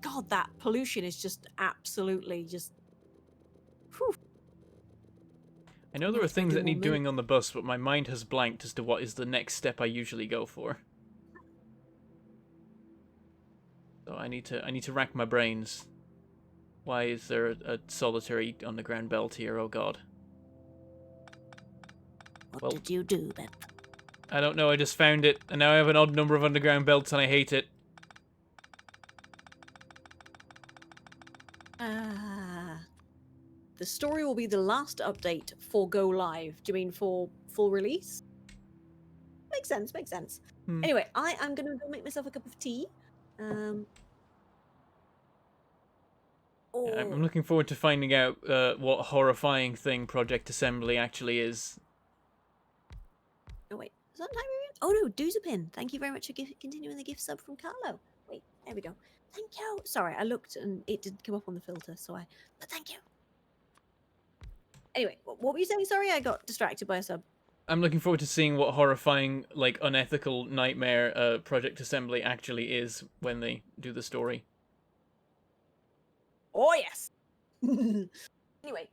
God, that pollution is just absolutely just. Whew.
I know there are things that need doing on the bus, but my mind has blanked as to what is the next step I usually go for. So I need to rack my brains. Why is there a solitary underground belt here? Oh god.
What did you do, Ben?
I don't know, I just found it, and now I have an odd number of underground belts and I hate it.
The story will be the last update for Go Live. Do you mean for full release? Makes sense, makes sense. Anyway, I am gonna go make myself a cup of tea.
I'm looking forward to finding out what horrifying thing Project Assembly actually is.
Oh wait, is that time again? Oh no, Doozapin. Thank you very much for continuing the gift sub from Carlo. Wait, there we go. Thank you. Sorry, I looked and it didn't come up on the filter, but thank you. Anyway, what were you saying? Sorry, I got distracted by a sub.
I'm looking forward to seeing what horrifying, like, unethical nightmare Project Assembly actually is when they do the story.
Oh yes. Anyway.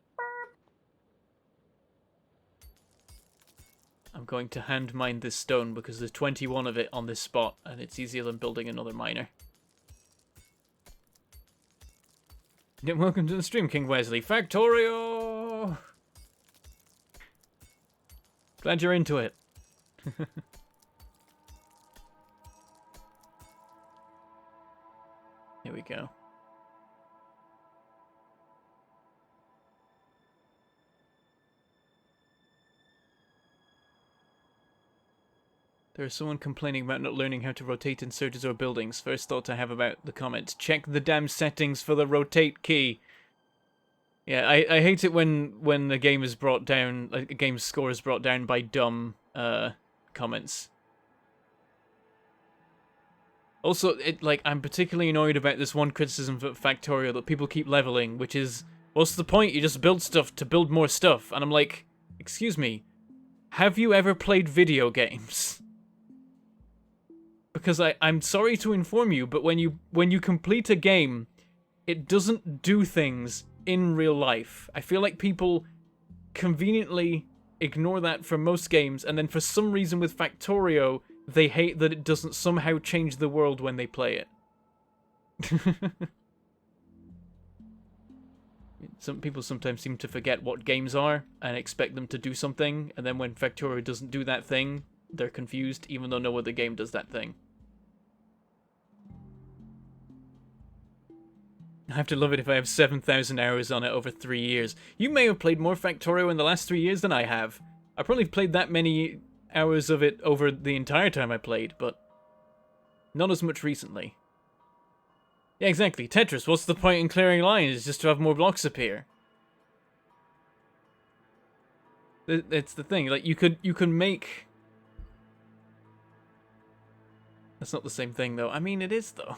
I'm going to hand mine this stone because there's 21 of it on this spot, and it's easier than building another miner. Yeah, welcome to the stream, King Wesley. Factorio! Glad you're into it. Here we go. There's someone complaining about not learning how to rotate in surges or buildings. First thought I have about the comment. Check the damn settings for the rotate key. Yeah, I hate it when the game is brought down, like a game's score is brought down by dumb comments. Also, I'm particularly annoyed about this one criticism of Factorio that people keep leveling, which is, what's the point? You just build stuff to build more stuff. And I'm like, excuse me, have you ever played video games? Because I'm sorry to inform you, but when you complete a game, it doesn't do things in real life. I feel like people conveniently ignore that for most games, and then for some reason with Factorio, they hate that it doesn't somehow change the world when they play it. Some people sometimes seem to forget what games are and expect them to do something, and then when Factorio doesn't do that thing, they're confused, even though no other game does that thing. I have to love it if I have 7,000 hours on it over 3 years. You may have played more Factorio in the last 3 years than I have. I probably played that many hours of it over the entire time I played, but not as much recently. Yeah, exactly. Tetris, what's the point in clearing lines? Just to have more blocks appear. It's the thing. Like, you can make... That's not the same thing, though. I mean, it is, though.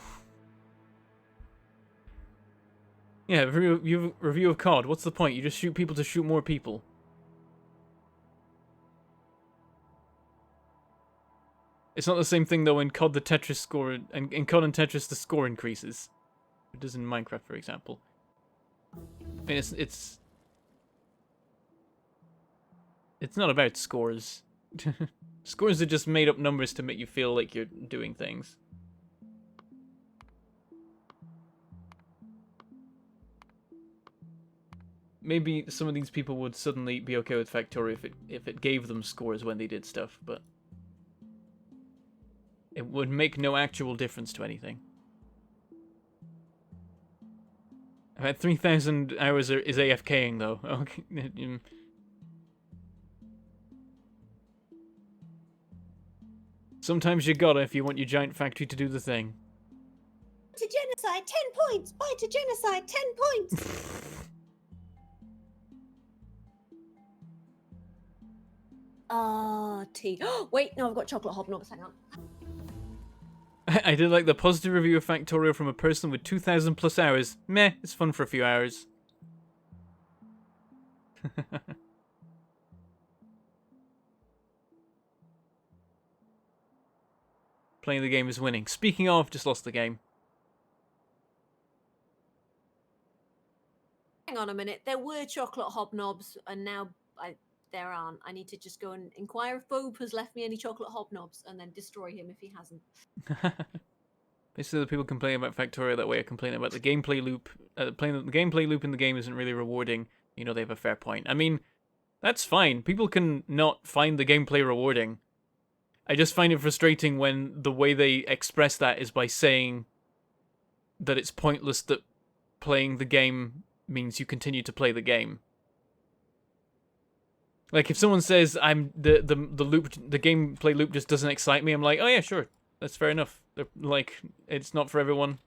Yeah, review of COD. What's the point? You just shoot people to shoot more people. It's not the same thing, though, in COD the Tetris score... And in COD and Tetris the score increases. It does in Minecraft, for example. I mean, it's not about scores. Scores are just made up numbers to make you feel like you're doing things. Maybe some of these people would suddenly be okay with Factorio if it gave them scores when they did stuff, but it would make no actual difference to anything. I've had 3,000 hours is AFKing, though. Okay. Sometimes you gotta if you want your giant factory to do the thing.
To genocide, 10 points! Bye to genocide, 10 points!
Tea. Wait, no, I've got chocolate hobnobs. Hang on.
I did like the positive review of Factorio from a person with 2,000 plus hours. Meh, it's fun for a few hours. Playing the game is winning. Speaking of, just lost the game.
Hang on a minute. There were chocolate hobnobs, and now there aren't. I need to just go and inquire if Pave has left me any chocolate hobnobs, and then destroy him if he hasn't.
Basically, the people complaining about Factorio that way are complaining about the gameplay loop. The gameplay loop in the game isn't really rewarding. You know, they have a fair point. I mean, that's fine. People can not find the gameplay rewarding. I just find it frustrating when the way they express that is by saying that it's pointless that playing the game means you continue to play the game. Like, if someone says the gameplay loop just doesn't excite me, I'm like, oh yeah, sure, that's fair enough. Like, it's not for everyone.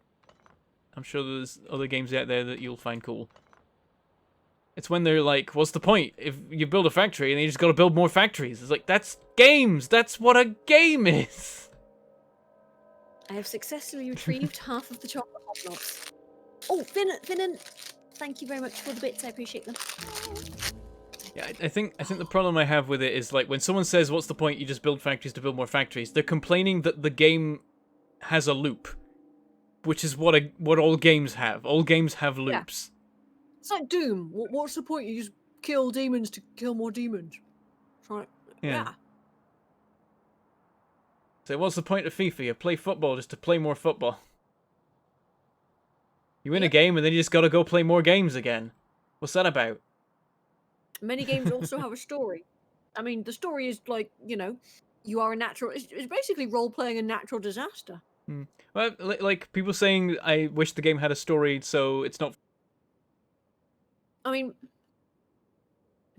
I'm sure there's other games out there that you'll find cool. It's when they're like, what's the point? If you build a factory and you just gotta build more factories. It's like, that's games! That's what a game is!
I have successfully retrieved half of the chocolate hobnobs. Oh, Finan, thank you very much for the bits. I appreciate them.
Yeah, I think the problem I have with it is, like, when someone says, what's the point? You just build factories to build more factories. They're complaining that the game has a loop. Which is what all games have. All games have loops.
Yeah. It's like Doom. What's the point? You just kill demons to kill more demons. Right. Yeah.
So what's the point of FIFA? You play football just to play more football. You win a game and then you just gotta go play more games again. What's that about?
Many games also have a story. I mean, the story is like, you know, you are a natural... It's basically role-playing a natural disaster.
Well, like, people saying, I wish the game had a story, so it's not...
I mean,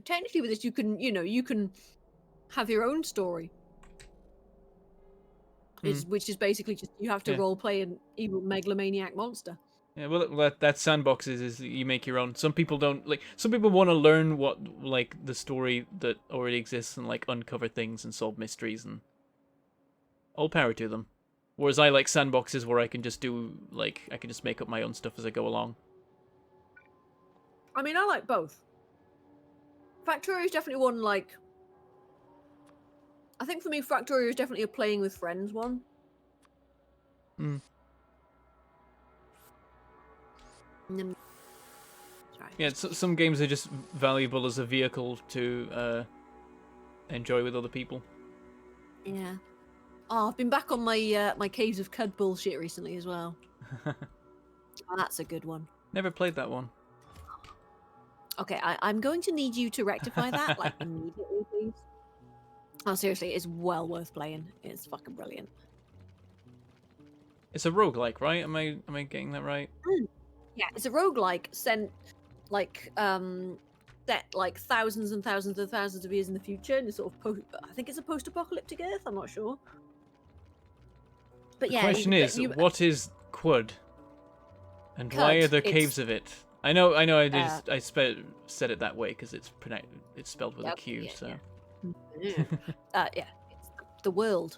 technically with this, you can, you know, you can have your own story. which is basically just you have to
Yeah.
role play an evil megalomaniac monster.
Yeah, well, that sandboxes is you make your own. Some people don't like. Some people want to learn what like the story that already exists and like uncover things and solve mysteries, and all power to them. Whereas I like sandboxes where I can just do like I can just make up my own stuff as I go along.
I mean, I like both. Factorio is definitely one like. I think for me, Factorio is definitely a playing with friends one.
Mm.
Sorry.
Yeah, some games are just valuable as a vehicle to enjoy with other people.
Yeah. Oh, I've been back on my my Caves of Cud bullshit recently as well. Oh, that's a good one.
Never played that one.
Okay, I'm going to need you to rectify that like immediately, please. Oh, seriously, it's well worth playing. It's fucking brilliant.
It's a roguelike, right? Am I getting that right?
Yeah, it's a roguelike set like thousands and thousands and thousands of years in the future, and it's sort of I think it's a post-apocalyptic Earth. I'm not sure. But
The
yeah,
question is, what is Quud? And why are there caves of it? I know. I said it that way because it's spelled with a Q.
Yeah,
so.
Yeah. Yeah, it's the world.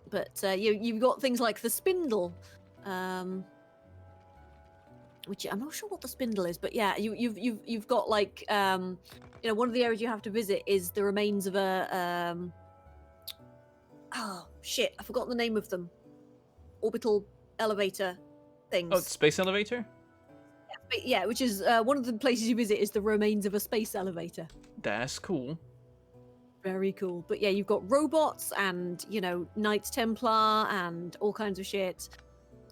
But you've got things like the spindle, which I'm not sure what the spindle is, but yeah, you've got like one of the areas you have to visit is the remains of a oh shit, I forgot the name of them. Orbital elevator things.
Oh, space elevator?
Yeah, which is one of the places you visit is the remains of a space elevator.
That's cool.
Very cool. But yeah, you've got robots and, Knights Templar and all kinds of shit.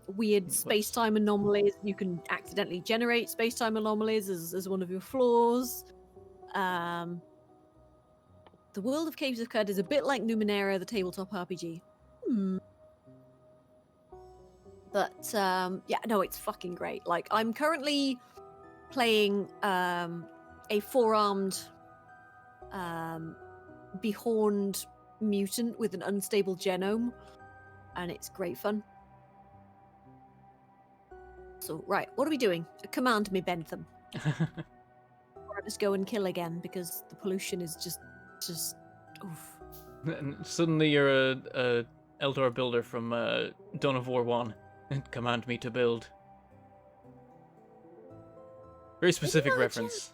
Weird space-time anomalies. You can accidentally generate space-time anomalies as one of your flaws. The world of Caves of Cud is a bit like Numenera, the tabletop RPG. But yeah, no, it's fucking great. Like, I'm currently playing a four-armed behorned mutant with an unstable genome, and it's great fun. So, right, what are we doing? Command me, Bentham. Or I just go and kill again because the pollution is just oof.
And suddenly you're a Eldor builder from Dawn of War 1. Command me to build. Very specific reference.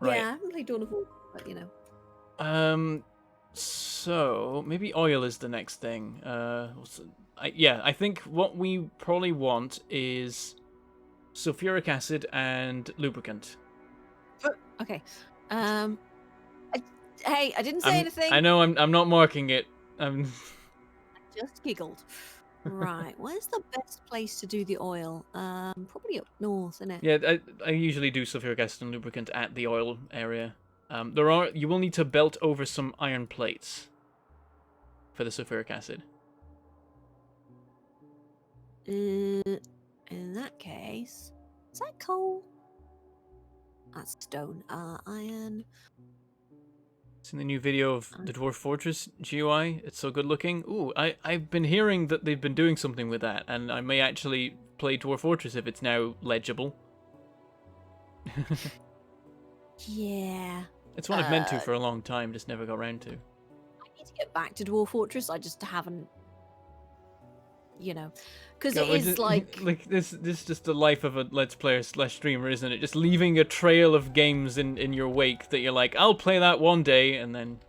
Yeah,
Right.
I haven't played Dawn of War, but
So maybe oil is the next thing. I think what we probably want is sulfuric acid and lubricant.
Okay. Hey, I didn't say anything.
I know I'm not marking it.
I just giggled. Right, where's the best place to do the oil? Probably up north, isn't it?
Yeah, I usually do sulfuric acid and lubricant at the oil area. You will need to belt over some iron plates for the sulfuric acid.
In that case, is that coal? That's stone. Iron.
Seen the new video of the Dwarf Fortress GUI? It's so good looking. Ooh, I've been hearing that they've been doing something with that, and I may actually play Dwarf Fortress if it's now legible.
Yeah.
It's one I've meant to for a long time, just never got around to.
I need to get back to Dwarf Fortress. I just haven't, because
God,
it is like
this is just the life of a Let's Player / streamer, isn't it? Just leaving a trail of games in your wake that you're like, I'll play that one day, and then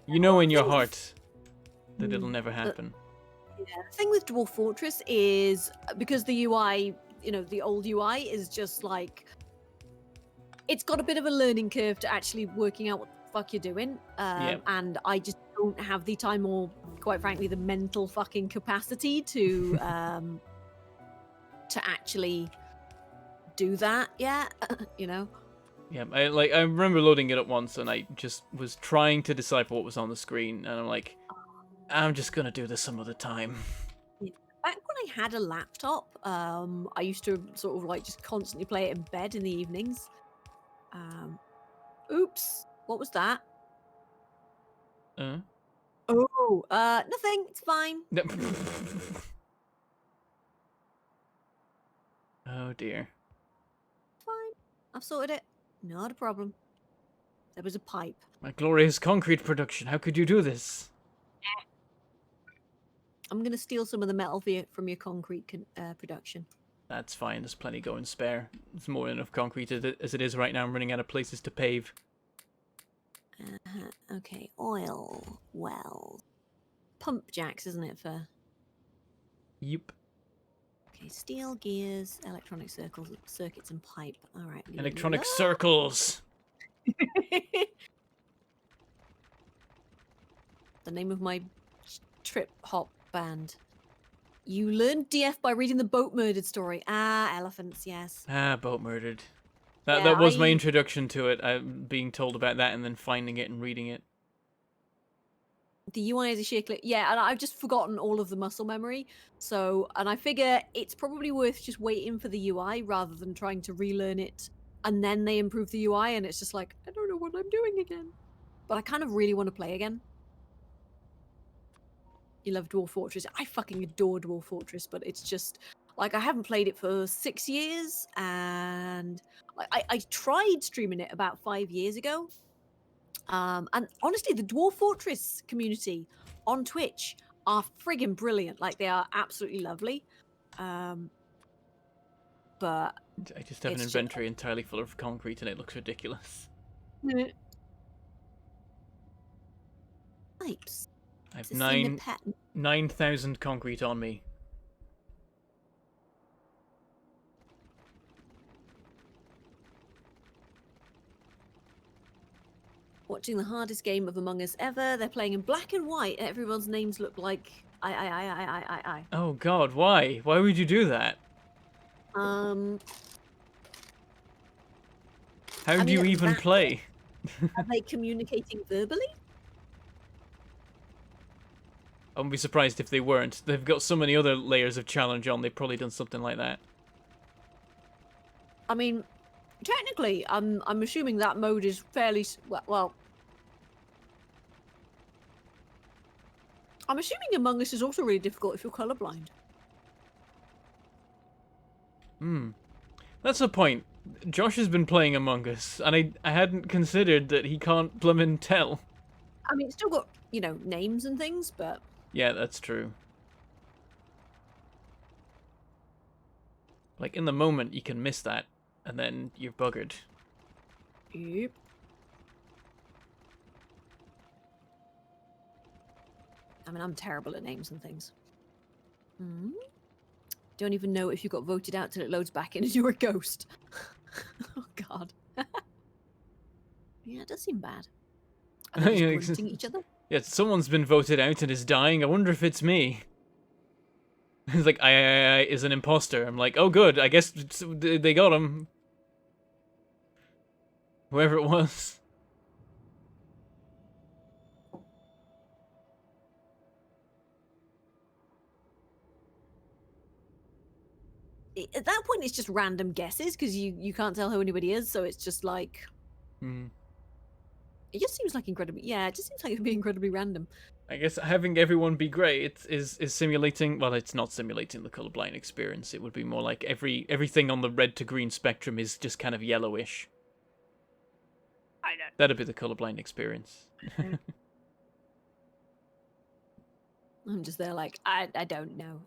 you know in your heart that it'll never happen.
Yeah, the thing with Dwarf Fortress is because the UI, the old UI is just like it's got a bit of a learning curve to actually working out what the fuck you're doing. And I just don't have the time or, quite frankly, the mental fucking capacity to actually do that yet,
Yeah, I remember loading it up once and I just was trying to decipher what was on the screen, and I'm like, I'm just gonna do this some other time.
Back when I had a laptop, I used to sort of like just constantly play it in bed in the evenings. Oops, what was that? Oh, nothing. It's fine.
Oh dear.
Fine. I've sorted it. Not a problem. There was a pipe.
My glorious concrete production. How could you do this?
I'm gonna steal some of the metal from your concrete production.
That's fine. There's plenty going spare. It's more than enough concrete as it is right now. I'm running out of places to pave.
Okay, oil wells. Pump jacks, isn't it, for...
Yep.
Okay, steel, gears, electronic circuits, and pipe. All right.
Electronic circles.
The name of my trip-hop band. You learned DF by reading the boat murdered story. Ah, elephants, yes.
Ah, boat murdered. That was my introduction to it. Being told about that and then finding it and reading it.
The UI is a sheer click. Yeah, and I've just forgotten all of the muscle memory. So, and I figure it's probably worth just waiting for the UI rather than trying to relearn it and then they improve the UI and it's just like, I don't know what I'm doing again. But I kind of really want to play again. You love Dwarf Fortress. I fucking adore Dwarf Fortress, but it's just like I haven't played it for 6 years and I tried streaming it about 5 years ago. And honestly, the Dwarf Fortress community on Twitch are friggin' brilliant. Like, they are absolutely lovely. But
I just have an inventory entirely full of concrete and it looks ridiculous.
Pipes.
I have 9,000 concrete on me.
Watching the hardest game of Among Us ever. They're playing in black and white. Everyone's names look like I.
Oh God, why? Why would you do that? How do you even play?
Are they communicating verbally?
I wouldn't be surprised if they weren't. They've got so many other layers of challenge on, they've probably done something like that.
I mean, technically, I'm assuming that mode is fairly well. I'm assuming Among Us is also really difficult if you're colorblind.
That's a point. Josh has been playing Among Us, and I hadn't considered that he can't bloomin' tell.
I mean, it's still got, you know, names and things, but...
Yeah, that's true. Like, in the moment, you can miss that, and then you're buggered.
Yep. I mean, I'm terrible at names and things. Don't even know if you got voted out till it loads back in and you're a ghost. Oh, God. Yeah, it does seem bad. Are they just grunting each other?
Yeah, someone's been voted out and is dying. I wonder if it's me. It's like, I is an imposter. I'm like, oh, good. I guess they got him. Whoever it was.
At that point, it's just random guesses because you can't tell who anybody is. So it's just like... It just seems like incredibly... Yeah, it just seems like it would be incredibly random.
I guess having everyone be grey is simulating... Well, it's not simulating the colorblind experience. It would be more like everything on the red to green spectrum is just kind of yellowish.
I know.
That'd be the colorblind experience.
I'm just there like, I don't know.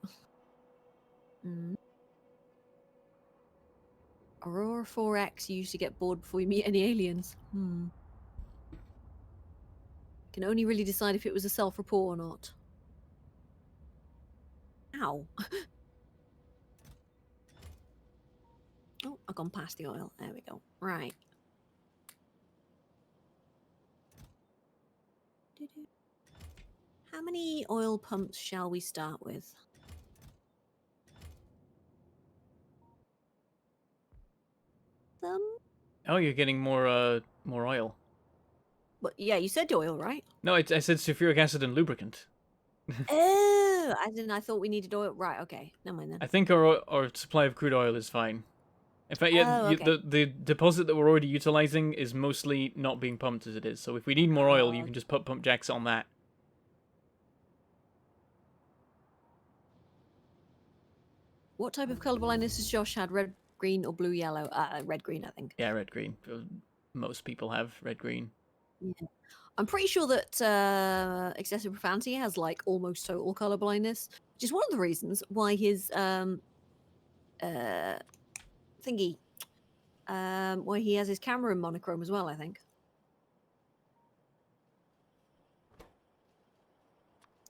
Aurora 4X, you used to get bored before you meet any aliens. Can only really decide if it was a self-report or not. Ow. Oh, I've gone past the oil. There we go. Right. How many oil pumps shall we start with?
Oh, you're getting more oil.
But yeah, you said oil, right?
No, I said sulfuric acid and lubricant.
Oh, I thought we needed oil. Right, okay. Never mind then.
I think our supply of crude oil is fine. In fact, yeah,
okay.
the deposit that we're already utilizing is mostly not being pumped as it is. So if we need more oil, you can just put pump jacks on that.
What type of colour blindness has Josh had? Red, green, or blue, yellow? Red, green, I think.
Yeah, red green. Most people have red green.
Yeah. I'm pretty sure that excessive profanity has like almost total colour blindness, which is one of the reasons why his thingy, why he has his camera in monochrome as well. I think.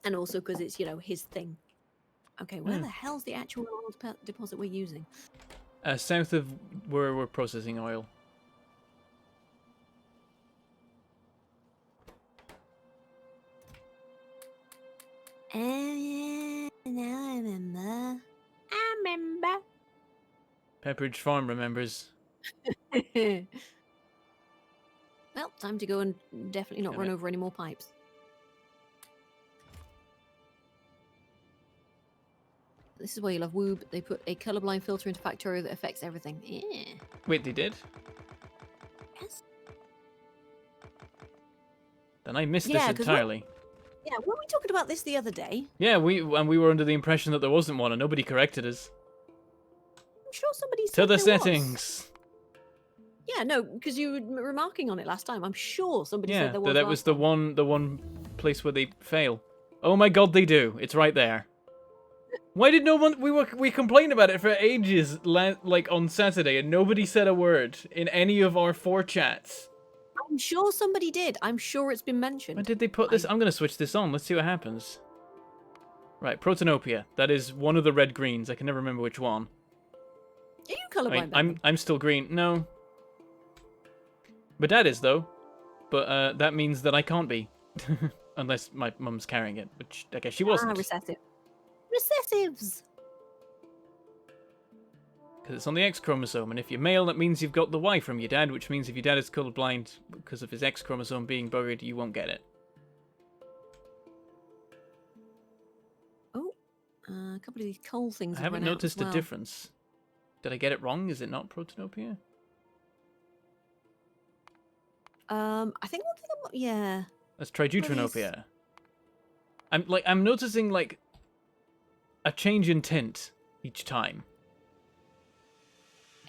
And also because it's, you know, his thing. Okay, where the hell's the actual oil deposit we're using?
South of where we're processing oil.
Yeah, now I remember. I remember.
Pepperidge Farm remembers.
Well, time to go and definitely not
Damn
run
it.
over any more pipes. This is why you love Woob. They put a colorblind filter into Factorio that affects everything. Yeah.
Wait, they did?
Yes.
Then I missed
Yeah,
this
'cause
entirely.
Yeah, weren't we talking about this the other day?
Yeah, we were under the impression that there wasn't one, and nobody corrected us.
I'm sure somebody said
To the
there was.
settings.
Yeah, no, because you were remarking on it last time. I'm sure somebody
Yeah,
said there was.
that was the one place where they fail. Oh my god, they do. It's right there. Why did no one? We complained about it for ages, like on Saturday, and nobody said a word in any of our 4 chats.
I'm sure somebody did. I'm sure it's been mentioned.
When did they put this? I'm gonna switch this on. Let's see what happens. Right, Protonopia. That is one of the red greens. I can never remember which one.
Are you colorblind? Bentham?
I'm still green. No. My dad is though, but that means that I can't be, unless my mum's carrying it, which I guess she wasn't.
Recessive. Recessives.
Because it's on the X chromosome, and if you're male, that means you've got the Y from your dad, which means if your dad is colorblind because of his X chromosome being buried, you won't get it.
Oh, a couple of these coal things.
I
have
haven't
run out
noticed
as
a
well.
difference. Did I get it wrong? Is it not Protonopia?
I think one thing. Yeah.
Let's try Deuteranopia. I'm noticing like a change in tint each time.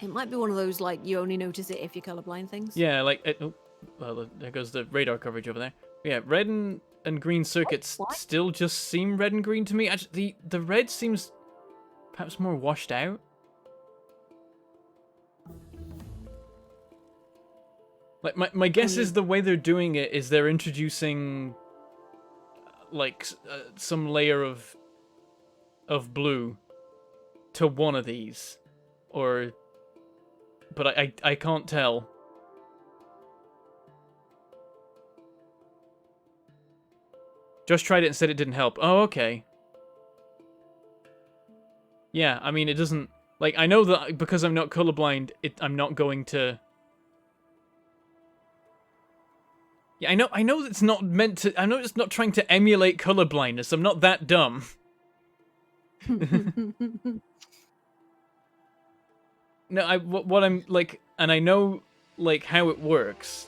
It might be one of those like you only notice it if you're colorblind things.
Yeah, like oh, well, there goes the radar coverage over there. Yeah, red and green circuits
what?
still just seem red and green to me. Actually, the red seems perhaps more washed out. Like my guess is the way they're doing it is they're introducing like some layer of blue to one of these, or but I can't tell. Josh tried it and said it didn't help. Oh, okay. Yeah, I mean it doesn't. Like I know that because I'm not colorblind, I'm not going to. Yeah, I know it's not meant to. I know it's not trying to emulate colorblindness. I'm not that dumb. No, what I'm like, and I know like how it works,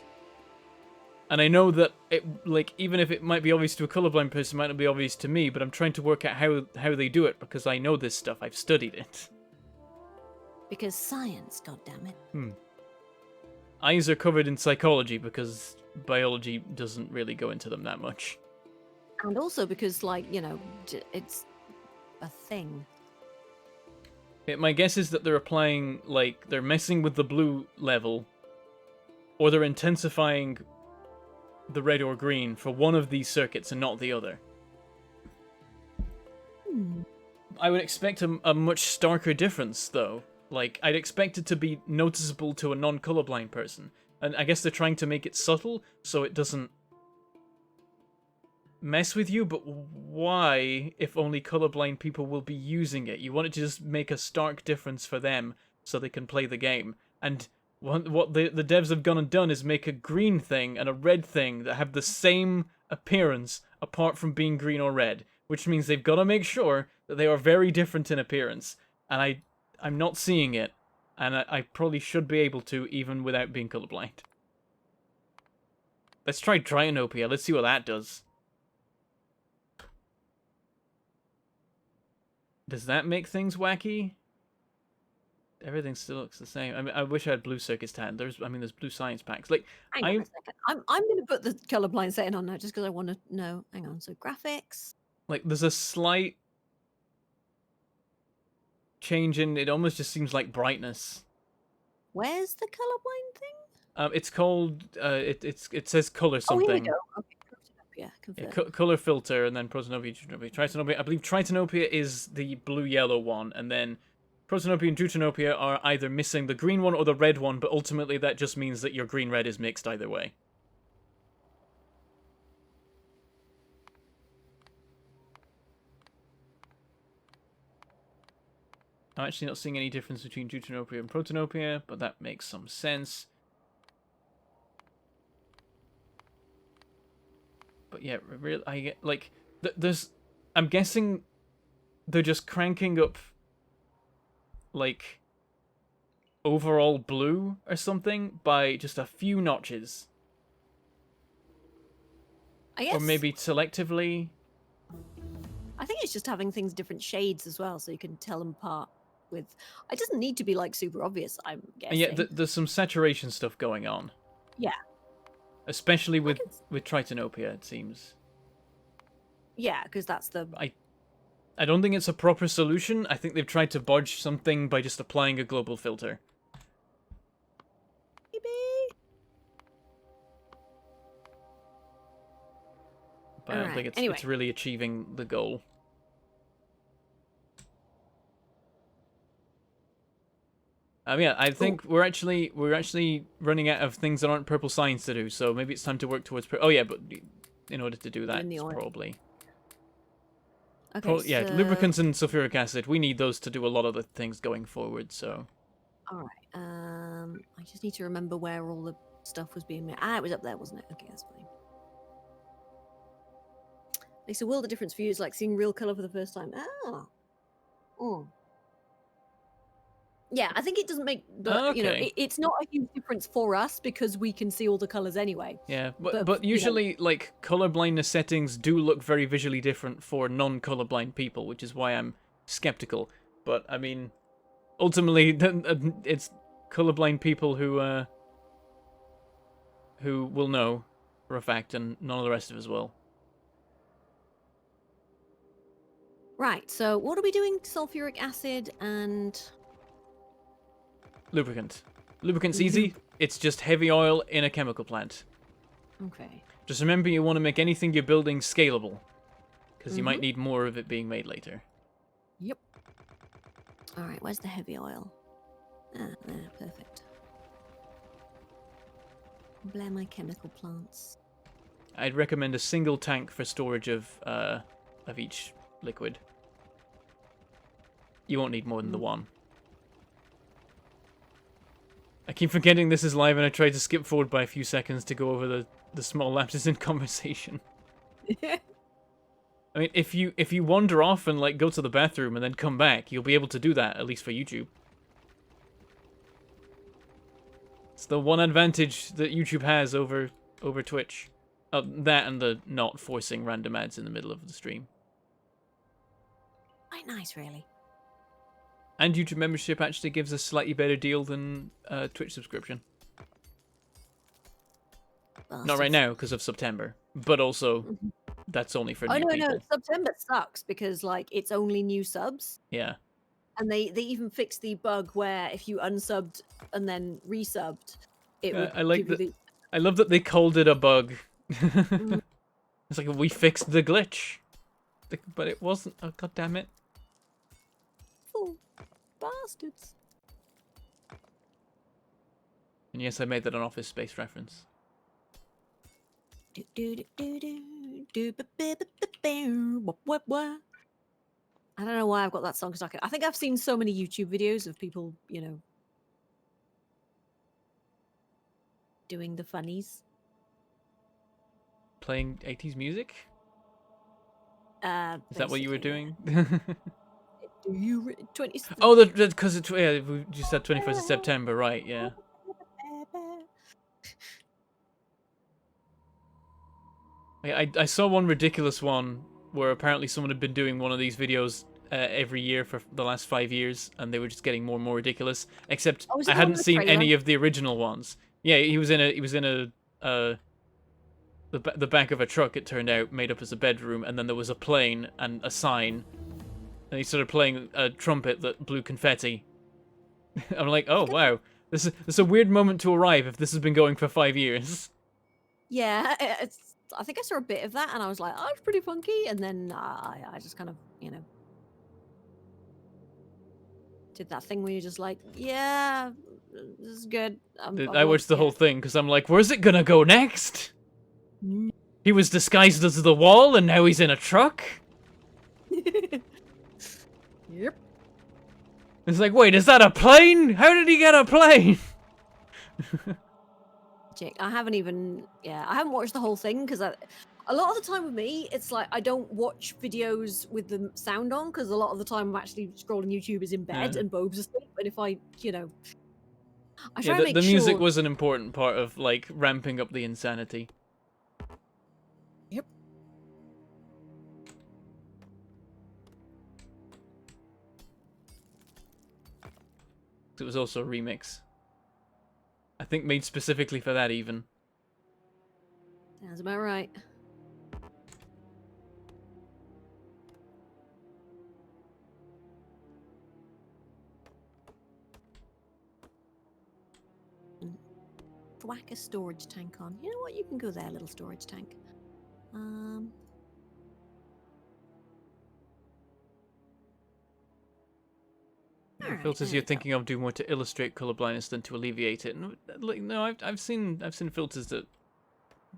and I know that it like even if it might be obvious to a colorblind person, it might not be obvious to me. But I'm trying to work out how they do it because I know this stuff. I've studied it.
Because science, goddammit.
Eyes are covered in psychology because biology doesn't really go into them that much.
And also because, like, you know, it's a thing.
My guess is that they're applying, like, they're messing with the blue level, or they're intensifying the red or green for one of these circuits and not the other. I would expect a much starker difference, though. Like, I'd expect it to be noticeable to a non-colorblind person. And I guess they're trying to make it subtle, so it doesn't mess with you, but why, if only colorblind people will be using it? You want it to just make a stark difference for them, so they can play the game. And what the devs have gone and done is make a green thing and a red thing that have the same appearance, apart from being green or red. Which means they've got to make sure that they are very different in appearance. And I'm not seeing it. And I probably should be able to, even without being colorblind. Let's try Trianopia. Let's see what that does. Does that make things wacky? everything still looks the same. I mean, I wish I had blue circuits tan. There's blue science packs. Like,
Hang on a second. I'm going to put the colorblind setting on now just because I want to know. Hang on. So graphics.
there's a slight change in. It almost just seems like brightness.
Where's the colorblind thing?
It's called. It says color
Oh, here we
something.
go. Okay, Protanopia.
Yeah,
Confirm.
color filter, and then Protanopia, Deuteranopia. Tritanopia. I believe Tritanopia is the blue-yellow one, and then Protanopia and Deuteranopia are either missing the green one or the red one, but ultimately that just means that your green-red is mixed either way. I'm actually not seeing any difference between Deuteranopia and Protanopia, but that makes some sense. But yeah, really, I get like there's. I'm guessing they're just cranking up like overall blue or something by just a few notches,
I guess.
or maybe selectively.
I think it's just having things different shades as well, so you can tell them apart. With it doesn't need to be like super obvious. I'm guessing.
And yeah, there's some saturation stuff going on.
Yeah.
Especially with Tritanopia, it seems.
Yeah, because that's the.
I don't think it's a proper solution. I think they've tried to bodge something by just applying a global filter.
Maybe.
But I don't think it's really achieving the goal. Yeah, I think we're actually running out of things that aren't purple science to do. So maybe it's time to work towards. Oh yeah, but in order to do that, it's probably.
Okay.
Yeah, lubricants and sulfuric acid. We need those to do a lot of the things going forward. So.
All right. I just need to remember where all the stuff was being made. It was up there, wasn't it? Okay, that's fine. Makes a world of difference for you. It's like seeing real color for the first time. Oh. Yeah, I think it doesn't make the it's not a huge difference for us because we can see all the colors anyway.
Yeah, but usually like color blindness settings do look very visually different for non-colorblind people, which is why I'm skeptical. But I mean, ultimately, it's colorblind people who will know for a fact, and none of the rest of us will.
Right. So what are we doing? Sulfuric acid and.
Lubricant. Lubricant's easy. It's just heavy oil in a chemical plant.
Okay.
Just remember you want to make anything you're building scalable. Because you might need more of it being made later.
Yep. Alright, where's the heavy oil? There, perfect. Blare my chemical plants.
I'd recommend a single tank for storage of each liquid. You won't need more than the one. I keep forgetting this is live and I try to skip forward by a few seconds to go over the small lapses in conversation. I mean, if you wander off and like go to the bathroom and then come back, you'll be able to do that, at least for YouTube. It's the one advantage that YouTube has over Twitch. That and the not forcing random ads in the middle of the stream.
Quite nice, really.
And YouTube membership actually gives a slightly better deal than Twitch subscription. Not right now because of September, but also that's only for new people.
No, September sucks because like it's only new subs.
Yeah.
And they even fixed the bug where if you unsubbed and then resubbed, it would give you the...
I love that they called it a bug. It's like we fixed the glitch, but it wasn't. Oh, God damn it!
Oh, bastards!
And yes, I made that an Office Space reference.
I don't know why I've got that song stuck in. I think I've seen so many YouTube videos of people, you know, doing the funnies.
Playing 80s music? Is that what you were doing?
Do you 20?
Oh, because yeah, we just said 21st of September, right? Yeah. I saw one ridiculous one where apparently someone had been doing one of these videos every year for the last 5 years, and they were just getting more and more ridiculous. Except
Oh, was
I
it the one
hadn't
with the
seen
trailer?
any of the original ones. Yeah, he was in a the back of a truck. It turned out made up as a bedroom, and then there was a plane and a sign, and he started playing a trumpet that blew confetti. I'm like, oh wow, this is a weird moment to arrive if this has been going for 5 years.
Yeah, I think I saw a bit of that, and I was like, "Oh, it's pretty funky." And then I just kind of, did that thing where you're just like, "Yeah, this is good."
I watched the whole thing because I'm like, where's it gonna go next?
Mm.
He was disguised as the wall, and now he's in a truck.
Yep.
It's like, wait, is that a plane? How did he get a plane?
Jake, I haven't watched the whole thing because a lot of the time with me, it's like I don't watch videos with the sound on because a lot of the time I'm actually scrolling YouTube is in bed
Yeah.
and Bob's asleep. And if I
Yeah,
try to make
the music
sure.
was an important part of like ramping up the insanity.
Yep.
It was also a remix. I think made specifically for that even.
Sounds about right. Whack a storage tank on. You know what? You can go there, little storage tank. Alright,
Filters
there
you're
we go.
thinking of do more to illustrate color blindness than to alleviate it. No, I've seen filters that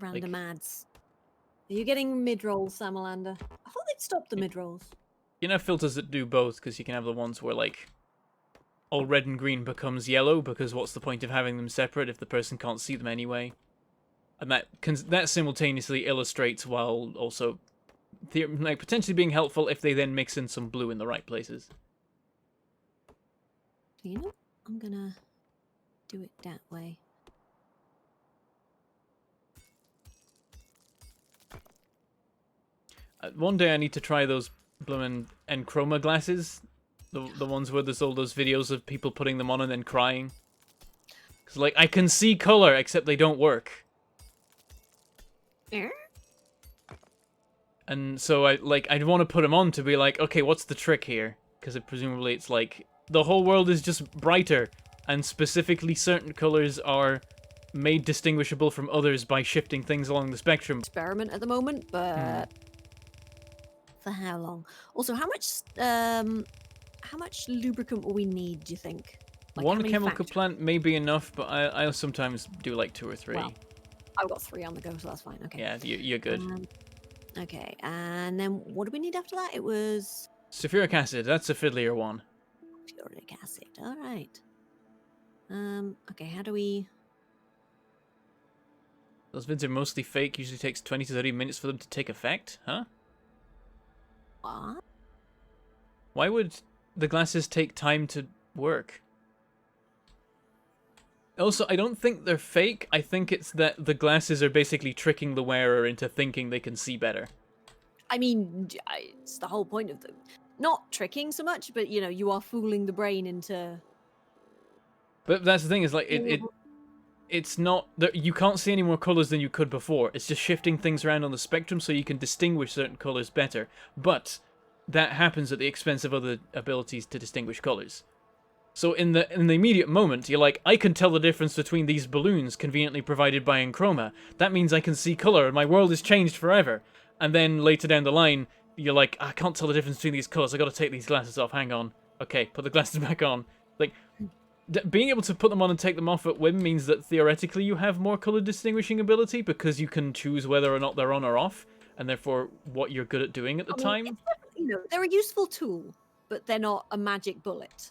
Random ads. Are you getting mid-rolls, Samalander? I thought they'd stopped the mid-rolls.
you can have filters that do both, because you can have the ones where like all red and green becomes yellow, because what's the point of having them separate if the person can't see them anyway? And that simultaneously illustrates while also like potentially being helpful if they then mix in some blue in the right places.
You know, I'm gonna do it that way.
One day I need to try those bloomin' Enchroma glasses. The ones where there's all those videos of people putting them on and then crying. Because, like, I can see color, except they don't work. And so I'd want to put them on to be like, okay, what's the trick here? Because presumably it's like, the whole world is just brighter, and specifically certain colors are made distinguishable from others by shifting things along the spectrum.
Experiment at the moment, but for how long? Also, how much lubricant will we need, do you think? Like, how
One
many
chemical
factories?
plant may be enough, but I sometimes do like 2 or 3.
Well, I've got 3 on the go, so that's fine. Okay.
Yeah, you're good.
Okay, and then what do we need after that? It was
Sulfuric acid, that's a fiddlier one.
sulfuric acid. All right. Okay, how do we?
Those vids are mostly fake, usually takes 20 to 30 minutes for them to take effect, huh?
What?
Why would the glasses take time to work? Also, I don't think they're fake. I think it's that the glasses are basically tricking the wearer into thinking they can see better.
I mean, it's the whole point of them. Not tricking so much, but you are fooling the brain into.
But that's the thing, is like it's not that you can't see any more colors than you could before. It's just shifting things around on the spectrum so you can distinguish certain colors better. But that happens at the expense of other abilities to distinguish colors. So in the immediate moment, you're like, I can tell the difference between these balloons conveniently provided by Enchroma. That means I can see color and my world is changed forever. And then later down the line, you're like, I can't tell the difference between these colors. I got to take these glasses off. Hang on. Okay, put the glasses back on. Like, being able to put them on and take them off at whim means that theoretically you have more color distinguishing ability because you can choose whether or not they're on or off, and therefore what you're good at doing at the time.
It's definitely, they're a useful tool, but they're not a magic bullet.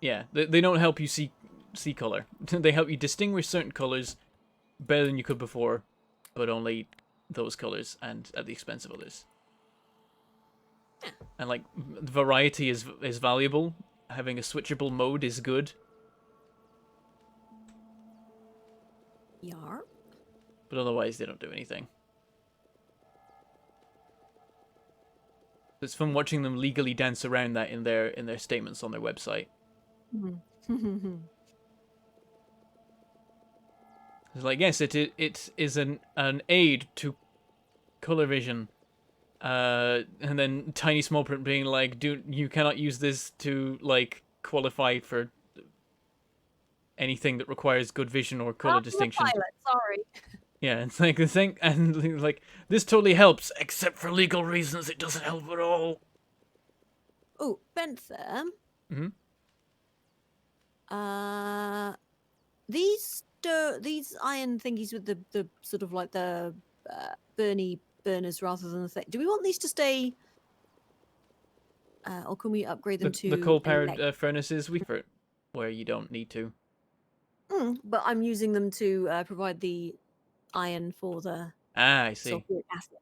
Yeah, they don't help you see color. They help you distinguish certain colors better than you could before, but only those colors and at the expense of others.
Yeah.
And like variety is valuable. Having a switchable mode is good.
Yar.
But otherwise they don't do anything. It's from watching them legally dance around that in their statements on their website. It's like, yes, it is an aid to color vision. And then tiny small print being like, you cannot use this to like qualify for anything that requires good vision or color distinction.
Pilot, sorry.
Yeah, it's like the thing, and like this totally helps, except for legal reasons. It doesn't help at all.
Oh, Bentham.
Mm-hmm.
These iron thingies with the sort of like the burners rather than the thing. Do we want these to stay, or can we upgrade them to
The coal-powered furnaces where you don't need to.
But I'm using them to provide the iron for the
I see.
sulfuric acid.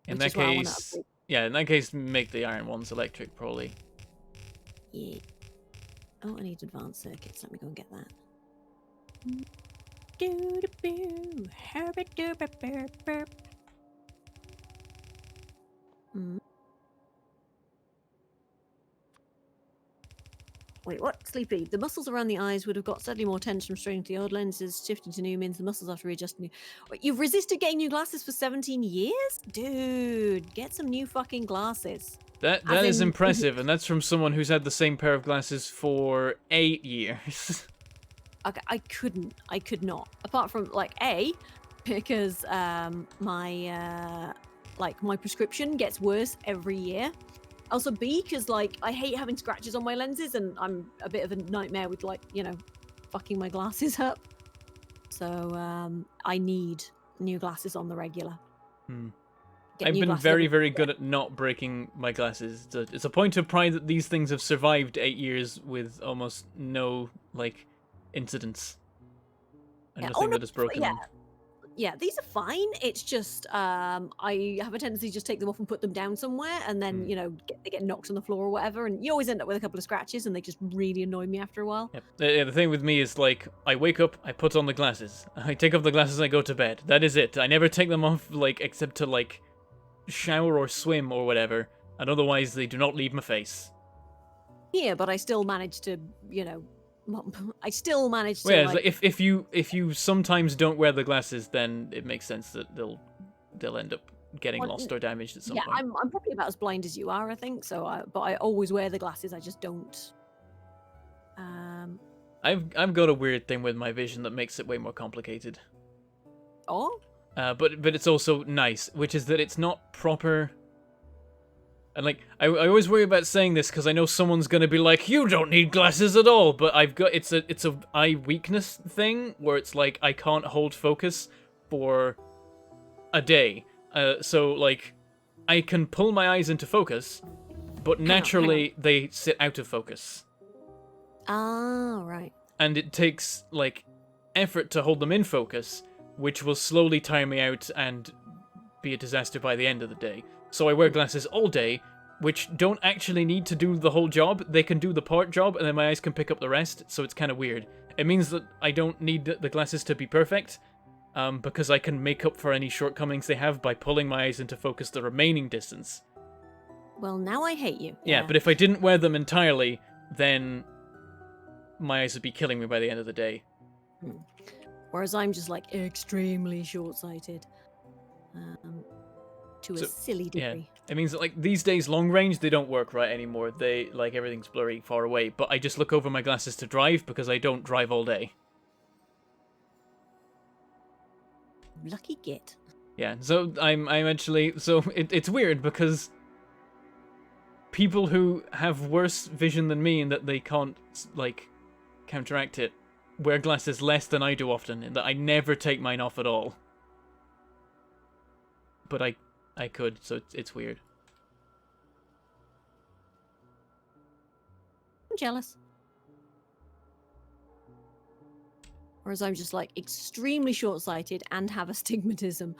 In that case, yeah, in that case, make the iron ones electric, probably.
Yeah. Oh, I need advanced circuits. Let me go and get that. Wait, what? Sleepy. The muscles around the eyes would have got slightly more tension from straining to the old lenses, shifting to new means the muscles after readjusting. Wait, you've resisted getting new glasses for 17 years? Dude, get some new fucking glasses.
That is impressive, and that's from someone who's had the same pair of glasses for 8 years.
Okay, I could not. Apart from like because my prescription gets worse every year. Also B, because like I hate having scratches on my lenses, and I'm a bit of a nightmare with like, you know, fucking my glasses up. So I need new glasses on the regular.
I've been very, very good at not breaking my glasses. It's a point of pride that these things have survived 8 years with almost no like incidents. And nothing that has broken them.
Yeah, these are fine. It's just I have a tendency to just take them off and put them down somewhere, and then you know they get knocked on the floor or whatever, and you always end up with a couple of scratches, and they just really annoy me after a while.
Yep. The thing with me is like I wake up, I put on the glasses, I take off the glasses, I go to bed. That is it. I never take them off like except to like shower or swim or whatever, and otherwise they do not leave my face.
Yeah, but I still manage to, you know. I still manage to.
Well, yeah, like, if you sometimes don't wear the glasses, then it makes sense that they'll end up getting lost or damaged at some point.
Yeah, I'm probably about as blind as you are, I think. So, but I always wear the glasses. I just don't.
I've got a weird thing with my vision that makes it way more complicated.
Oh.
But it's also nice, which is that it's not proper. And like I always worry about saying this because I know someone's gonna be like, you don't need glasses at all. But it's a eye weakness thing where it's like I can't hold focus for a day. So like I can pull my eyes into focus, but naturally they sit out of focus.
Ah, right.
And it takes like effort to hold them in focus, which will slowly tire me out and be a disaster by the end of the day. So I wear glasses all day, which don't actually need to do the whole job. They can do the part job, and then my eyes can pick up the rest, so it's kind of weird. It means that I don't need the glasses to be perfect, because I can make up for any shortcomings they have by pulling my eyes into focus the remaining distance.
Well, now I hate you.
Yeah, but if I didn't wear them entirely, then my eyes would be killing me by the end of the day.
Whereas I'm just like extremely short-sighted. To a silly degree.
Yeah. It means that like these days long range they don't work right anymore. They like everything's blurry far away, but I just look over my glasses to drive because I don't drive all day.
Lucky git.
Yeah, so I'm actually it's weird because people who have worse vision than me and that they can't like counteract it wear glasses less than I do often, in that I never take mine off at all. But I could, so it's weird.
I'm jealous. Whereas I'm just like extremely short-sighted and have astigmatism,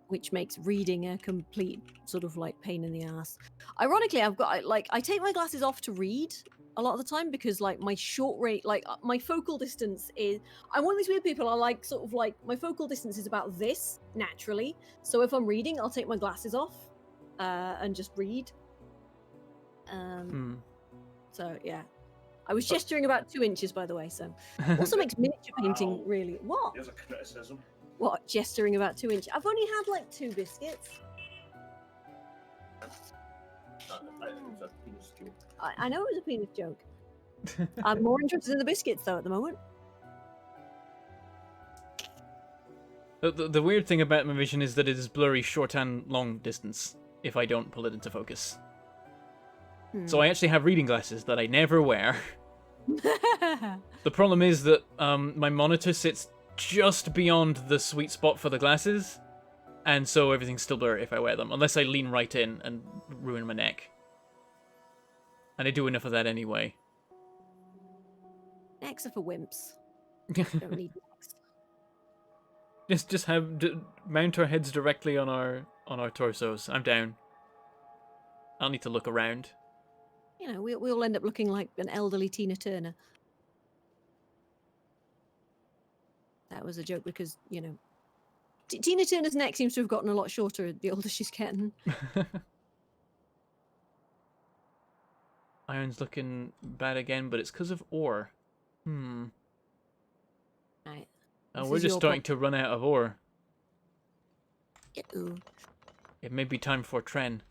which makes reading a complete sort of like pain in the ass. Ironically, I take my glasses off to read a lot of the time because like my short rate, like my focal distance is. I'm one of these weird people. I like sort of like my focal distance is about this naturally. So if I'm reading, I'll take my glasses off, and just read. So yeah, I was gesturing about 2 inches, by the way. So also makes miniature painting really. What?
There's a criticism.
What? Gesturing about 2 inches? I've only had like 2 biscuits. I know it was a penis joke. I'm more interested in the biscuits though at the moment.
The weird thing about my vision is that it is blurry short and long distance if I don't pull it into focus. So I actually have reading glasses that I never wear. The problem is that my monitor sits just beyond the sweet spot for the glasses, and so everything's still blurry if I wear them, unless I lean right in and ruin my neck. And I do enough of that anyway.
Necks are for wimps. Don't need necks.
Just mount our heads directly on our torsos. I'm down. I'll need to look around.
You know, we all end up looking like an elderly Tina Turner. That was a joke because, you know, Tina Turner's neck seems to have gotten a lot shorter the older she's getting.
Iron's looking bad again, but it's because of ore.
Right.
Oh,
This
we're
is
just
your
starting to run out of ore.
Ooh.
It may be time for Tren.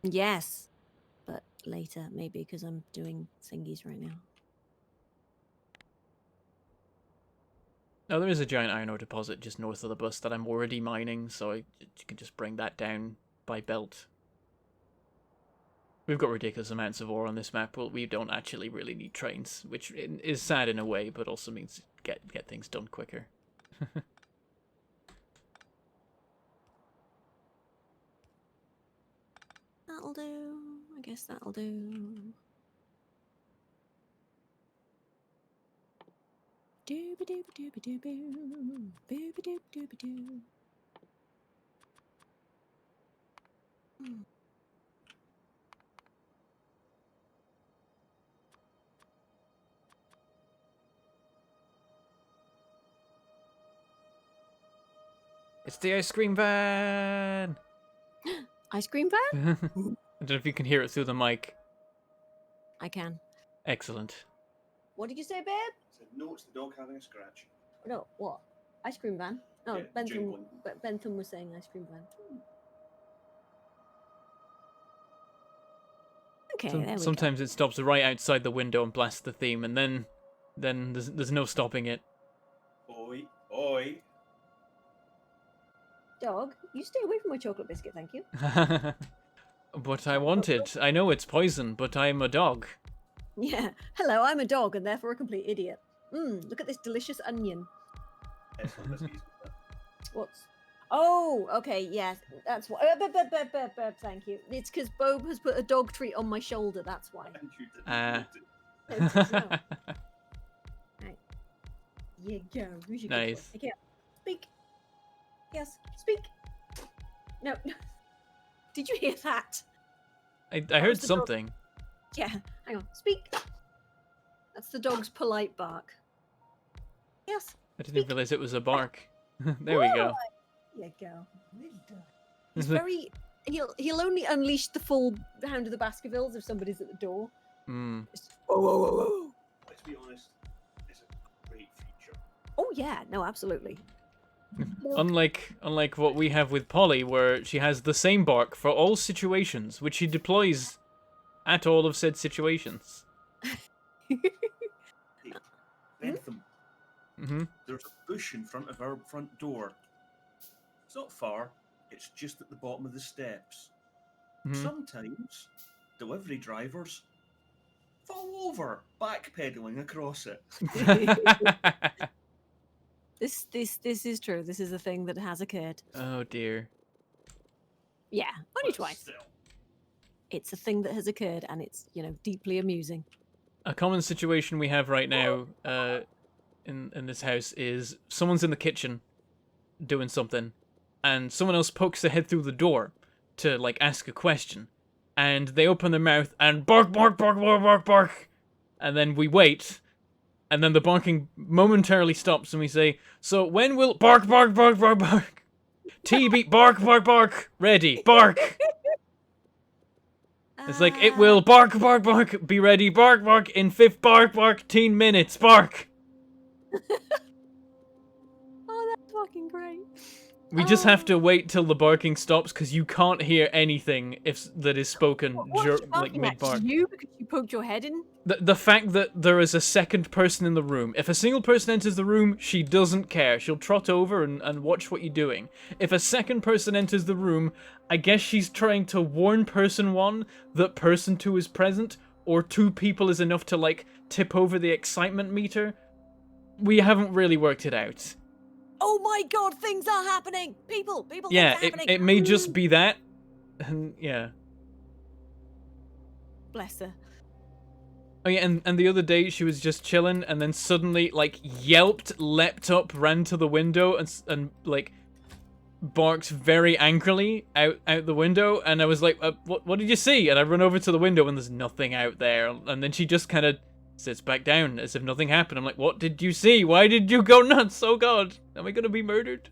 Yes, but later maybe because I'm doing thingies right now.
Oh, there is a giant iron ore deposit just north of the bus that I'm already mining, so you can just bring that down by belt. We've got ridiculous amounts of ore on this map. Well, we don't actually really need trains, which is sad in a way, but also means get things done quicker.
That'll do. I guess that'll do. Dooba-dooba-dooba-dooba. Booba-dooba-dooba-doo.
It's the ice cream van!
Ice cream van?
I don't know if you can hear it through the mic.
I can.
Excellent.
What did you say, babe?
I said, no, it's the dog having a scratch.
No, what? Ice cream van? Oh,
Yeah,
Bentham.
jingling.
Bentham was saying ice cream van. Okay, there we go.
Sometimes it stops right outside the window and blasts the theme, and then there's no stopping it.
Oi, oi.
Dog, you stay away from my chocolate biscuit, thank you.
But I want it. I know it's poison, but I'm a dog.
Yeah. Hello, I'm a dog and therefore a complete idiot. Look at this delicious onion.
Excellent biscuits.
What's... Oh, okay, yes. That's why. Thank you. It's because Bob has put a dog treat on my shoulder, that's why.
And you didn't
No, it's not. Right. You go. Who's your good boy?
Nice.
Okay. Speak. Yes, speak. No. Did you hear that?
I
was
heard
the dog.
something.
Yeah, hang on. Speak. That's the dog's polite bark. Yes.
I didn't realize it was a bark. There we go.
There you go. He's very... He'll only unleash the full Hound of the Baskervilles if somebody's at the door. It's, whoa, whoa, whoa, whoa.
Let's be honest, it's a great feature.
Oh, yeah. No, absolutely.
Unlike what we have with Polly, where she has the same bark for all situations, which she deploys at all of said situations.
Hey, Bentham,
Mm-hmm.
there's a bush in front of our front door. It's not far, it's just at the bottom of the steps.
Mm-hmm.
Sometimes, delivery drivers fall over, backpedaling across it.
This is true. This is a thing that has occurred.
Oh dear.
Yeah, only
But
twice.
still.
It's a thing that has occurred, and it's, you know, deeply amusing.
A common situation we have right now in this house is someone's in the kitchen doing something, and someone else pokes their head through the door to, like, ask a question. And they open their mouth and bark, bark, bark, bark, bark, bark. And then we wait, and then the barking momentarily stops, and we say, "So when will bark, bark, bark, bark, bark?" TB, bark, bark, bark, ready, bark. It's like, it will bark, bark, bark, be ready, bark, bark, in bark, 10 minutes, bark.
Oh, that's fucking great.
We just have to wait till the barking stops because you can't hear anything that is spoken
What is she
like
barking at?
mid-bark.
You because you poked your head in?
The fact that there is a second person in the room. If a single person enters the room, she doesn't care. She'll trot over and watch what you're doing. If a second person enters the room, I guess she's trying to warn person 1 that person 2 is present, or 2 people is enough to, like, tip over the excitement meter. We haven't really worked it out.
Oh my god, things are happening! People,
Yeah,
things are happening!
it may just be that. And, yeah.
Bless her.
Oh yeah, and the other day she was just chilling, and then suddenly, like, yelped, leapt up, ran to the window, and like, barked very angrily out the window, and I was like, what did you see? And I run over to the window, and there's nothing out there, and then she just kind of sits back down as if nothing happened. I'm like, what did you see? Why did you go nuts? Oh god, am I gonna be murdered?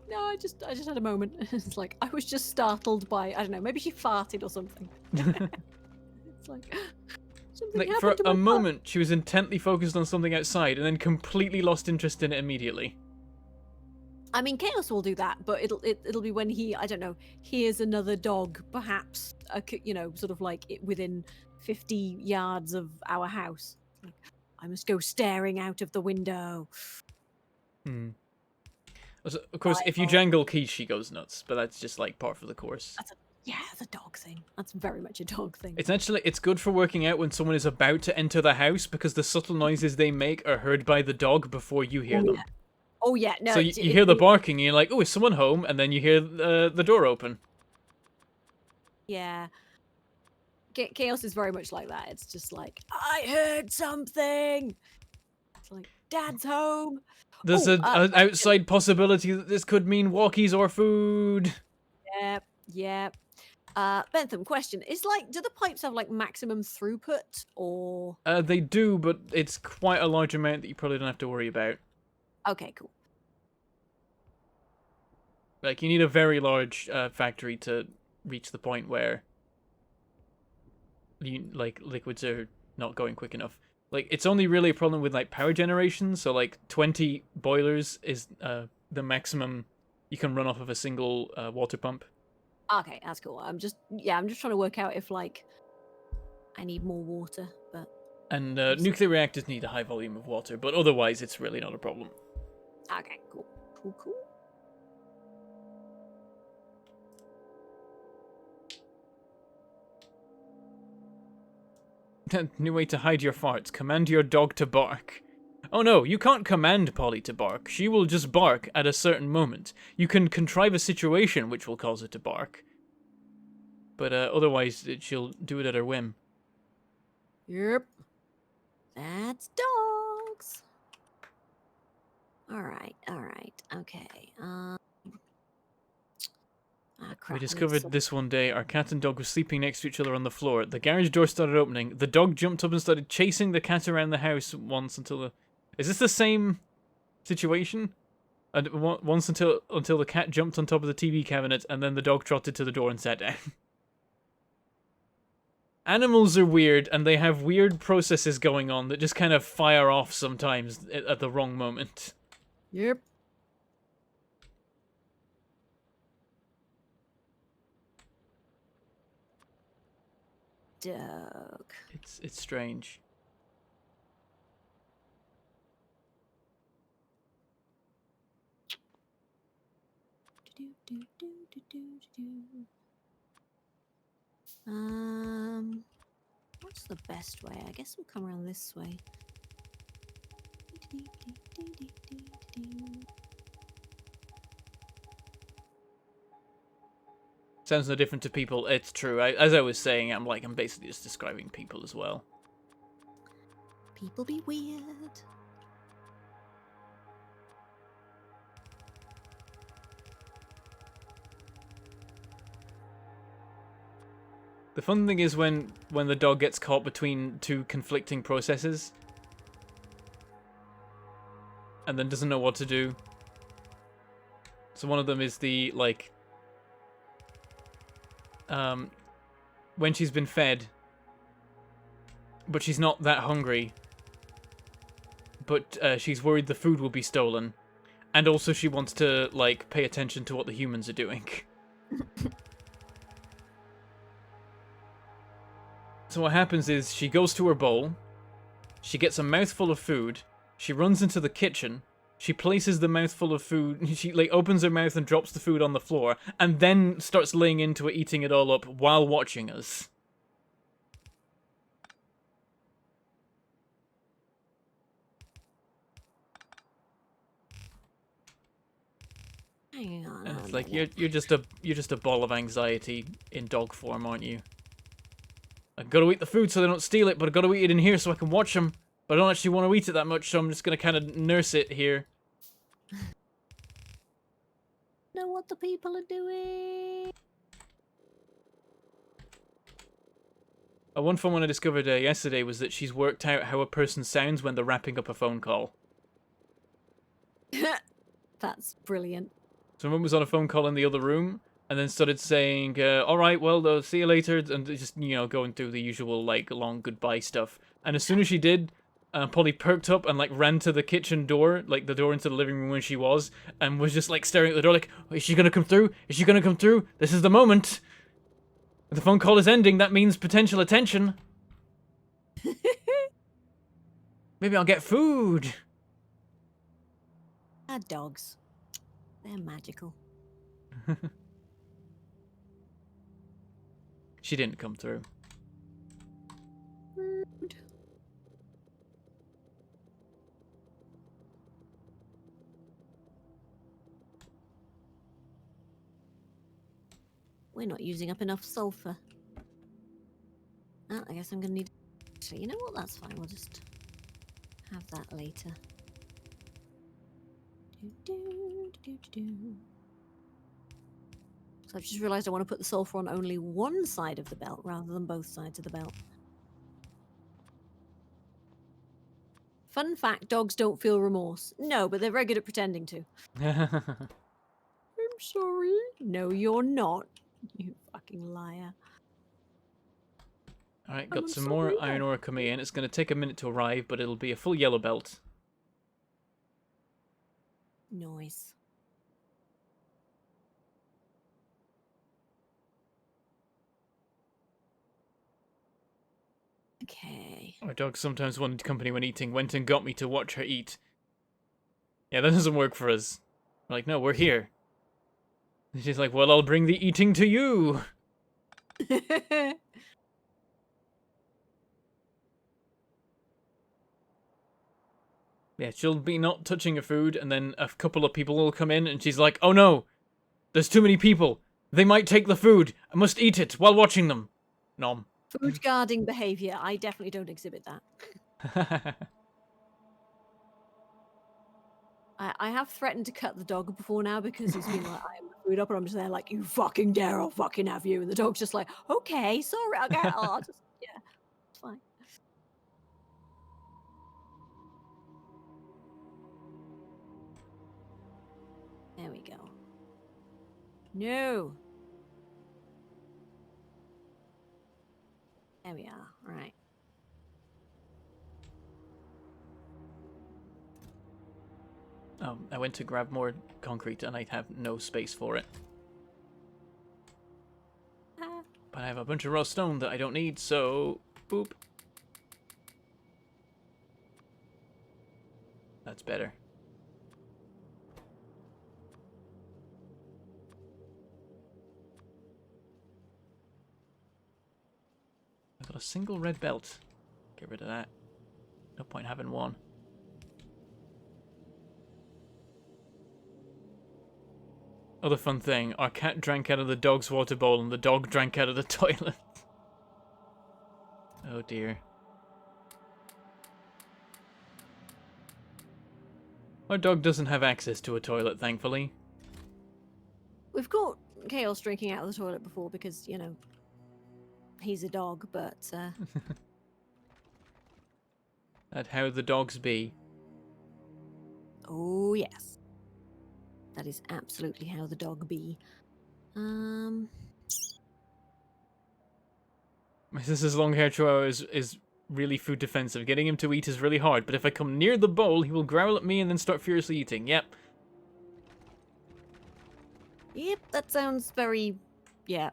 No, I just had a moment. It's like, I was just startled by, I don't know, maybe she farted or something. It's like, something
Like,
happened
for
to my
a
butt.
moment, she was intently focused on something outside, and then completely lost interest in it immediately.
I mean, Chaos will do that, but it'll be when he, I don't know, hears another dog, perhaps, you know, sort of like within 50 yards of our house. Like, I must go staring out of the window.
Hmm. Also, of course, if you jangle keys, she goes nuts, but that's just like par for the course.
That's a dog thing. That's very much a dog thing.
It's good for working out when someone is about to enter the house because the subtle noises they make are heard by the dog before you hear them.
Yeah. Oh yeah, no.
So you hear the barking, and you're like, oh, is someone home? And then you hear the door open.
Yeah. Chaos is very much like that. It's just like, I heard something. It's like, Dad's home.
There's an outside possibility that this could mean walkies or food.
Yep. Bentham, question. Do the pipes have like maximum throughput or?
They do, but it's quite a large amount that you probably don't have to worry about.
Okay, cool.
Like, you need a very large factory to reach the point where liquids are not going quick enough. Like, it's only really a problem with, like, power generation, so, like, 20 boilers is the maximum you can run off of a single water pump.
Okay, that's cool. I'm just trying to work out if, like, I need more water, but...
And nuclear reactors need a high volume of water, but otherwise it's really not a problem.
Okay, cool.
New way to hide your farts. Command your dog to bark. Oh no, you can't command Polly to bark. She will just bark at a certain moment. You can contrive a situation which will cause it to bark. But otherwise, she'll do it at her whim.
Yep. That's dogs. All right. Okay. Crap,
We discovered this one day. Our cat and dog were sleeping next to each other on the floor. The garage door started opening. The dog jumped up and started chasing the cat around the house once until the... Is this the same situation? And once until the cat jumped on top of the TV cabinet, and then the dog trotted to the door and sat down. Animals are weird, and they have weird processes going on that just kind of fire off sometimes at the wrong moment.
Yep. Dog.
It's strange.
What's the best way? I guess we'll come around this way.
Sounds no different to people. It's true. As I was saying, I'm basically just describing people as well.
People be weird.
The fun thing is when the dog gets caught between two conflicting processes and then doesn't know what to do. So one of them is the, like, when she's been fed, but she's not that hungry, but she's worried the food will be stolen. And also she wants to, like, pay attention to what the humans are doing. So what happens is she goes to her bowl, she gets a mouthful of food, she runs into the kitchen, she places the mouthful of food, she, like, opens her mouth and drops the food on the floor, and then starts laying into it, eating it all up while watching us.
Hang on.
And
a
it's like
minute.
you're just a ball of anxiety in dog form, aren't you? I've got to eat the food so they don't steal it, but I've got to eat it in here so I can watch them. But I don't actually want to eat it that much, so I'm just gonna kind of nurse it here.
Know what the people are doing.
One fun one I discovered yesterday was that she's worked out how a person sounds when they're wrapping up a phone call.
That's brilliant.
Someone was on a phone call in the other room, and then started saying, all right, well, see you later, and just, you know, going through the usual, like, long goodbye stuff. And as soon as she did, Polly perked up and, like, ran to the kitchen door, like, the door into the living room where she was, and was just, like, staring at the door, like, is she gonna come through? Is she gonna come through? This is the moment! If the phone call is ending, that means potential attention. Maybe I'll get food.
Dogs. They're magical.
She didn't come through.
Rude. We're not using up enough sulfur. Oh, I guess I'm gonna need. Actually, you know what? That's fine. We'll just have that later. So I've just realised I want to put the sulfur on only one side of the belt rather than both sides of the belt. Fun fact, dogs don't feel remorse. No, but they're very good at pretending to. I'm sorry. No, you're not. You fucking liar.
Alright, got
I'm
some
sorry,
more iron ore coming in. It's going to take a minute to arrive, but it'll be a full yellow belt.
Nice. Okay.
Our dog sometimes wanted company when eating, went and got me to watch her eat. Yeah, that doesn't work for us. We're like, no, we're here. And she's like, well, I'll bring the eating to you. Yeah, she'll be not touching her food, and then a couple of people will come in, and she's like, oh no, there's too many people. They might take the food. I must eat it while watching them. Nom.
Food guarding behaviour. I definitely don't exhibit that. I have threatened to cut the dog before now because he's been like, I'm food up, and I'm just there like, you fucking dare, I'll fucking have you. And the dog's just like, okay, sorry, I'll just, yeah, it's fine. There we go. No. There we are. All right.
I went to grab more concrete, and I have no space for it. But I have a bunch of raw stone that I don't need, so... boop. That's better. I've got a single red belt. Get rid of that. No point having one. Other fun thing, our cat drank out of the dog's water bowl and the dog drank out of the toilet. Oh dear. Our dog doesn't have access to a toilet, thankfully.
We've got Chaos drinking out of the toilet before because, you know, he's a dog, but...
That's how the dogs be.
Oh, yes. That is absolutely how the dog be.
My sister's long-haired chihuahua is really food defensive. Getting him to eat is really hard, but if I come near the bowl, he will growl at me and then start furiously eating. Yep.
Yep, that sounds very... Yeah.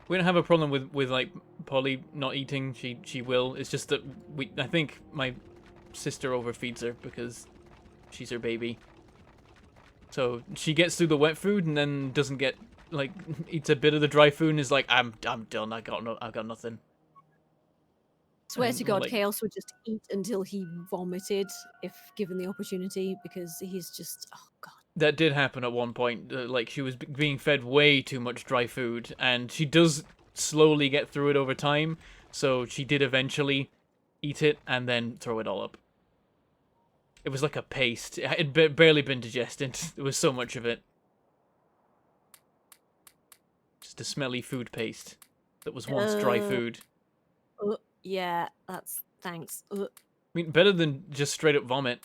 We don't have a problem with like Polly not eating. She will. It's just that I think my sister overfeeds her because she's her baby. So she gets through the wet food and then doesn't get like eats a bit of the dry food and is like, I'm done. I got nothing.
Swear
And,
to God,
like-
Chaos would just eat until he vomited if given the opportunity, because he's just, oh God.
That did happen at one point. Like she was being fed way too much dry food, and she does slowly get through it over time. So she did eventually eat it and then throw it all up. It was like a paste. It had barely been digested. There was so much of it. Just a smelly food paste that was once dry food.
Yeah, that's... Thanks.
I mean, better than just straight up vomit.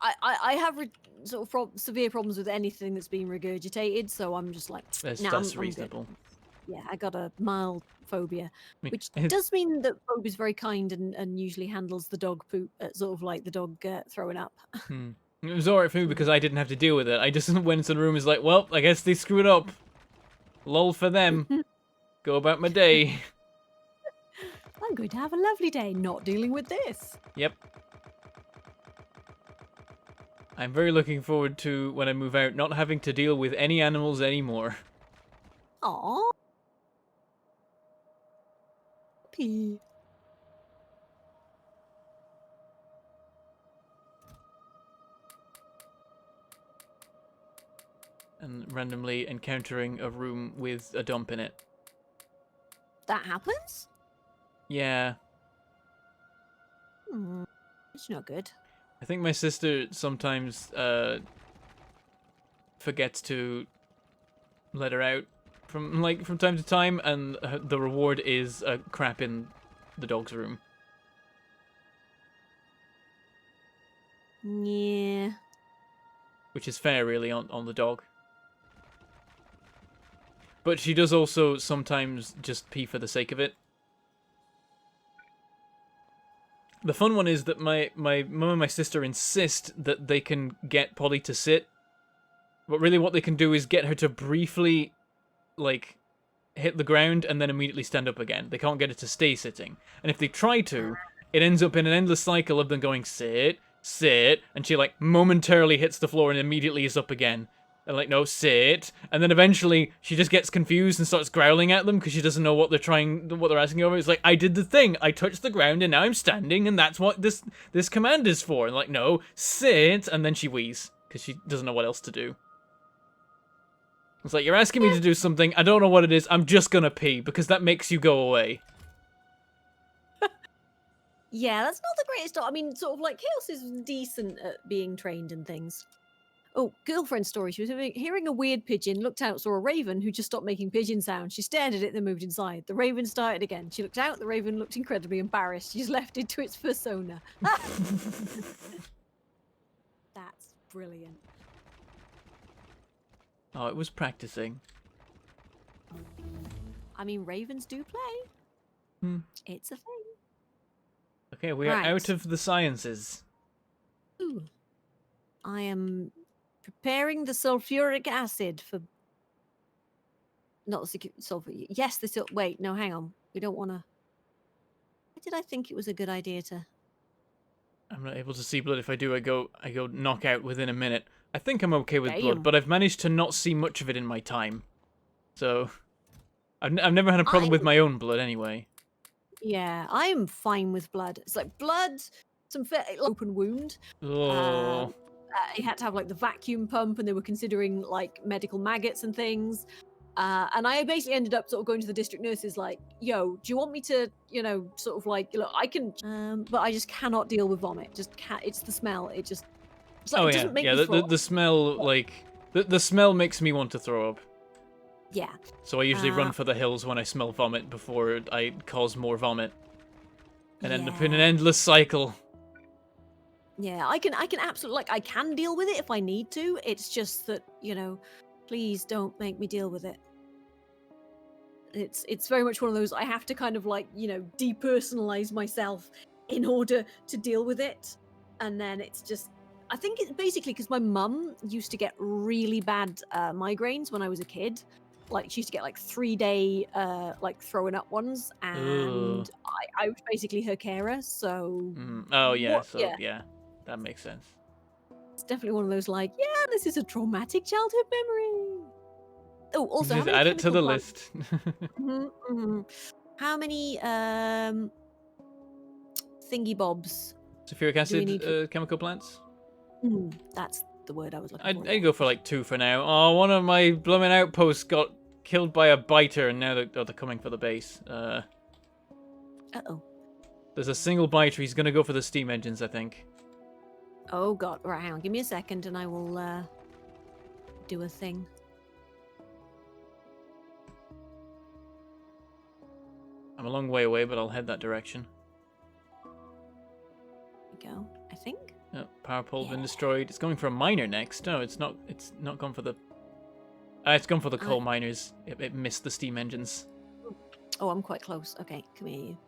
I have sort of severe problems with anything that's being regurgitated, so I'm just like,
That's
I'm good.
reasonable.
Yeah, I got a mild phobia,
I mean,
which does mean that Phobe is very kind and usually handles the dog poop, sort of like the dog throwing up.
It was alright for me because I didn't have to deal with it. I just went into the room and was like, well, I guess they screwed up. Lol for them. Go about my day.
I'm going to have a lovely day not dealing with this.
Yep. I'm very looking forward to, when I move out, not having to deal with any animals anymore.
Aww. Puppy.
And randomly encountering a room with a dump in it.
That happens?
Yeah.
It's not good.
I think my sister sometimes forgets to let her out from time to time, and the reward is crap in the dog's room.
Yeah.
Which is fair, really, on the dog. But she does also sometimes just pee for the sake of it. The fun one is that my mum and my sister insist that they can get Polly to sit. But really what they can do is get her to briefly, like, hit the ground and then immediately stand up again. They can't get her to stay sitting. And if they try to, it ends up in an endless cycle of them going, sit, sit, and she, like, momentarily hits the floor and immediately is up again. And like, no, sit. And then eventually she just gets confused and starts growling at them because she doesn't know what they're asking over. It's like, I did the thing. I touched the ground and now I'm standing and that's what this command is for. And like, no, sit. And then she wheezes because she doesn't know what else to do. It's like, you're asking me to do something. I don't know what it is. I'm just gonna pee because that makes you go away.
Yeah, that's not the greatest dog. I mean, sort of like Chaos is decent at being trained and things. Oh, girlfriend story. She was hearing a weird pigeon, looked out, saw a raven who just stopped making pigeon sounds. She stared at it, then moved inside. The raven started again. She looked out, the raven looked incredibly embarrassed. She's left it to its persona. That's brilliant.
Oh, it was practicing.
I mean, ravens do play. It's a thing.
Okay, we are
Right.
out of the sciences.
Ooh. I am preparing the sulfuric acid for... Not the sulfur. Yes, the wait, no, hang on. We don't want to... Why did I think it was a good idea to...
I'm not able to see blood. If I do, I go knockout within a minute. I think I'm okay with
Damn.
blood, but I've managed to not see much of it in my time. So, I've never had a problem with my own blood anyway.
Yeah, I am fine with blood. It's like blood, some open wound.
Oh,
He had to have like the vacuum pump, and they were considering like medical maggots and things. And I basically ended up sort of going to the district nurses like, yo, do you want me to, sort of like, look, I can, but I just cannot deal with vomit. Just can't, it's the smell. It just, it's like,
oh
it
yeah,
doesn't make
yeah.
me throw
The
up.
smell, like, the smell makes me want to throw up.
Yeah.
So I usually run for the hills when I smell vomit before I cause more vomit, and end up in an endless cycle.
Yeah, I can absolutely, like, I can deal with it if I need to. It's just that, please don't make me deal with it. It's very much one of those, I have to kind of like, depersonalize myself in order to deal with it. And then it's just, I think it's basically because my mum used to get really bad migraines when I was a kid. Like, she used to get like 3-day like throwing up ones,
Ooh.
and I was basically her carer. So
Oh, yeah,
what?
so,
Yeah,
yeah, that makes sense.
it's definitely one of those like, yeah, this is a traumatic childhood memory. Oh, also, how
Just
many
add it to
chemical
the
plants?
list.
How many thingy bobs
Sulfuric
do we
acid
need for?
chemical plants?
That's the word I was looking for.
I'd go for like 2 for now. Oh, one of my blooming outposts got killed by a biter, and now they're coming for the base.
Uh-oh.
There's a single biter. He's gonna go for the steam engines, I think.
Oh god, right, hang on, give me a second and I will do a thing.
I'm a long way away, but I'll head that direction.
There we go, I think.
Oh, power pole been
Yeah.
destroyed. It's going for a miner next. No, it's not. It's not gone for the. It's gone for the coal miners. It missed the steam engines.
Oh, I'm quite close. Okay, come here, you.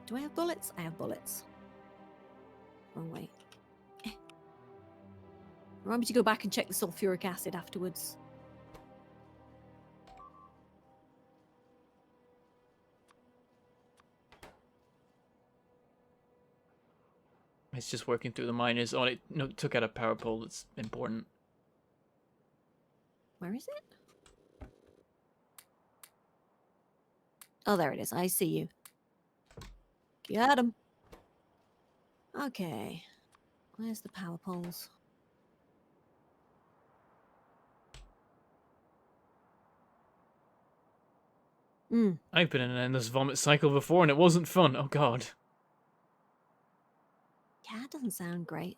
Do I have bullets? I have bullets. Wrong way. Remind me to go back and check the sulfuric acid afterwards.
It's just working through the miners. Oh, it took out a power pole. That's important.
Where is it? Oh, there it is. I see you. Got him. Okay. Where's the power poles?
I've been in an endless vomit cycle before, and it wasn't fun. Oh god.
Yeah, it doesn't sound great.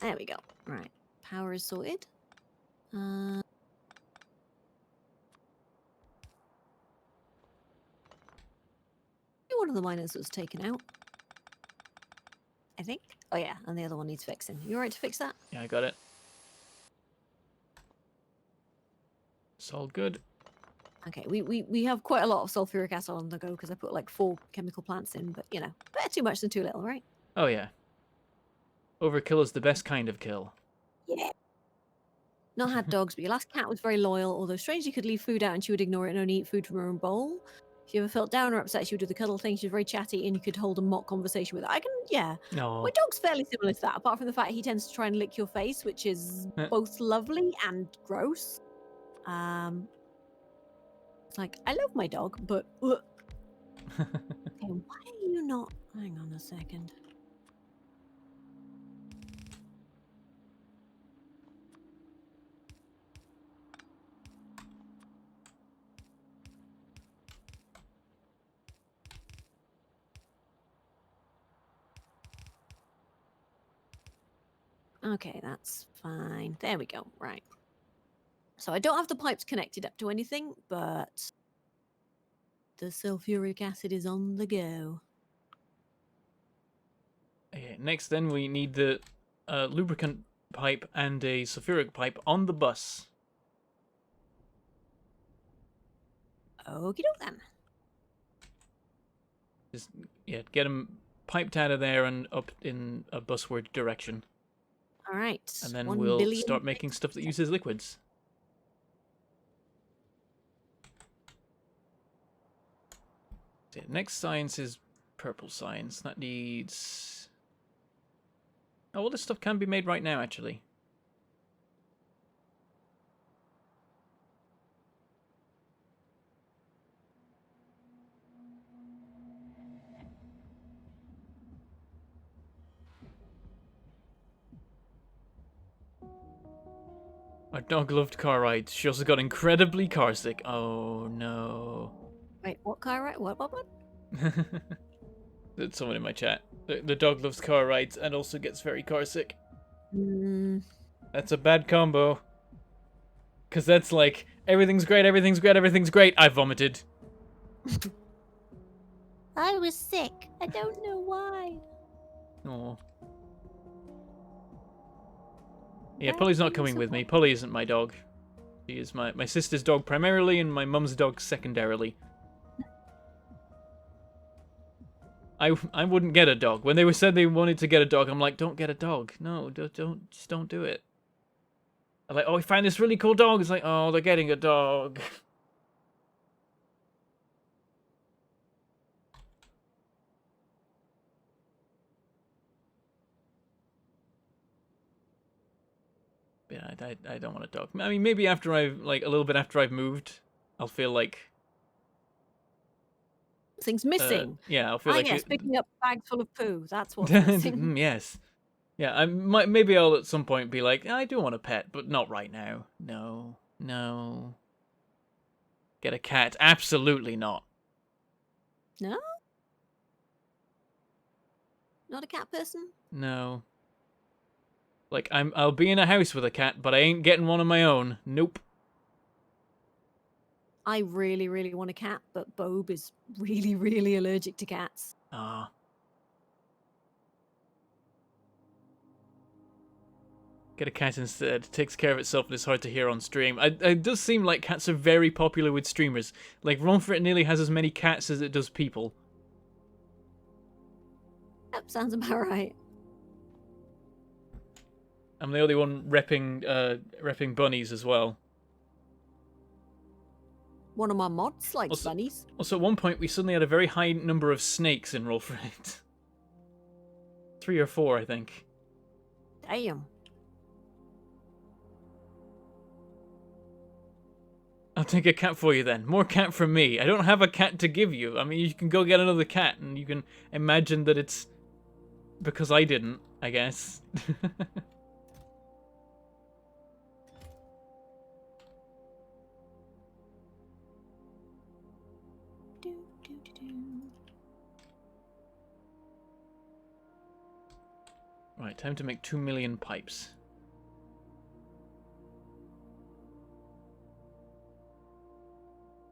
There we go. Right. Power is sorted. One of the miners was taken out, I think. Oh yeah, and the other one needs fixing. You alright to fix that?
Yeah, I got it. It's all good.
Okay, we have quite a lot of sulfuric acid on the go because I put like 4 chemical plants in, but better too much than too little, right?
Oh yeah. Overkill is the best kind of kill.
Yeah. Not had dogs, but your last cat was very loyal, although strangely could leave food out and she would ignore it and only eat food from her own bowl. If you ever felt down or upset, she would do the cuddle thing. She was very chatty and you could hold a mock conversation with her. Yeah.
No.
My dog's fairly similar to that, apart from the fact he tends to try and lick your face, which is both lovely and gross. It's like, I love my dog, but... Okay, why are you not... Hang on a second. Okay, that's fine. There we go. Right. So I don't have the pipes connected up to anything, but the sulfuric acid is on the go.
Okay, next then we need the lubricant pipe and a sulfuric pipe on the bus.
Okie doke then.
Just, yeah, get them piped out of there and up in a busward direction.
All right.
And then
1
we'll
billion
start making stuff that uses liquids. Okay, next science is purple science. That needs... Oh, well, this stuff can be made right now, actually. Our dog loved car rides. She also got incredibly car sick. Oh, no.
Wait, what car ride? What?
There's someone in my chat. The dog loves car rides and also gets very car sick. That's a bad combo. Because that's like, everything's great, everything's great, everything's great. I vomited.
I was sick. I don't know why.
Oh. Yeah, Polly's not coming with me. Polly isn't my dog. She is my sister's dog primarily and my mum's dog secondarily. I wouldn't get a dog. When they said they wanted to get a dog, I'm like, don't get a dog. No, just don't do it. I'm like, oh, we found this really cool dog. It's like, oh, they're getting a dog. Yeah, I don't want a dog. I mean, maybe after I've, like, a little bit after I've moved, I'll feel like...
Things missing.
Yeah, I'll feel like...
yes, picking up bags full of poo. That's what's missing.
Yes. Yeah, maybe I'll at some point be like, I do want a pet, but not right now. No. No. Get a cat? Absolutely not.
No? Not a cat person?
No. Like, I'll be in a house with a cat, but I ain't getting one of my own. Nope.
I really, really want a cat, but Bob is really, really allergic to cats.
Ah. Get a cat instead. It takes care of itself and it's hard to hear on stream. It does seem like cats are very popular with streamers. Like, Romford nearly has as many cats as it does people.
Yep, sounds about right.
I'm the only one repping bunnies as well.
One of my mods likes bunnies.
Also, at one point, we suddenly had a very high number of snakes in Rolford. 3 or 4, I think.
Damn.
I'll take a cat for you then. More cat from me. I don't have a cat to give you. I mean, you can go get another cat, and you can imagine that it's because I didn't, I guess. Right, time to make 2 million pipes.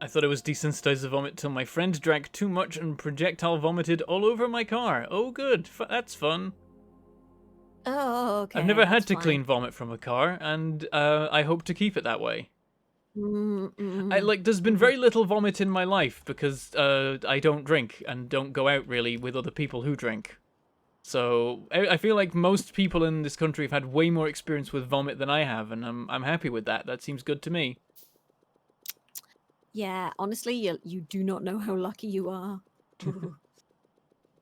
I thought it was desensitized to vomit till my friend drank too much and projectile vomited all over my car. Oh good, that's fun.
Oh, okay.
I've never had to
fine.
clean vomit from a car, and I hope to keep it that way. There's been very little vomit in my life because I don't drink and don't go out really with other people who drink. So I feel like most people in this country have had way more experience with vomit than I have, and I'm happy with that. That seems good to me.
Yeah, honestly, you do not know how lucky you are.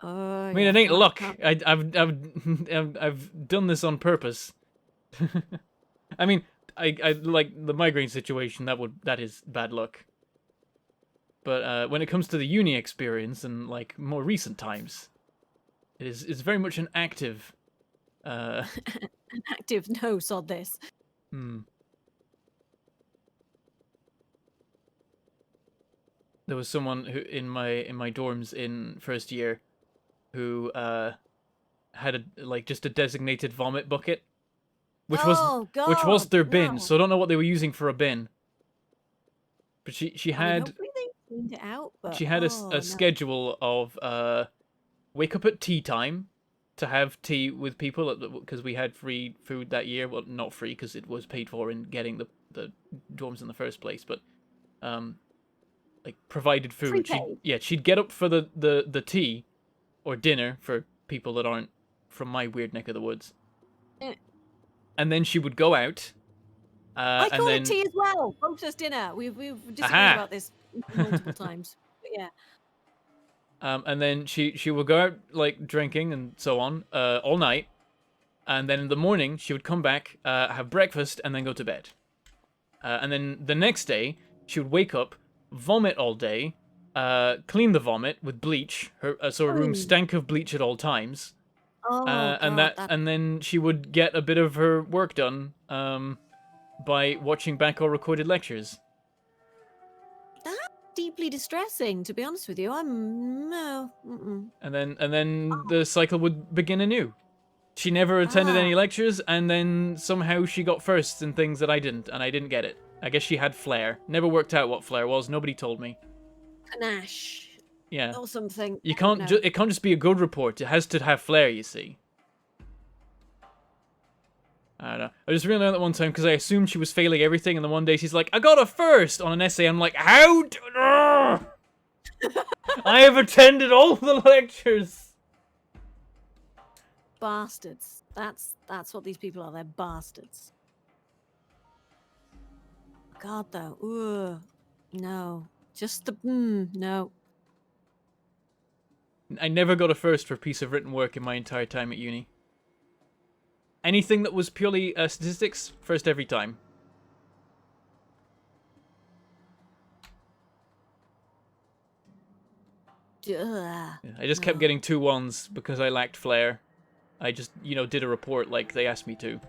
I mean, it ain't luck. I've done this on purpose. I mean, I like the migraine situation. That is bad luck. But when it comes to the uni experience and like more recent times, it's very much an active.
An active no, sod this.
There was someone who in my dorms in first year who had just a designated vomit bucket, which was their bin.
No.
So I don't know what they were using for a bin. But she had
hopefully they cleaned it out. But,
she had a schedule of wake up at tea time to have tea with people because we had free food that year. Well, not free because it was paid for in getting the dorms in the first place, but like provided food. She'd get up for the tea or dinner for people that aren't from my weird neck of the woods. And then she would go out.
I call it tea as well. Bumpus dinner. We've disagreed about this multiple times. But yeah.
And then she would go out like drinking and so on all night, and then in the morning she would come back, have breakfast, and then go to bed. And then the next day she would wake up, vomit all day, clean the vomit with bleach. Her room stank of bleach at all times. And then she would get a bit of her work done by watching back or recorded lectures.
That's deeply distressing, to be honest with you. No.
And then the cycle would begin anew. She never attended any lectures, and then somehow she got firsts in things that I didn't, and I didn't get it. I guess she had flair. Never worked out what flair was. Nobody told me.
Panache.
Yeah.
Or something.
You can't. It can't just be a good report. It has to have flair. You see. I don't know. I just really learned that one time because I assumed she was failing everything, and then one day she's like, I got a first on an essay. I'm like, how? I have attended all the lectures.
Bastards. That's what these people are. They're bastards. God, though. Ugh. No. Just the... no.
I never got a first for a piece of written work in my entire time at uni. Anything that was purely statistics, first every time.
Ugh.
Yeah, I just kept
No.
getting 2-1s because I lacked flair. I just, did a report like they asked me to.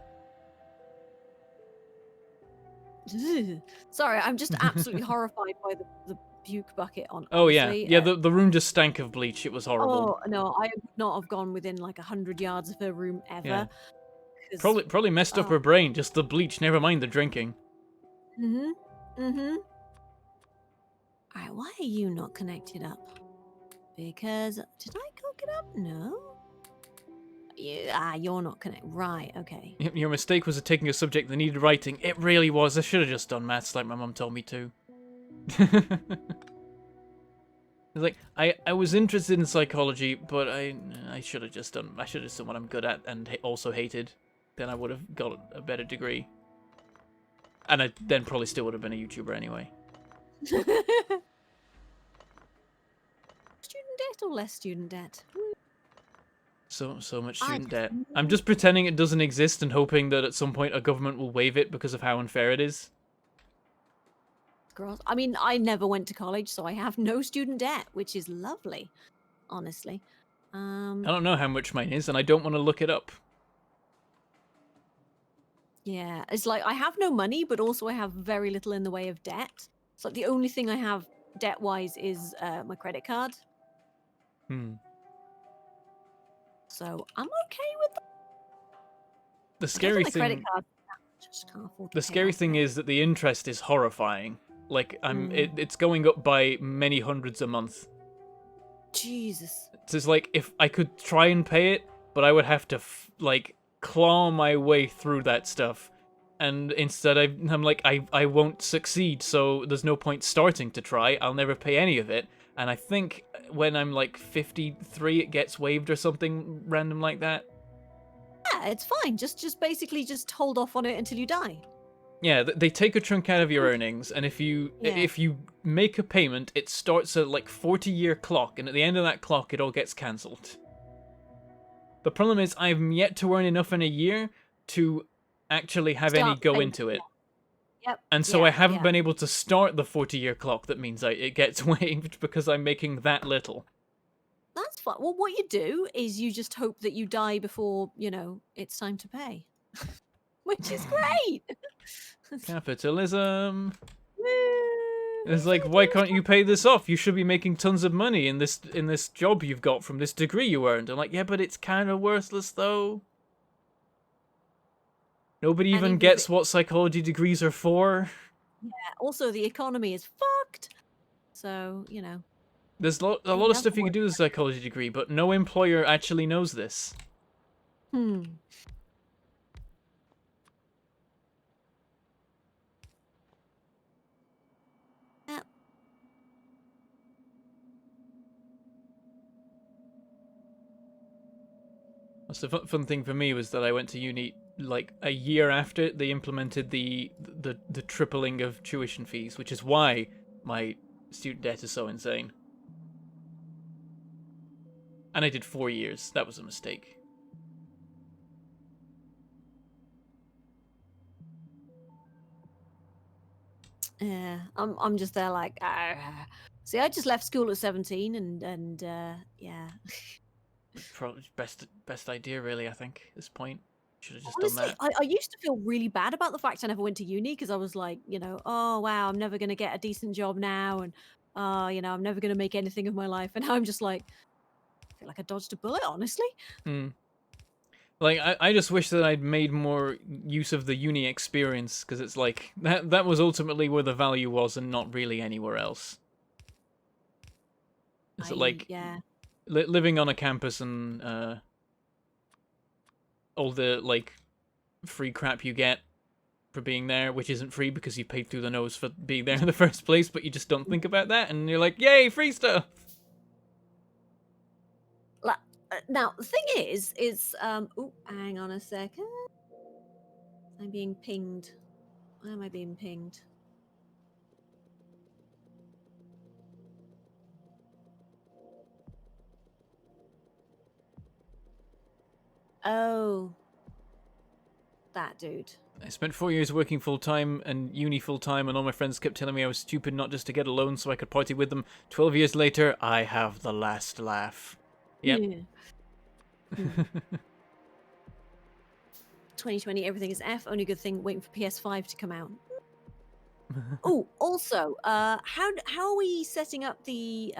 Ugh. Sorry, I'm just absolutely horrified by the puke bucket on.
Oh yeah,
Honestly.
yeah. The room just stank of bleach. It was horrible.
Oh no, I would not have gone within like 100 yards of her room ever.
Yeah.
'Cause-
Probably messed up her brain. Just the bleach. Never mind the drinking.
Mhm. Mhm. All right, why are you not connected up? Because did I cook it up? No. You're not connected. Right. Okay.
Your mistake was taking a subject that needed writing. It really was. I should have just done maths like my mum told me to. It's like I was interested in psychology, but I should have just done what I'm good at and also hated. Then I would have got a better degree. And I then probably still would have been a YouTuber anyway.
Student debt or less student debt?
So much
I
student
just
debt. I'm just pretending it doesn't exist and hoping that at some point a government will waive it because of how unfair it is.
Gross. I mean, I never went to college, so I have no student debt, which is lovely, honestly.
I don't know how much mine is, and I don't want to look it up.
Yeah, it's like I have no money, but also I have very little in the way of debt. So the only thing I have debt-wise is my credit card.
Hmm.
So I'm okay with that.
The
I guess
scary
on my
thing.
credit card, I just can't afford to
The
pay
scary
off
thing
it.
is that the interest is horrifying. Like it's going up by many hundreds a month.
Jesus.
So it's like if I could try and pay it, but I would have to claw my way through that stuff. And instead I'm like I won't succeed, so there's no point starting to try. I'll never pay any of it. And I think when I'm like 53 it gets waived or something random like that.
Yeah, it's fine. Just basically just hold off on it until you die.
Yeah, they take a chunk out of your earnings, and if you make a payment, it starts a like 40-year clock, and at the end of that clock, it all gets cancelled. The problem is, I've yet to earn enough in a year to actually have any
Start
go
paying,
into it,
Yep.
and so I haven't
yeah.
been able to start the 40-year clock. That means it gets waived because I'm making that little.
That's fine. Well, what you do is you just hope that you die before, it's time to pay. Which is great.
Capitalism.
Woo,
It's like, why can't you pay this off? You should be making tons of money in this job you've got from this degree you earned. I'm like, yeah, but it's kind of worthless though. Nobody even gets what psychology degrees are for.
Yeah. Also, the economy is fucked. So,
There's a lot of stuff you can do with a psychology degree, but no employer actually knows this.
Hmm.
That's the fun thing for me was that I went to uni like a year after they implemented the tripling of tuition fees, which is why my student debt is so insane. And I did 4 years. That was a mistake.
Yeah, I'm just there like, see, I just left school at 17, and yeah.
Probably best idea, really. I think at this point should have just
Honestly,
done that.
I used to feel really bad about the fact I never went to uni because I was like, oh wow, I'm never gonna get a decent job now, and I'm never gonna make anything of my life, and now I'm just like, I feel like I dodged a bullet, honestly.
Like I just wish that I'd made more use of the uni experience because it's like that was ultimately where the value was and not really anywhere else. Is it like
Yeah.
living on a campus and all the like free crap you get for being there, which isn't free because you paid through the nose for being there in the first place, but you just don't think about that, and you're like, yay, free stuff!
Now, the thing is, oh, hang on a second. I'm being pinged. Why am I being pinged? Oh. That dude.
I spent 4 years working full-time and uni full-time, and all my friends kept telling me I was stupid not just to get a loan so I could party with them. 12 years later, I have the last laugh. Yep.
Yeah. 2020, everything is F. Only good thing, waiting for PS5 to come out. Oh, also, how are we setting up the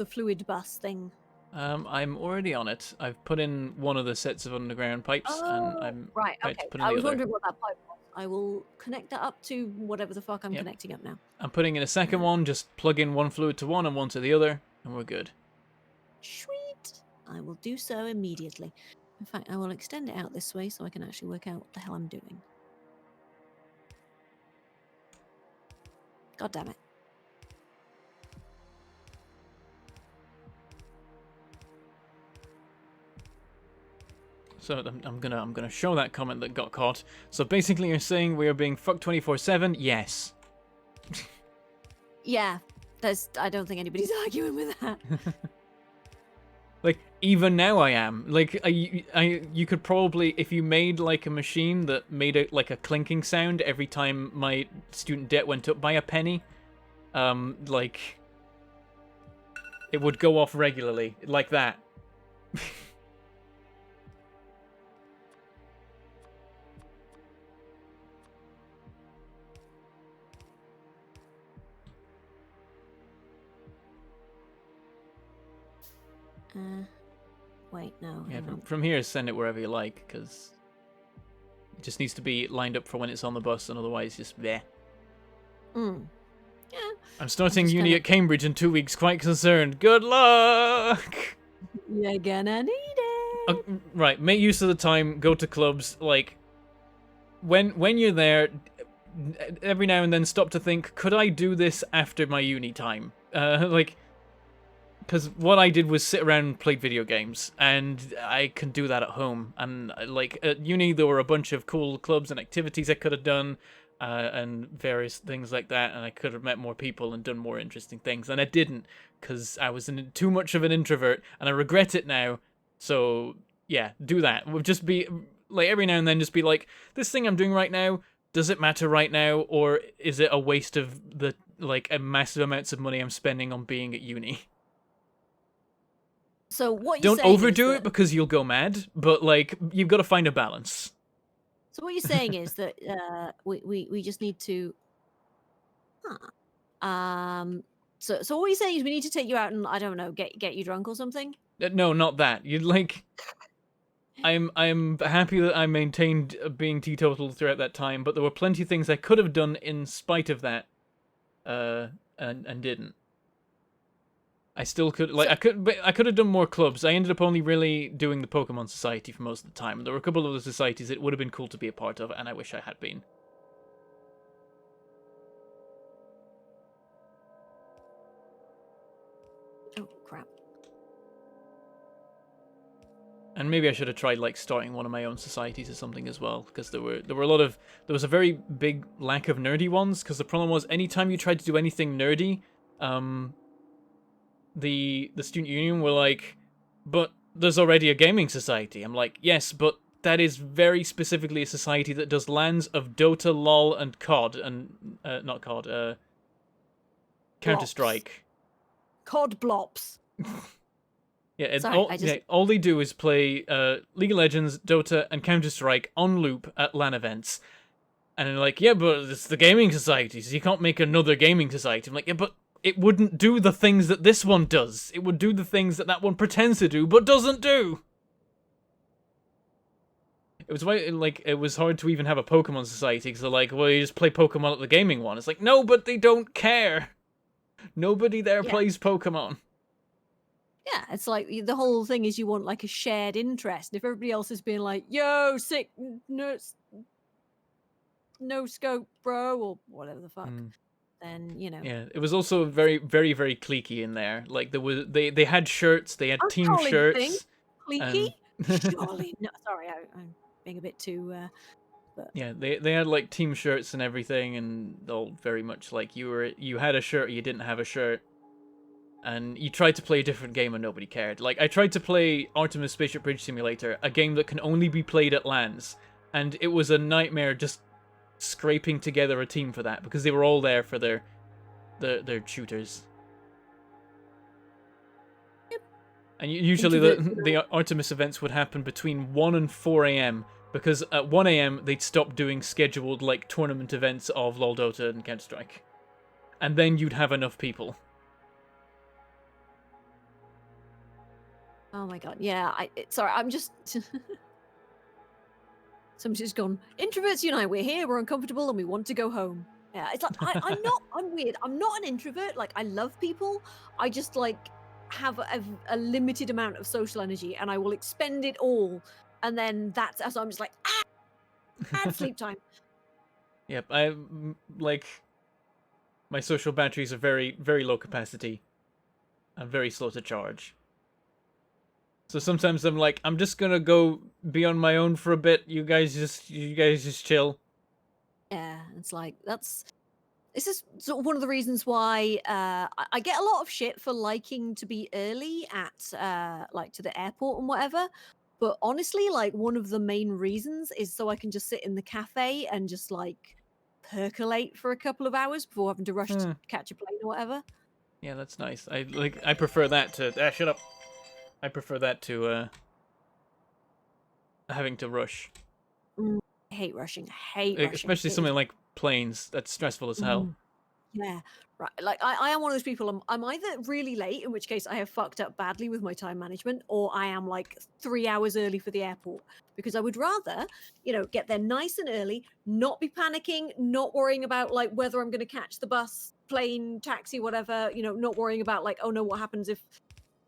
fluid bus thing?
I'm already on it. I've put in one of the sets of underground pipes, and I'm
right.
about
Okay.
to put in
I
the
was
other.
wondering what that pipe was. I will connect that up to whatever the fuck I'm
Yep.
connecting up now.
I'm putting in a second one. Just plug in one fluid to one and one to the other, and we're good.
Sweet. I will do so immediately. In fact, I will extend it out this way so I can actually work out what the hell I'm doing. God damn it.
So I'm gonna show that comment that got caught. So basically, you're saying we are being fucked 24/7? Yes.
Yeah, I don't think anybody's arguing with that.
Like, even now I am. Like, you could probably, if you made, like, a machine that made it, like, a clinking sound every time my student debt went up by a penny, like, it would go off regularly, like that.
Wait, no.
Yeah,
hang on.
from here, send it wherever you like, because it just needs to be lined up for when it's on the bus, and otherwise just bleh.
Yeah.
I'm starting
just
uni
kinda-
at Cambridge in 2 weeks, quite concerned. Good luck!
You're gonna need it.
Right, make use of the time, go to clubs, like, when you're there, every now and then stop to think, could I do this after my uni time? Like, because what I did was sit around and play video games, and I can do that at home. And, like, at uni, there were a bunch of cool clubs and activities I could have done, and various things like that, and I could have met more people and done more interesting things, and I didn't, because I was too much of an introvert, and I regret it now. So, yeah, do that. We'll just be, like, every now and then just be like, this thing I'm doing right now, does it matter right now, or is it a waste of the, like, a massive amounts of money I'm spending on being at uni?
So what you're
Don't
saying
overdo
is
it because you'll go mad, but, like, you've got to find a balance.
So what you're saying is that we just need to. So what you're saying is we need to take you out and, I don't know, get you drunk or something.
No, not that. You'd like. I'm happy that I maintained being teetotal throughout that time, but there were plenty of things I could have done in spite of that, and didn't. I still could, like, I could have done more clubs. I ended up only really doing the Pokemon Society for most of the time. There were a couple of other societies it would have been cool to be a part of, and I wish I had been.
Oh crap.
And maybe I should have tried, like, starting one of my own societies or something as well, because there was a very big lack of nerdy ones, because the problem was anytime you tried to do anything nerdy, the student union were like, but there's already a gaming society. I'm like, yes, but that is very specifically a society that does LANs of Dota, LoL, and COD, and not COD, Counter-Strike.
COD blops.
Yeah,
Sorry,
all they do is play League of Legends, Dota, and Counter-Strike on loop at LAN events. And they're like, yeah, but it's the gaming society, so you can't make another gaming society. I'm like, yeah, but it wouldn't do the things that this one does. It would do the things that that one pretends to do, but doesn't do. It was why, like, it was hard to even have a Pokemon society, because they're like, well, you just play Pokemon at the gaming one. It's like, no, but they don't care. Nobody there plays Pokemon.
Yeah, it's like the whole thing is you want like a shared interest. And if everybody else is being like, "Yo, sick, no scope, bro," or whatever the fuck,
Mm.
then
Yeah, it was also very, very, very cliquey in there. Like there was, they had shirts, they had
I'm
team
calling the thing
shirts,
cliquey.
and
Surely, no. Sorry, I'm being a bit too. But
yeah, they had like team shirts and everything, and all very much like you had a shirt, or you didn't have a shirt, and you tried to play a different game and nobody cared. Like I tried to play Artemis Spaceship Bridge Simulator, a game that can only be played at LANs, and it was a nightmare just scraping together a team for that because they were all there for their shooters. And usually
introverts,
the the Artemis events would happen between 1 and 4 a.m. because at 1 a.m. they'd stop doing scheduled like tournament events of LoL, Dota, and Counter Strike, and then you'd have enough people.
oh my god, yeah. Sorry, I'm just. Somebody's just gone. Introverts unite. We're here. We're uncomfortable, and we want to go home. Yeah, it's like I'm not. I'm weird. I'm not an introvert. Like I love people. I just like have a limited amount of social energy, and I will expend it all. And then that's so I'm just like and sleep time.
Yep, I like my social batteries are very, very low capacity and very slow to charge. So sometimes I'm like, I'm just gonna go be on my own for a bit. You guys just chill.
Yeah, it's like this is sort of one of the reasons why I get a lot of shit for liking to be early at like to the airport and whatever. But honestly, like one of the main reasons is so I can just sit in the cafe and just like percolate for a couple of hours before having to rush to
Hmm.
catch a plane or whatever.
Yeah, that's nice. I prefer that to shut up. I prefer that to having to rush.
I hate rushing. I hate rushing.
Especially
It is
something like planes. That's stressful as hell.
mm, yeah, right. Like I am one of those people. I'm either really late, in which case I have fucked up badly with my time management, or I am like 3 hours early for the airport because I would rather, get there nice and early, not be panicking, not worrying about like whether I'm going to catch the bus, plane, taxi, whatever. Not worrying about like, oh no, what happens if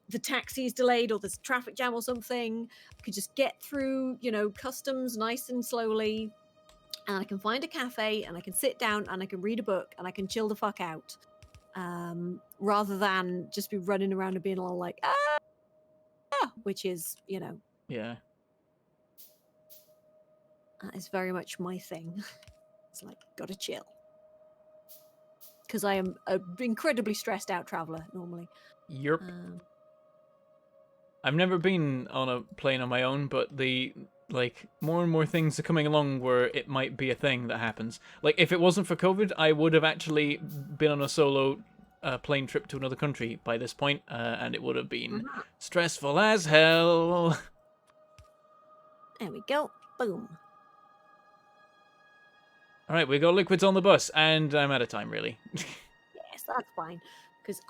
the taxi is delayed or there's a traffic jam or something. I could just get through, customs nice and slowly, and I can find a cafe and I can sit down and I can read a book and I can chill the fuck out, rather than just be running around and being all like, which is,
Yeah.
that is very much my thing. It's like, gotta chill. Because I am an incredibly stressed out traveler normally.
Yerp.
Um,
I've never been on a plane on my own, but the like more and more things are coming along where it might be a thing that happens. Like if it wasn't for COVID, I would have actually been on a solo plane trip to another country by this point, and it would have been stressful as hell.
there we go. Boom.
All right, we got liquids on the bus, and I'm out of time, really.
Yes, that's fine. Because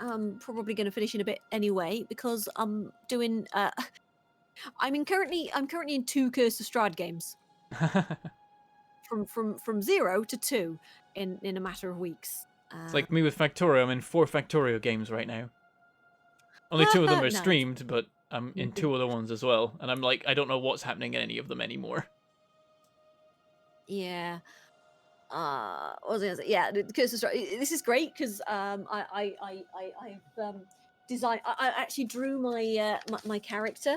am probably going to finish in a bit anyway. Because I'm doing. I'm currently in 2 Curse of Strahd games from 0 to 2 in a matter of weeks.
It's like me with Factorio. I'm in 4 Factorio games right now. Only 2 of them are
Nice.
streamed, but I'm in 2 other ones as well. And I'm like, I don't know what's happening in any of them anymore.
Yeah. What was I gonna say? Yeah, the Curse of Strahd. This is great because I've designed. I actually drew my character.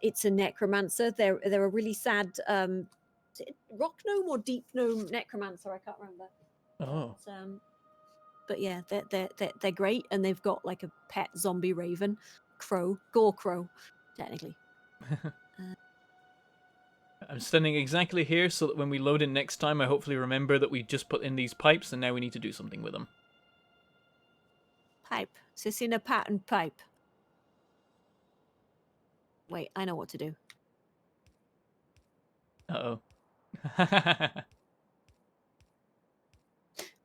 It's a necromancer. They're a really sad is it rock gnome or deep gnome necromancer. I can't remember.
Oh.
But yeah, they're great, and they've got like a pet zombie raven, gore crow, technically.
I'm standing exactly here so that when we load in next time, I hopefully remember that we just put in these pipes and now we need to do something with them.
Pipe. Sis in a pattern pipe. Wait, I know what to do.
Uh-oh.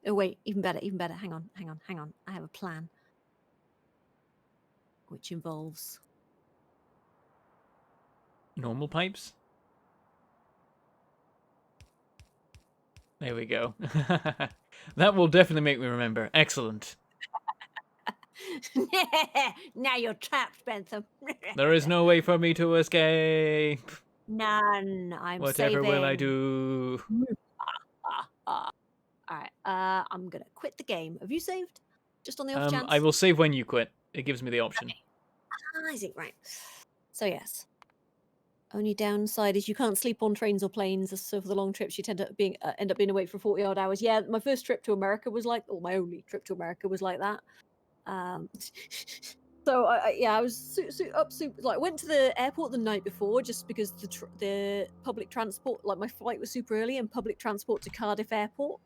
Oh wait, even better. Hang on. I have a plan, which involves
Normal pipes? There we go. That will definitely make me remember. Excellent.
Now you're trapped, Bentham.
There is no way for me to escape.
None. I'm
Whatever
saving.
will I do?
Alright, I'm gonna quit the game. Have you saved? Just on the off chance?
I will save when you quit. It gives me the option.
Okay. I see, right. So yes. Only downside is you can't sleep on trains or planes. So for the long trips, you end up being awake for 40-odd hours. Yeah, my first trip to America was like, or my only trip to America was like that. So I was like went to the airport the night before just because the public transport, like my flight was super early, and public transport to Cardiff Airport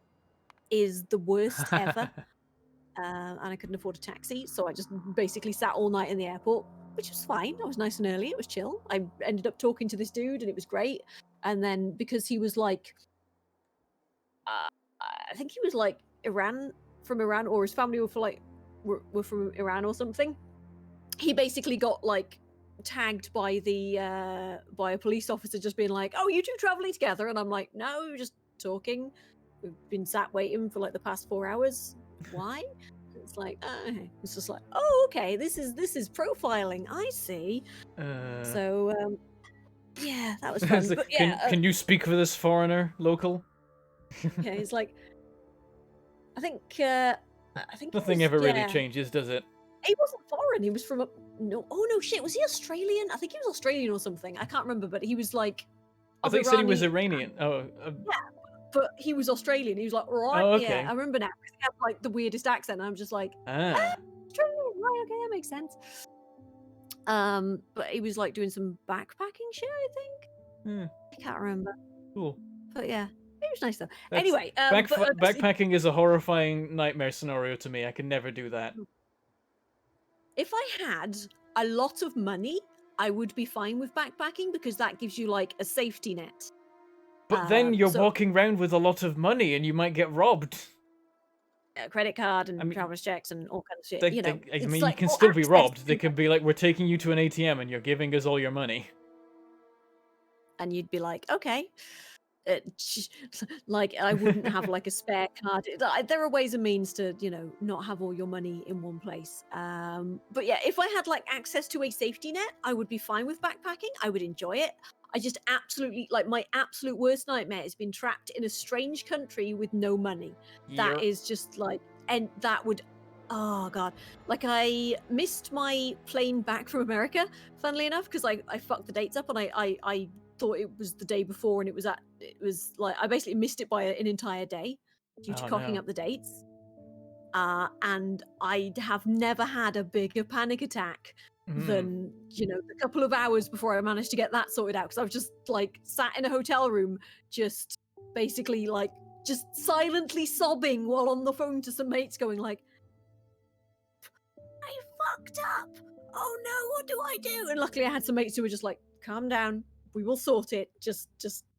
is the worst ever. And I couldn't afford a taxi, so I just basically sat all night in the airport, which was fine. I was nice and early. It was chill. I ended up talking to this dude, and it was great. And then because he was like, I think he was like from Iran, or his family were from Iran or something. He basically got like tagged by by a police officer, just being like, "Oh, you two traveling together?" And I'm like, "No, we were just talking. We've been sat waiting for like the past 4 hours. Why?" It's like, okay. It's just like, oh, okay, this is profiling. I see. So, yeah, that was fun. But yeah,
can you speak for this foreigner local?
Yeah, he's like, I think
Nothing ever really changes, does it?
He wasn't foreign. He was from no shit. Was he Australian? I think he was Australian or something. I can't remember, but he was like.
I thought you said he was Iranian. Oh.
Yeah, but he was Australian. He was like, right,
oh, okay.
Yeah, I remember now. He had like the weirdest accent. And I'm just like, Australian. Right, okay, that makes sense. But he was like doing some backpacking shit, I think. I can't remember.
Cool.
But yeah, it was nice though. Anyway,
backpacking is a horrifying nightmare scenario to me. I can never do that.
If I had a lot of money, I would be fine with backpacking because that gives you like a safety net.
But then you're walking around with a lot of money and you might get robbed.
Credit card and traveler's checks and all kinds of shit.
You can still be robbed. They could be like, we're taking you to an ATM and you're giving us all your money.
And you'd be like, okay. Like I wouldn't have like a spare card. There are ways and means to, not have all your money in one place. But yeah, if I had like access to a safety net, I would be fine with backpacking. I would enjoy it. I just absolutely, like, my absolute worst nightmare has been trapped in a strange country with no money. That is just like, and that would, oh god, like I missed my plane back from America, funnily enough, because I fucked the dates up, and I thought it was the day before, and it was like I basically missed it by an entire day due to cocking up the dates. And I have never had a bigger panic attack than the couple of hours before I managed to get that sorted out, because I was just like sat in a hotel room, just basically like just silently sobbing while on the phone to some mates, going like, "I fucked up. Oh no, what do I do?" And luckily I had some mates who were just like, "Calm down. We will sort it. Just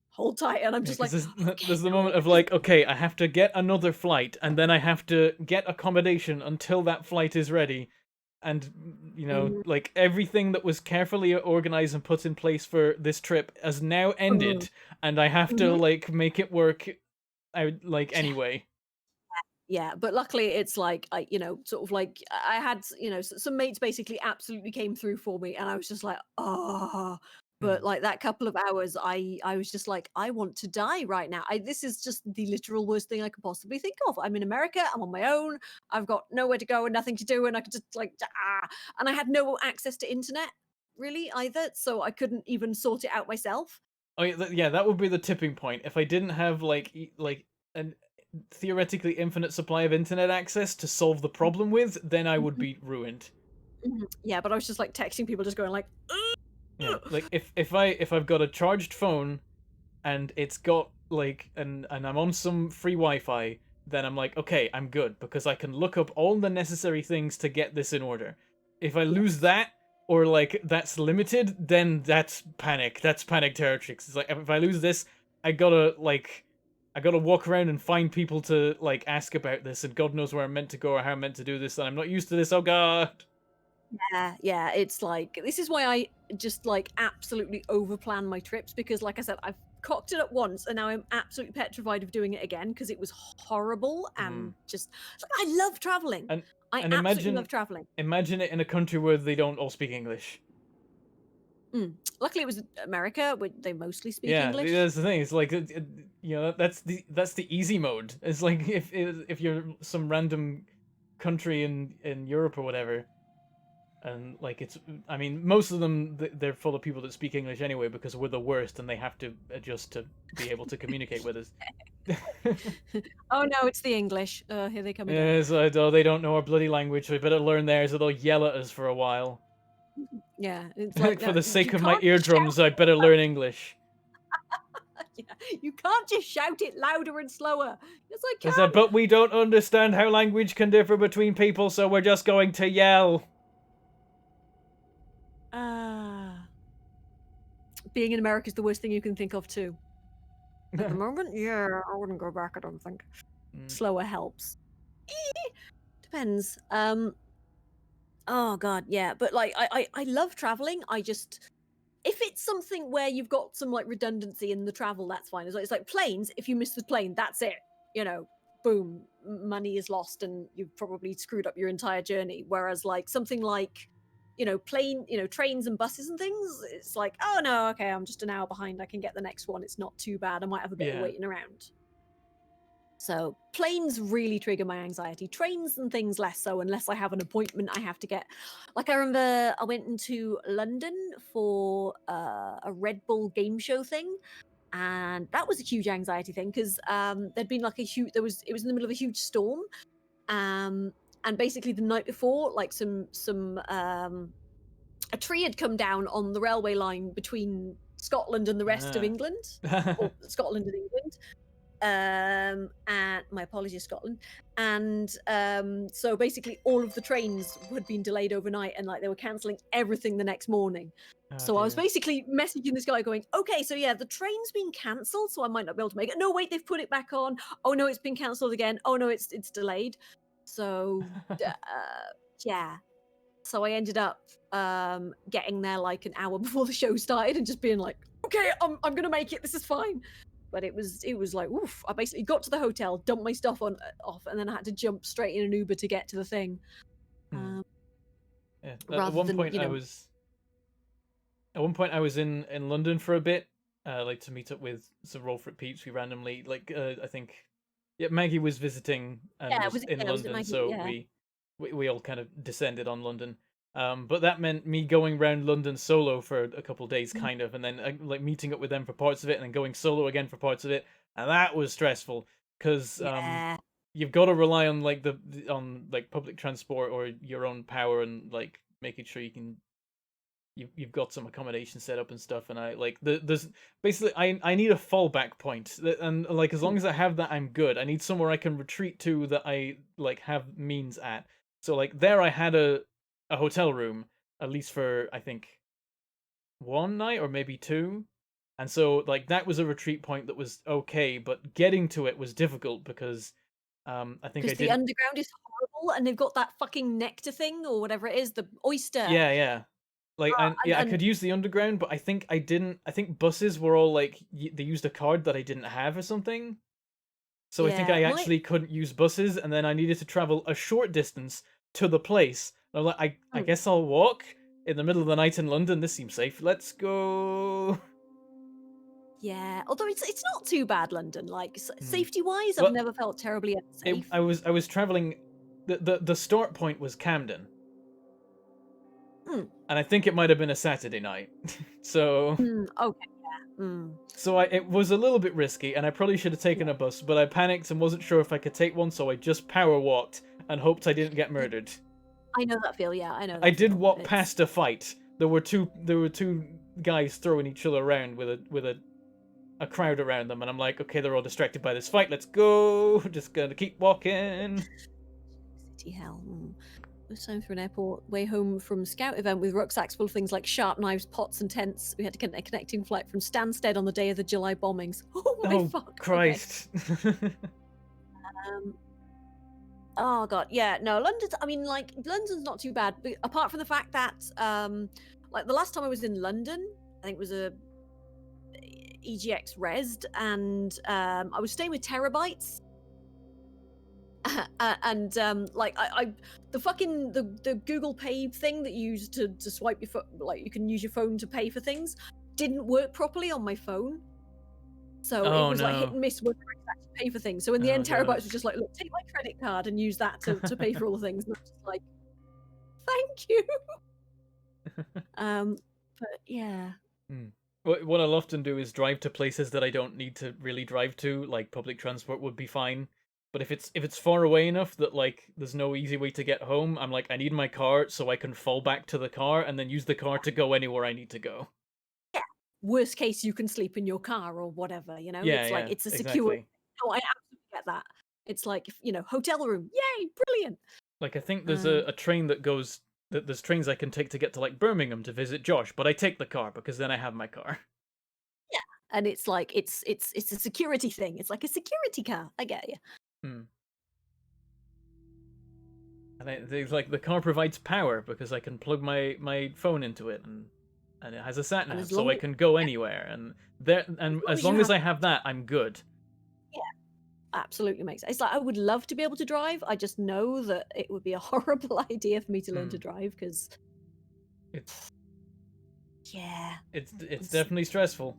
hold tight." And I'm just like,
there's the moment of like, okay, I have to get another flight, and then I have to get accommodation until that flight is ready. And, like everything that was carefully organized and put in place for this trip has now ended, and I have to like make it work out like anyway.
Yeah, but luckily it's like, sort of like I had, some mates basically absolutely came through for me, and I was just like, oh. But like that couple of hours, I was just like, I want to die right now. This is just the literal worst thing I could possibly think of. I'm in America. I'm on my own. I've got nowhere to go and nothing to do, and I could just like, and I had no access to internet really either, so I couldn't even sort it out myself.
Oh yeah, that would be the tipping point. If I didn't have like an theoretically infinite supply of internet access to solve the problem with, then I would be ruined.
Yeah, but I was just like texting people, just going like,
yeah, like if I've got a charged phone and it's got like and I'm on some free Wi-Fi, then I'm like, okay, I'm good, because I can look up all the necessary things to get this in order. If I lose that, or like that's limited, then that's panic. That's panic territory. It's like, if I lose this, I gotta walk around and find people to like ask about this, and God knows where I'm meant to go or how I'm meant to do this, and I'm not used to this. Oh god.
Yeah, it's like, this is why I just like absolutely overplan my trips, because like I said, I've cocked it up once and now I'm absolutely petrified of doing it again, because it was horrible. And just like, I love traveling.
And
I
And
absolutely love traveling.
imagine it in a country where they don't all speak English.
Luckily, it was America, where they mostly speak
Yeah,
English.
that's the thing. It's like that's the easy mode. It's like if you're some random country in Europe or whatever, and like it's I mean most of them they're full of people that speak English anyway because we're the worst and they have to adjust to be able to communicate with us.
Oh no, it's the English. Here they come again.
Yeah, so oh, they don't know our bloody language. We better learn theirs, or they'll yell at us for a while.
Yeah, it's like
For the sake
you
of my
can't just shout
eardrums, I better learn English.
Yeah, you can't just shout it louder and slower. Yes, I
They
can.
said, but we don't understand how language can differ between people, so we're just going to yell.
Being in America is the worst thing you can think of too. At the moment, yeah, I wouldn't go back. I don't think. Slower helps. Depends. Oh god, yeah. But like, I love traveling. I just if it's something where you've got some like redundancy in the travel, that's fine. It's like planes. If you miss the plane, that's it. You know, boom, money is lost, and you've probably screwed up your entire journey. Whereas like something like, trains and buses and things, it's like, oh no, okay, I'm just an hour behind. I can get the next one. It's not too bad. I might have a bit of waiting around. So planes really trigger my anxiety. Trains and things less so, unless I have an appointment I have to get. Like I remember I went into London for a Red Bull game show thing, and that was a huge anxiety thing because there'd been like it was in the middle of a huge storm, and basically the night before, like a tree had come down on the railway line between Scotland and the rest of England, or Scotland and England. And my apologies, Scotland. And so basically all of the trains had been delayed overnight, and like they were cancelling everything the next morning. So I was basically messaging this guy going, okay, so yeah, the train's been cancelled, so I might not be able to make it. No, wait, they've put it back on. Oh no, it's been cancelled again. Oh no, it's delayed. So yeah. So I ended up getting there like an hour before the show started and just being like, okay, I'm gonna make it. This is fine. But it was like, oof. I basically got to the hotel, dumped my stuff off, and then I had to jump straight in an Uber to get to the thing.
Yeah.
At one point
I was in London for a bit, like to meet up with some Rolfric peeps. We randomly I think Maggie was visiting and was in London, so we all kind of descended on London. But that meant me going around London solo for a couple of days, kind of, and then like meeting up with them for parts of it, and then going solo again for parts of it, and that was stressful because you've got to rely on like on public transport or your own power, and like making sure you've got some accommodation set up and stuff. And I like there's basically I need a fallback point, and like as long as I have that, I'm good. I need somewhere I can retreat to that I like have means at. So like there I had a hotel room, at least for I think one night or maybe two. And so like that was a retreat point that was okay, but getting to it was difficult because I think I did
the underground is horrible, and they've got that fucking nectar thing or whatever it is, the oyster.
Yeah. Like I could use the underground, but I think I didn't. I think buses were all like they used a card that I didn't have or something. So I think I actually couldn't use buses, and then I needed to travel a short distance to the place. I'm like, I guess I'll walk in the middle of the night in London. This seems safe. Let's go.
Yeah, although it's not too bad, London. Like safety wise, I've never felt terribly unsafe.
I was traveling. The start point was Camden, and I think it might have been a Saturday night. So
okay, yeah.
So it was a little bit risky, and I probably should have taken a bus, but I panicked and wasn't sure if I could take one, so I just power walked and hoped I didn't get murdered.
I know that feel. Yeah, I know.
I did walk past a fight. There were two guys throwing each other around with a crowd around them, and I'm like, okay, they're all distracted by this fight. Let's go. Just gonna keep walking.
City hell. It was time for an airport. Way home from scout event with rucksacks full of things like sharp knives, pots, and tents. We had to get a connecting flight from Stansted on the day of the July bombings. Oh my fuck!
Christ.
Okay. Oh god, yeah. No, London's. I mean, like London's not too bad, but apart from the fact that, like the last time I was in London, I think it was a EGX Resd, and I was staying with Terabytes. The fucking the Google Pay thing that you use to swipe your phone, like you can use your phone to pay for things, didn't work properly on my phone. So it was like hit and miss whether I could actually pay for things. So in the end, Terabytes was just like, look, take my credit card and use that to pay for all the things. And I was just like, thank you. But yeah.
What I'll often do is drive to places that I don't need to really drive to, like public transport would be fine. But if it's far away enough that like there's no easy way to get home, I'm like, I need my car so I can fall back to the car and then use the car to go anywhere I need to go.
Yeah. Worst case, you can sleep in your car or whatever, you know?
Yeah,
it's like, it's a secure.
exactly.
Oh, I absolutely get that. It's like, hotel room. Yay, brilliant.
Like, I think there's a train that goes... There's trains I can take to get to, like, Birmingham to visit Josh, but I take the car because then I have my car.
Yeah, and it's like, it's a security thing. It's like a security car. I get you.
And like, the car provides power because I can plug my phone into it, and it has a sat nav, so I can go anywhere. And as long as I have that, I'm good.
Yeah. Absolutely makes sense. It's like I would love to be able to drive. I just know that it would be a horrible idea for me to learn to drive because
it's definitely stressful.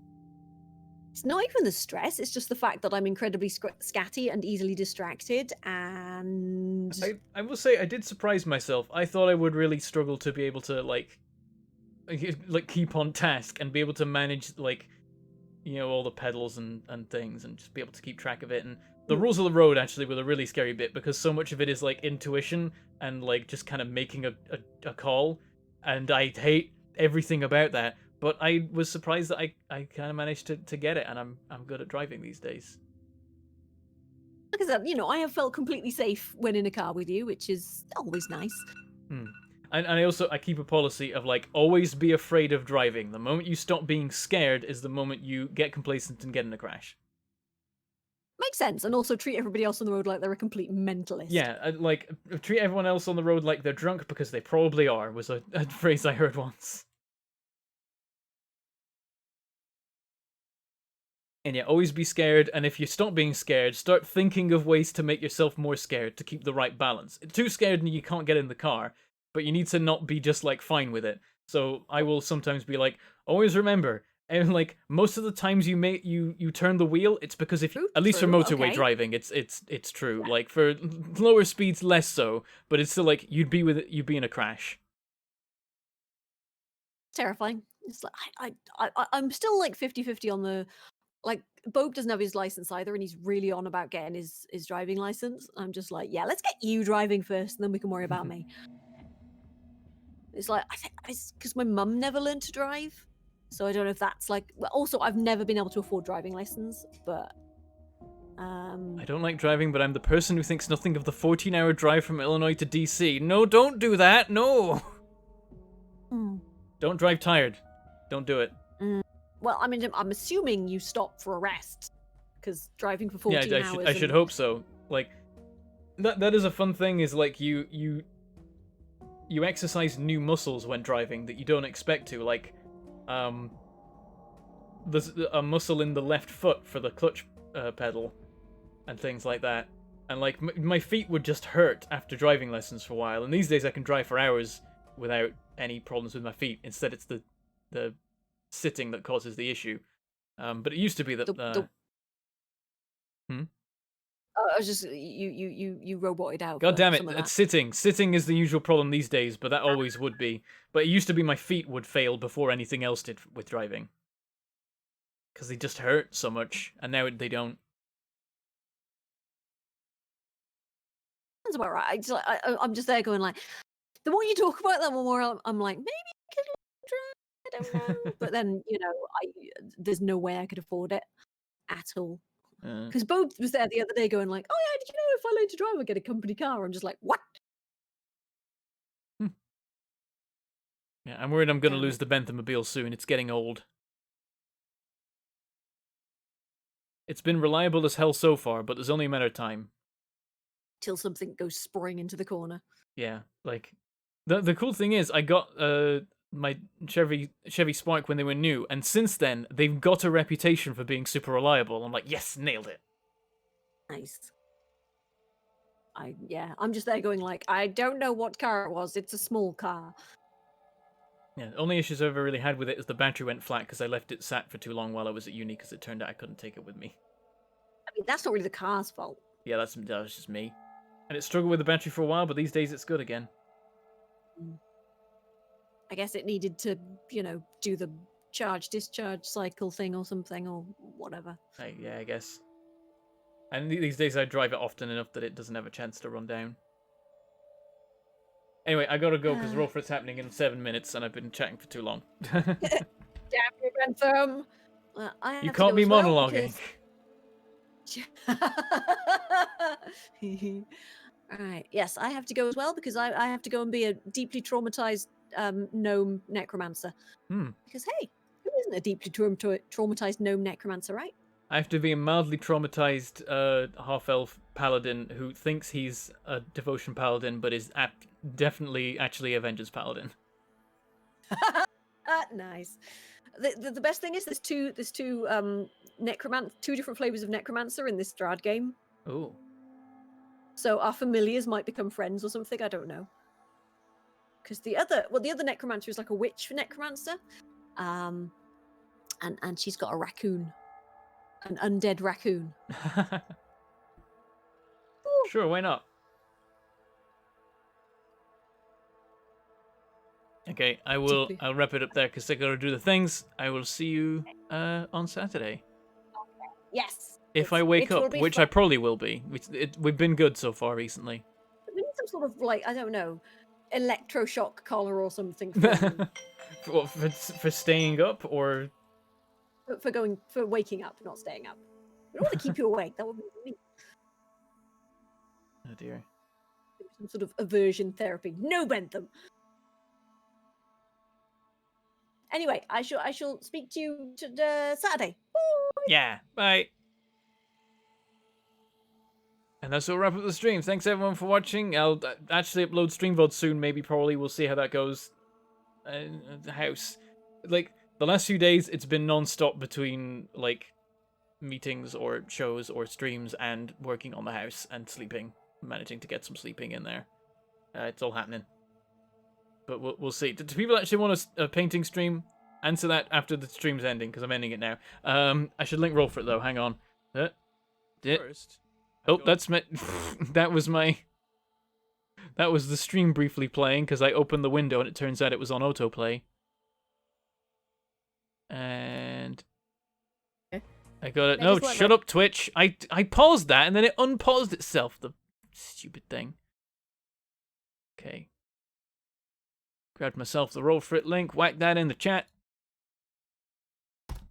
It's not even the stress. It's just the fact that I'm incredibly scatty and easily distracted. And
I will say I did surprise myself. I thought I would really struggle to be able to like keep on task and be able to manage all the pedals and things and just be able to keep track of it. And the rules of the road actually were the really scary bit because so much of it is like intuition and like just kind of making a call, and I hate everything about that. But I was surprised that I kind of managed to get it, and I'm good at driving these days.
Like I said, I have felt completely safe when in a car with you, which is always nice.
And I keep a policy of like always be afraid of driving. The moment you stop being scared is the moment you get complacent and get in a crash.
Makes sense, and also treat everybody else on the road like they're a complete mentalist.
Yeah, like treat everyone else on the road like they're drunk because they probably are, was a phrase I heard once. And yeah, always be scared, and if you stop being scared, start thinking of ways to make yourself more scared to keep the right balance. Too scared and you can't get in the car, but you need to not be just like fine with it. So I will sometimes be like, always remember, and like most of the times you turn the wheel, it's because at least for motorway driving, it's true. Yeah. Like for lower speeds, less so, but it's still like you'd be in a crash.
Terrifying. It's like I'm still like 50-50 on the. Like, Bob doesn't have his license either, and he's really on about getting his driving license. I'm just like, yeah, let's get you driving first, and then we can worry about me. It's like, I think it's because my mum never learned to drive, so I don't know if that's like. Well, also, I've never been able to afford driving license, but.
I don't like driving, but I'm the person who thinks nothing of the 14-hour drive from Illinois to DC. No, don't do that. No. Don't drive tired. Don't do it.
Well, I mean, I'm assuming you stop for a rest, because driving for 14 hours...
I should hope so. Like, that is a fun thing, is like, you exercise new muscles when driving that you don't expect to, like, there's a muscle in the left foot for the clutch pedal, and things like that. And, like, my feet would just hurt after driving lessons for a while, and these days I can drive for hours without any problems with my feet. Instead, it's the sitting that causes the issue, but it used to be that.
I was just you roboted out.
God damn it! It's sitting. Sitting is the usual problem these days, but that always would be. But it used to be my feet would fail before anything else did with driving, because they just hurt so much, and now they don't.
That's about right. I'm just there going like, the more you talk about that, the more I'm like, maybe I could drive. I don't know. But then, there's no way I could afford it at all. Because Bo was there the other day going like, oh yeah, did you know if I learn to drive, I get a company car? I'm just like, what?
Yeah, I'm worried I'm going to lose the Benthamobile soon. It's getting old. It's been reliable as hell so far, but there's only a matter of time.
Till something goes spring into the corner.
Yeah, like, the cool thing is, I got my Chevy Spark when they were new, and since then they've got a reputation for being super reliable. I'm like, yes, nailed it.
Nice. I'm just there going like, I don't know what car it was. It's a small car.
Yeah, the only issues I've ever really had with it is the battery went flat because I left it sat for too long while I was at uni because it turned out I couldn't take it with me.
I mean, that's not really the car's fault.
Yeah, that was just me. And it struggled with the battery for a while, but these days it's good again.
I guess it needed to, do the charge-discharge cycle thing or something or whatever.
Yeah, I guess. And these days I drive it often enough that it doesn't have a chance to run down. Anyway, I gotta go because roll for it's happening in 7 minutes and I've been chatting for too long.
Damn you, Bentham!
You caught me monologuing.
Alright, yes, I have to go as well because I have to go and be a deeply traumatized gnome necromancer. Because hey, who isn't a deeply traumatized gnome necromancer, right?
I have to be a mildly traumatized half-elf paladin who thinks he's a devotion paladin but is definitely actually a vengeance paladin.
Nice. The best thing is there's two different flavors of necromancer in this Strahd game.
Ooh.
So our familiars might become friends or something. I don't know. Because the other necromancer is like a witch necromancer, and she's got a raccoon, an undead raccoon.
Sure, why not? Okay, I'll wrap it up there because I gotta do the things. I will see you on Saturday.
Yes.
If I wake up, which
fun.
I probably will be. We've been good so far recently.
We need some sort of I don't know, electroshock collar or something.
For staying up or
for waking up, not staying up. We don't want to keep you awake. That would be neat.
Oh dear.
Some sort of aversion therapy. No, Bentham. Anyway, I shall speak to you Saturday. Bye.
Yeah, bye. And that's will wrap up the stream. Thanks everyone for watching. I'll actually upload stream VOD soon. Maybe probably we'll see how that goes. The house, like the last few days, it's been non-stop between like meetings or shows or streams and working on the house and sleeping, managing to get some sleeping in there. It's all happening. But we'll see. Do people actually want a painting stream? Answer that after the stream's ending, because I'm ending it now. I should link roll for it, though. Hang on.
First...
Oh, that's my... that was the stream briefly playing, because I opened the window and it turns out it was on autoplay. And... I got it. No, shut up, Twitch. I paused that and then it unpaused itself. The stupid thing. Okay. Grabbed myself the roll for it link. Whack that in the chat.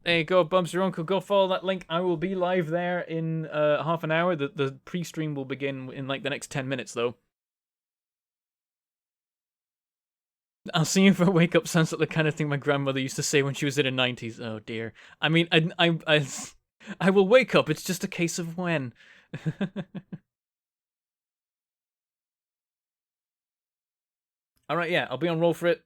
There you go, Bumps Your Uncle. Go follow that link. I will be live there in half an hour. The pre-stream will begin in like the next 10 minutes, though. I'll see you if I wake up. Sounds like the kind of thing my grandmother used to say when she was in her 90s. Oh dear. I mean, I will wake up. It's just a case of when. Alright, yeah, I'll be on roll for it.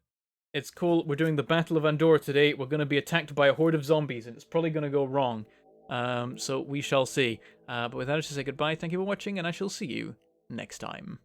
It's cool. We're doing the Battle of Andorra today. We're going to be attacked by a horde of zombies, and it's probably going to go wrong. So we shall see. But with that, I should say goodbye. Thank you for watching, and I shall see you next time.